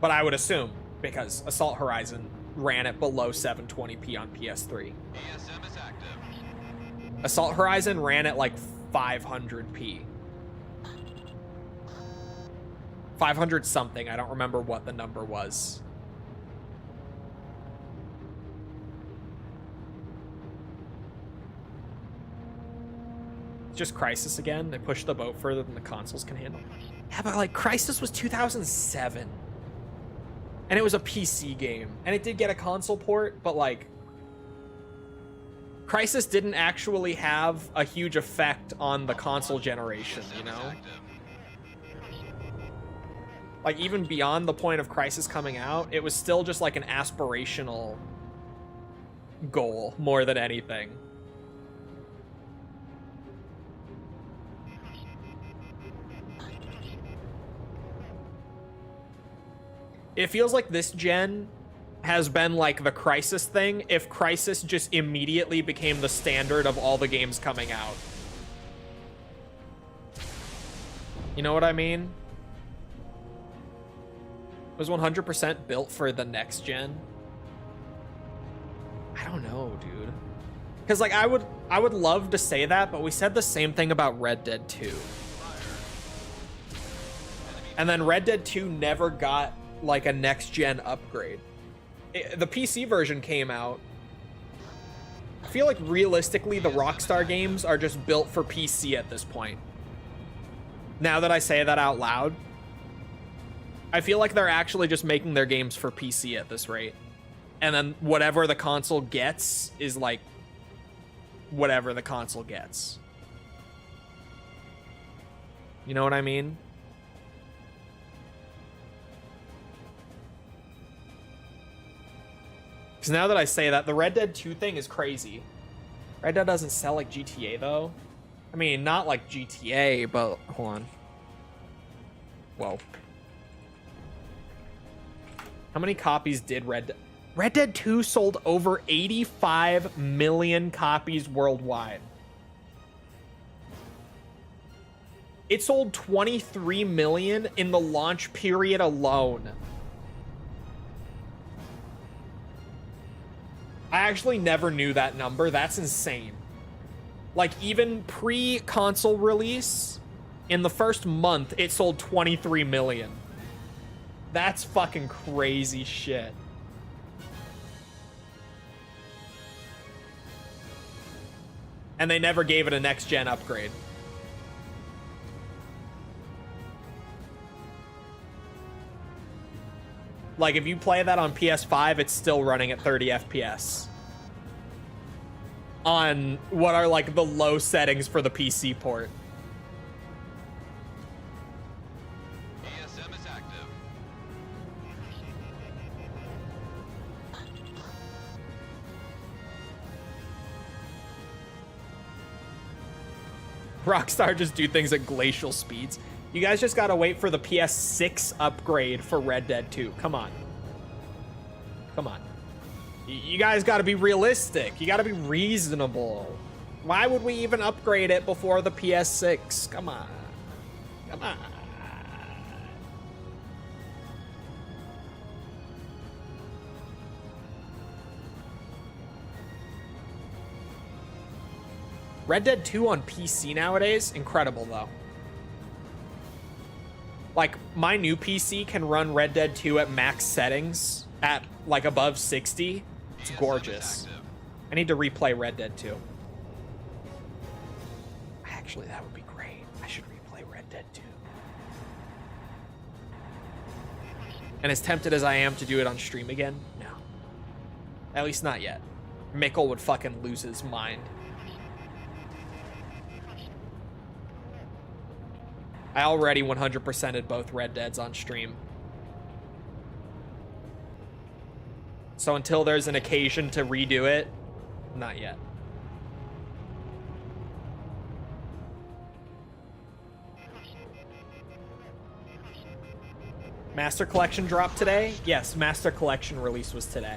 Speaker 1: But I would assume, because Assault Horizon ran it below 720p on PS3.
Speaker 2: ESM is active.
Speaker 1: Assault Horizon ran at like 500p. 500 something, I don't remember what the number was. Just Crysis again. They pushed the boat further than the consoles can handle. Yeah, but like Crysis was 2007. And it was a PC game. And it did get a console port, but like Crysis didn't actually have a huge effect on the console generation, you know? Like, even beyond the point of Crysis coming out, it was still just like an aspirational goal more than anything. It feels like this gen has been like the Crysis thing if Crysis just immediately became the standard of all the games coming out. You know what I mean? It was 100% built for the next gen. I don't know, dude. Because like I would love to say that, but we said the same thing about Red Dead 2. And then Red Dead 2 never got like a next gen upgrade. The PC version came out. I feel like realistically the Rockstar games are just built for PC at this point. Now that I say that out loud, I feel like they're actually just making their games for PC at this rate. And then whatever the console gets is like whatever the console gets. You know what I mean? Because now that I say that, the Red Dead 2 thing is crazy. Red Dead doesn't sell like GTA though. I mean, not like GTA, but hold on. Whoa. How many copies did Red Dead 2 sold over 85 million copies worldwide. It sold 23 million in the launch period alone. I actually never knew that number. That's insane. Like, even pre-console release, in the first month, it sold 23 million. That's fucking crazy shit. And they never gave it a next-gen upgrade. Like, if you play that on PS5, it's still running at 30 FPS. On what are, like, the low settings for the PC port.
Speaker 2: ESM is active.
Speaker 1: Rockstar just do things at glacial speeds. You guys just gotta wait for the PS6 upgrade for Red Dead 2. Come on. Come on. You guys gotta be realistic. You gotta be reasonable. Why would we even upgrade it before the PS6? Come on. Come on. Red Dead 2 on PC nowadays, incredible though. Like, my new PC can run Red Dead 2 at max settings at like above 60. It's gorgeous. I need to replay Red Dead 2. Actually, that would be great. I should replay Red Dead 2. And as tempted as I am to do it on stream again, no. At least not yet. Mikkel would fucking lose his mind. I already 100%ed both Red Deads on stream. So until there's an occasion to redo it, not yet. Master Collection dropped today? Yes, Master Collection release was today.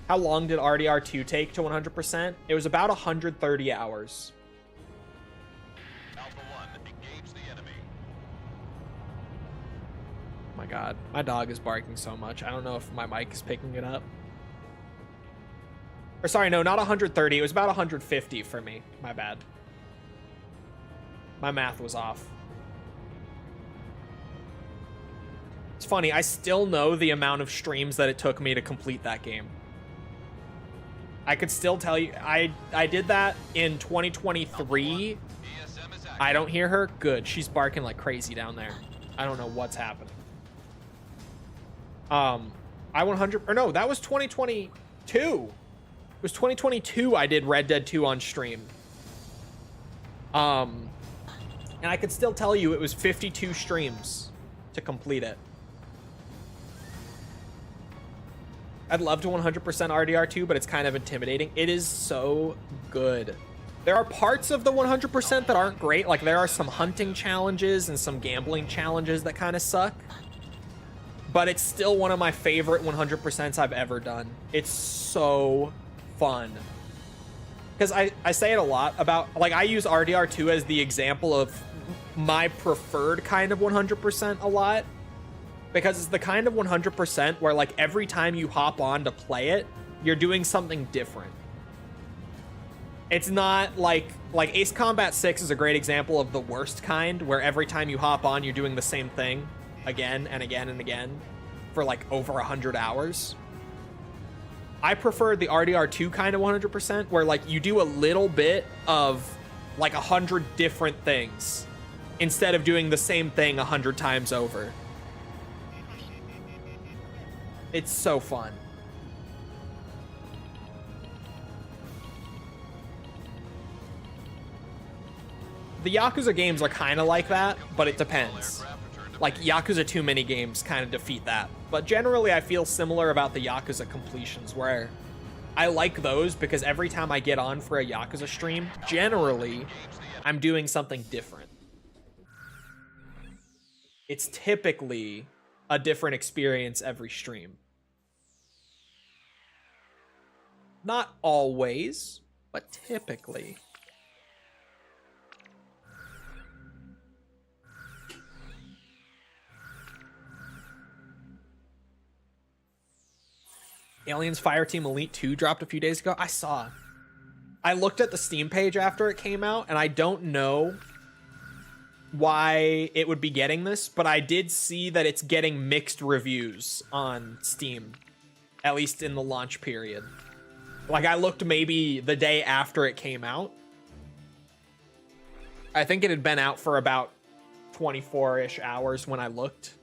Speaker 1: How long did RDR2 take to 100%? It was about 130 hours. My god, my dog is barking so much. I don't know if my mic is picking it up. Or sorry, no, not 130. It was about 150 for me. My bad. My math was off. It's funny, I still know the amount of streams that it took me to complete that game. I could still tell you, I did that in 2023. I don't hear her. Good. She's barking like crazy down there. I don't know what's happening. I 100, or no, that was 2022. It was 2022 I did Red Dead 2 on stream. And I could still tell you it was 52 streams to complete it. I'd love to 100% RDR2, but it's kind of intimidating. It is so good. There are parts of the 100% that aren't great. Like, there are some hunting challenges and some gambling challenges that kind of suck. But it's still one of my favorite 100%s I've ever done. It's so fun. Because I say it a lot about, like, I use RDR2 as the example of my preferred kind of 100% a lot, because it's the kind of 100% where like every time you hop on to play it, you're doing something different. It's not like Ace Combat 6 is a great example of the worst kind, where every time you hop on, you're doing the same thing again and again and again for like over 100 hours. I prefer the RDR2 kind of 100%, where like you do a little bit of like 100 different things instead of doing the same thing 100 times over. It's so fun. The Yakuza games are kind of like that, but it depends. Like, Yakuza Too Many games kind of defeat that. But generally, I feel similar about the Yakuza completions, where I like those because every time I get on for a Yakuza stream, generally, I'm doing something different. It's typically a different experience every stream. Not always, but typically. Aliens Fireteam Elite 2 dropped a few days ago. I saw. I looked at the Steam page after it came out, and I don't know why it would be getting this, but I did see that it's getting mixed reviews on Steam, at least in the launch period. Like, I looked maybe the day after it came out. I think it had been out for about 24-ish hours when I looked,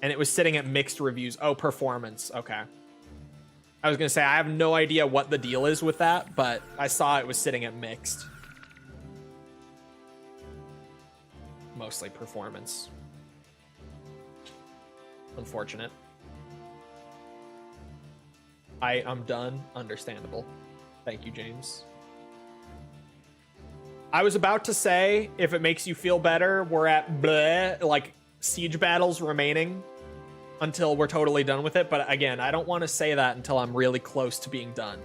Speaker 1: and it was sitting at mixed reviews. Oh, performance. Okay. I was going to say, I have no idea what the deal is with that, but I saw it was sitting at mixed. Mostly performance. Unfortunate. I'm done. Understandable. Thank you, James. I was about to say, if it makes you feel better, we're at bleh, like siege battles remaining until we're totally done with it. But again, I don't want to say that until I'm really close to being done.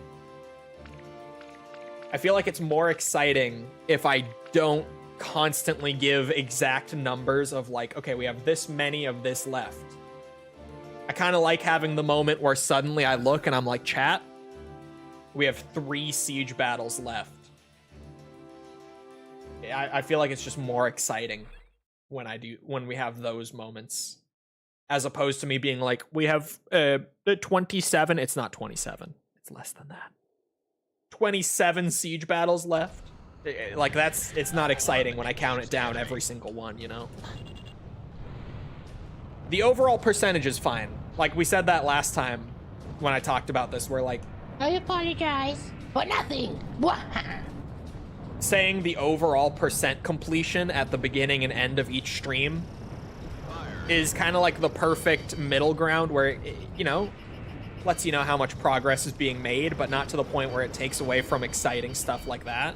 Speaker 1: I feel like it's more exciting if I don't constantly give exact numbers of like, okay, we have this many of this left. I kind of like having the moment where suddenly I look and I'm like, chat, we have 3 siege battles left. I feel like it's just more exciting when we have those moments, as opposed to me being like, we have 27. It's not 27. It's less than that. 27 siege battles left. Like, it's not exciting when I count it down every single one, you know? The overall percentage is fine. Like, we said that last time when I talked about this, where like,
Speaker 3: I apologize for nothing.
Speaker 1: saying the overall percent completion at the beginning and end of each stream is kind of like the perfect middle ground where it, you know, lets you know how much progress is being made, but not to the point where it takes away from exciting stuff like that.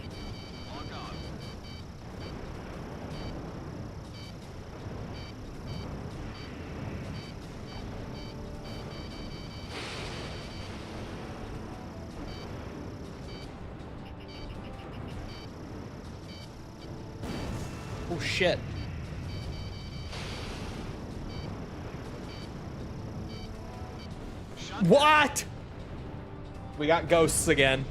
Speaker 1: Oh shit. What? We got ghosts again.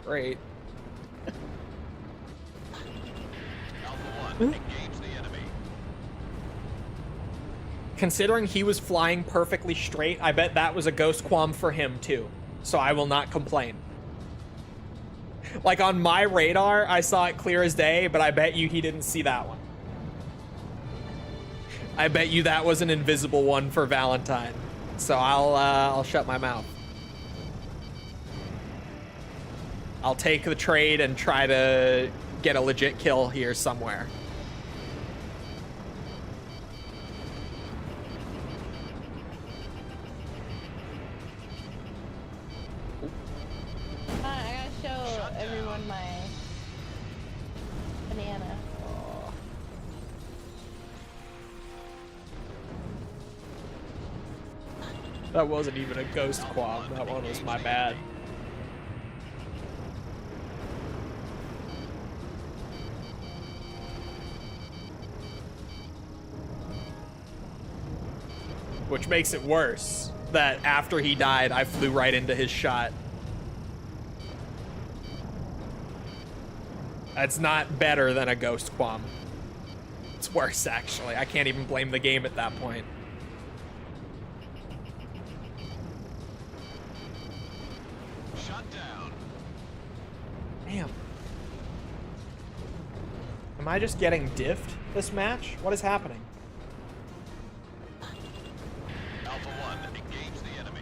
Speaker 1: Great.
Speaker 2: Alpha 1, engage the enemy.
Speaker 1: Considering he was flying perfectly straight, I bet that was a ghost qualm for him too. So I will not complain. Like, on my radar, I saw it clear as day, but I bet you he didn't see that one. I bet you that was an invisible one for Valentine. So I'll shut my mouth. I'll take the trade and try to get a legit kill here somewhere.
Speaker 3: I gotta show everyone my banana.
Speaker 1: That wasn't even a ghost qualm. That one was my bad. which makes it worse that after he died, I flew right into his shot. That's not better than a ghost quam. It's worse, actually. I can't even blame the game at that point.
Speaker 2: Shut down.
Speaker 1: Damn. Am I just getting diffed this match? What is happening?
Speaker 2: Alpha 1, engage the enemy.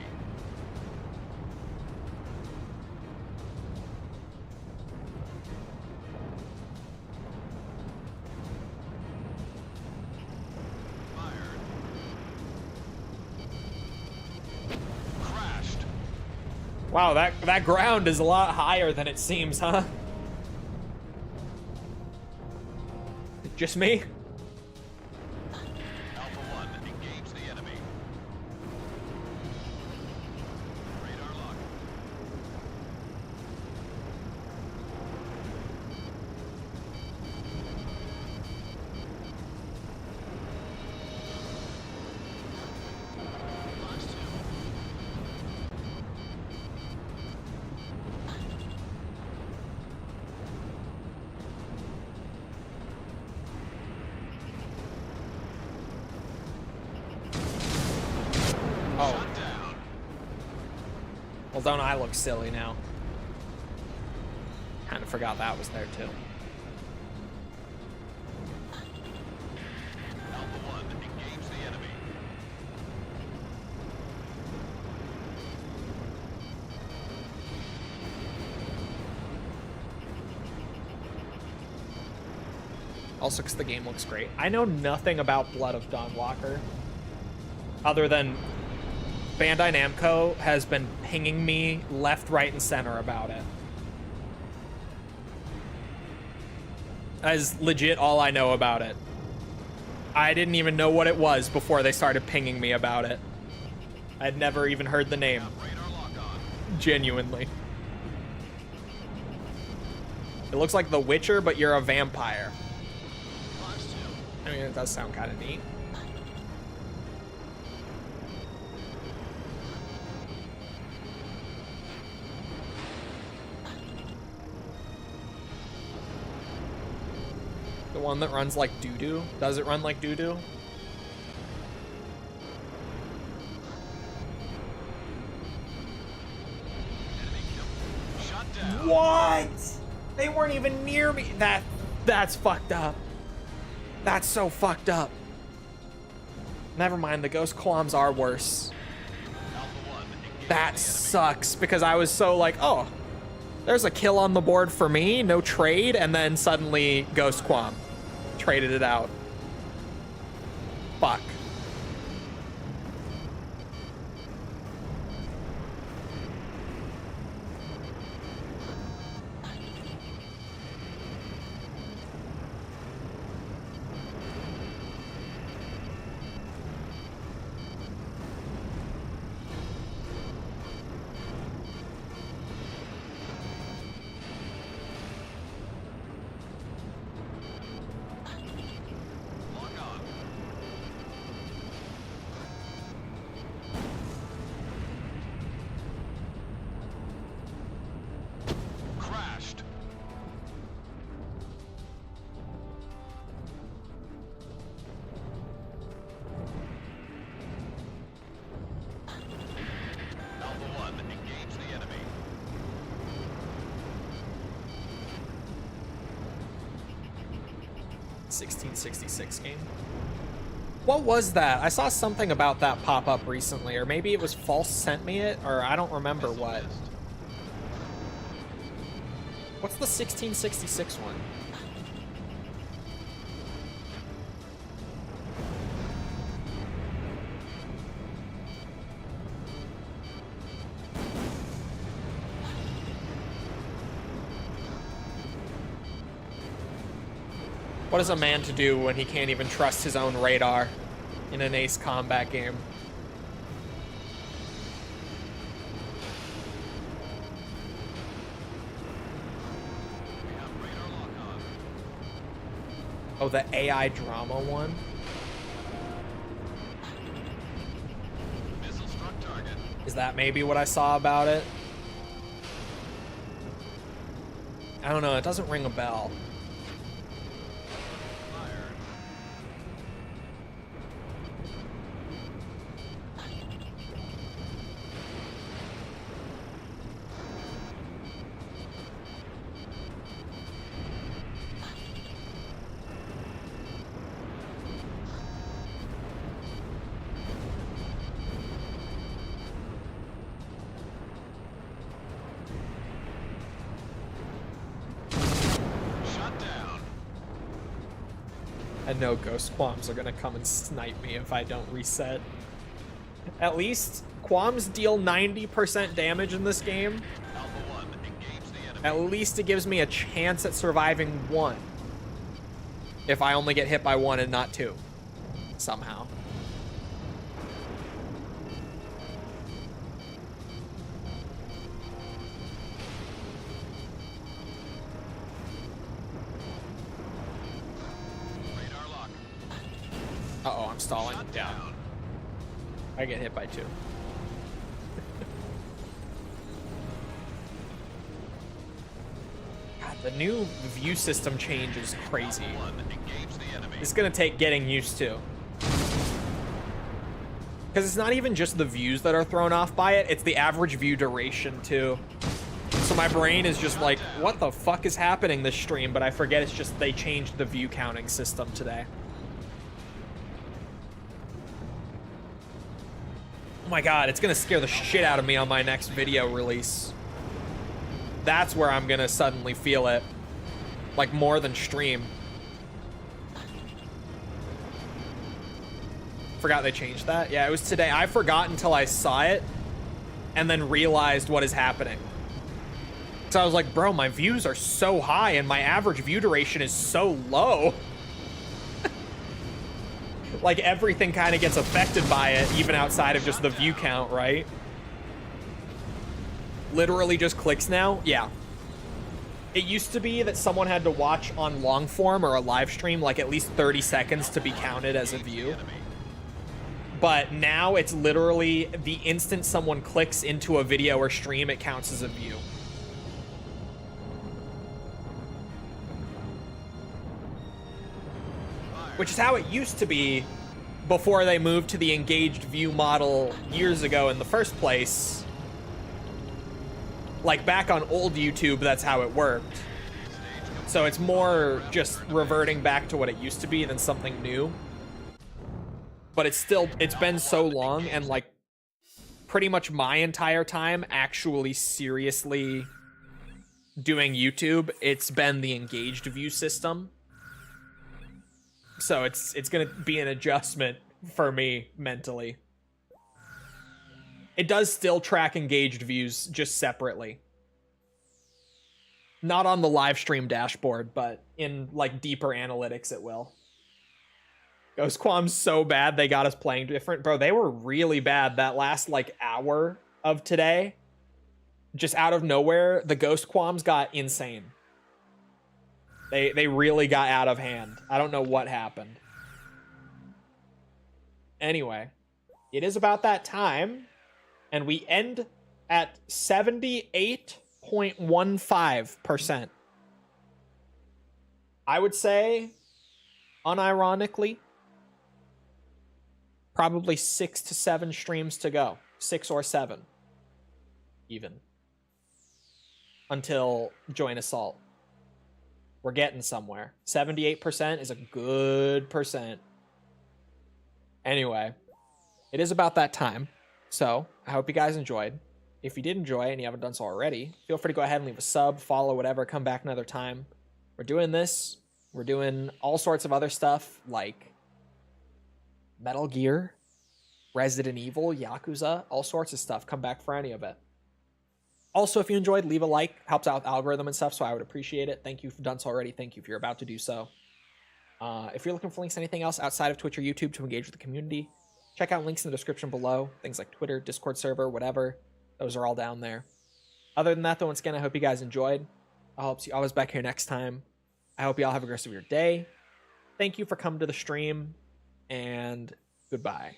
Speaker 2: Fired. Crashed.
Speaker 1: Wow, that ground is a lot higher than it seems, huh? Just me?
Speaker 2: Alpha 1, engage the enemy. Radar lock. Launch 2.
Speaker 1: Oh.
Speaker 2: Shut down.
Speaker 1: Well, don't I look silly now? Kind of forgot that was there too.
Speaker 2: Alpha 1, engage the enemy.
Speaker 1: Also, because the game looks great. I know nothing about Blood of Dawnwalker, other than Bandai Namco has been pinging me left, right, and center about it. That is legit all I know about it. I didn't even know what it was before they started pinging me about it. I'd never even heard the name.
Speaker 2: Radar lock on.
Speaker 1: Genuinely. It looks like The Witcher, but you're a vampire.
Speaker 2: Launch 2.
Speaker 1: I mean, it does sound kind of neat. The one that runs like doo-doo? Does it run like doo-doo?
Speaker 2: Enemy kill. Shut down.
Speaker 1: What? They weren't even near me. That's fucked up. That's so fucked up. Never mind, the ghost qualms are worse.
Speaker 2: Alpha 1, engage
Speaker 1: That
Speaker 2: the enemy.
Speaker 1: sucks because I was so like, oh, there's a kill on the board for me, no trade, and then suddenly ghost quam. Traded it out. Fuck.
Speaker 2: Lock on. Crashed. Alpha 1, engage the enemy.
Speaker 1: $16.66 game. What was that? I saw something about that pop up recently, or maybe it was False sent me it, or I don't remember
Speaker 2: Missile
Speaker 1: what.
Speaker 2: missed.
Speaker 1: What's the 1666 one? What is a man to do when he can't even trust his own radar in an ace combat game?
Speaker 2: We have radar lock on.
Speaker 1: Oh, the AI drama one? Is that maybe what I saw about it? I don't know, it doesn't ring a bell. I know ghost qualms are gonna come and snipe me if I don't reset. At least qualms deal 90% damage in this game. At least it gives me a chance at surviving one. If I only get hit by one and not two. Somehow. Uh-oh, I'm stalling. Yeah. I get hit by two. God, the new view system change is crazy. It's gonna take getting used to. Because it's not even just the views that are thrown off by it, it's the average view duration too. So my brain is just like, what the fuck is happening this stream? But I forget it's just they changed the view counting system today. Oh my god, it's gonna scare the shit out of me on my next video release. That's where I'm gonna suddenly feel it. Like more than stream. Forgot they changed that. Yeah, it was today. I forgot until I saw it and then realized what is happening. So I was like, bro, my views are so high and my average view duration is so low. Like everything kind of gets affected by it, even outside of just the view count, right? Literally just clicks now. Yeah. It used to be that someone had to watch on long form or a live stream like at least 30 seconds to be counted as a view. But now it's literally the instant someone clicks into a video or stream, it counts as a view. Which is how it used to be before they moved to the engaged view model years ago in the first place. Like back on old YouTube, that's how it worked. So it's more just reverting back to what it used to be than something new. But it's been so long, and like pretty much my entire time actually seriously doing YouTube, it's been the engaged view system. So it's gonna be an adjustment for me mentally. It does still track engaged views just separately. Not on the live stream dashboard, but in like deeper analytics it will. Ghost Qualms so bad they got us playing different. Bro, they were really bad that last like hour of today. Just out of nowhere, the Ghost Qualms got insane. They really got out of hand. I don't know what happened. Anyway, it is about that time, and we end at 78.15%. I would say, unironically, probably 6 to 7 streams to go. 6 or 7, even. Until Join Assault. We're getting somewhere. 78% is a good percent. Anyway, it is about that time. So, I hope you guys enjoyed. If you did enjoy and you haven't done so already, feel free to go ahead and leave a sub, follow, whatever, come back another time. We're doing this. We're doing all sorts of other stuff like Metal Gear, Resident Evil, Yakuza, all sorts of stuff. Come back for any of it. Also, if you enjoyed, leave a like. Helps out with the algorithm and stuff, so I would appreciate it. Thank you if you've done so already. Thank you if you're about to do so. If you're looking for links to anything else outside of Twitch or YouTube to engage with the community, check out links in the description below. Things like Twitter, Discord server, whatever. Those are all down there. Other than that, though, once again, I hope you guys enjoyed. I hope to see you always back here next time. I hope you all have a good rest of your day. Thank you for coming to the stream, and goodbye.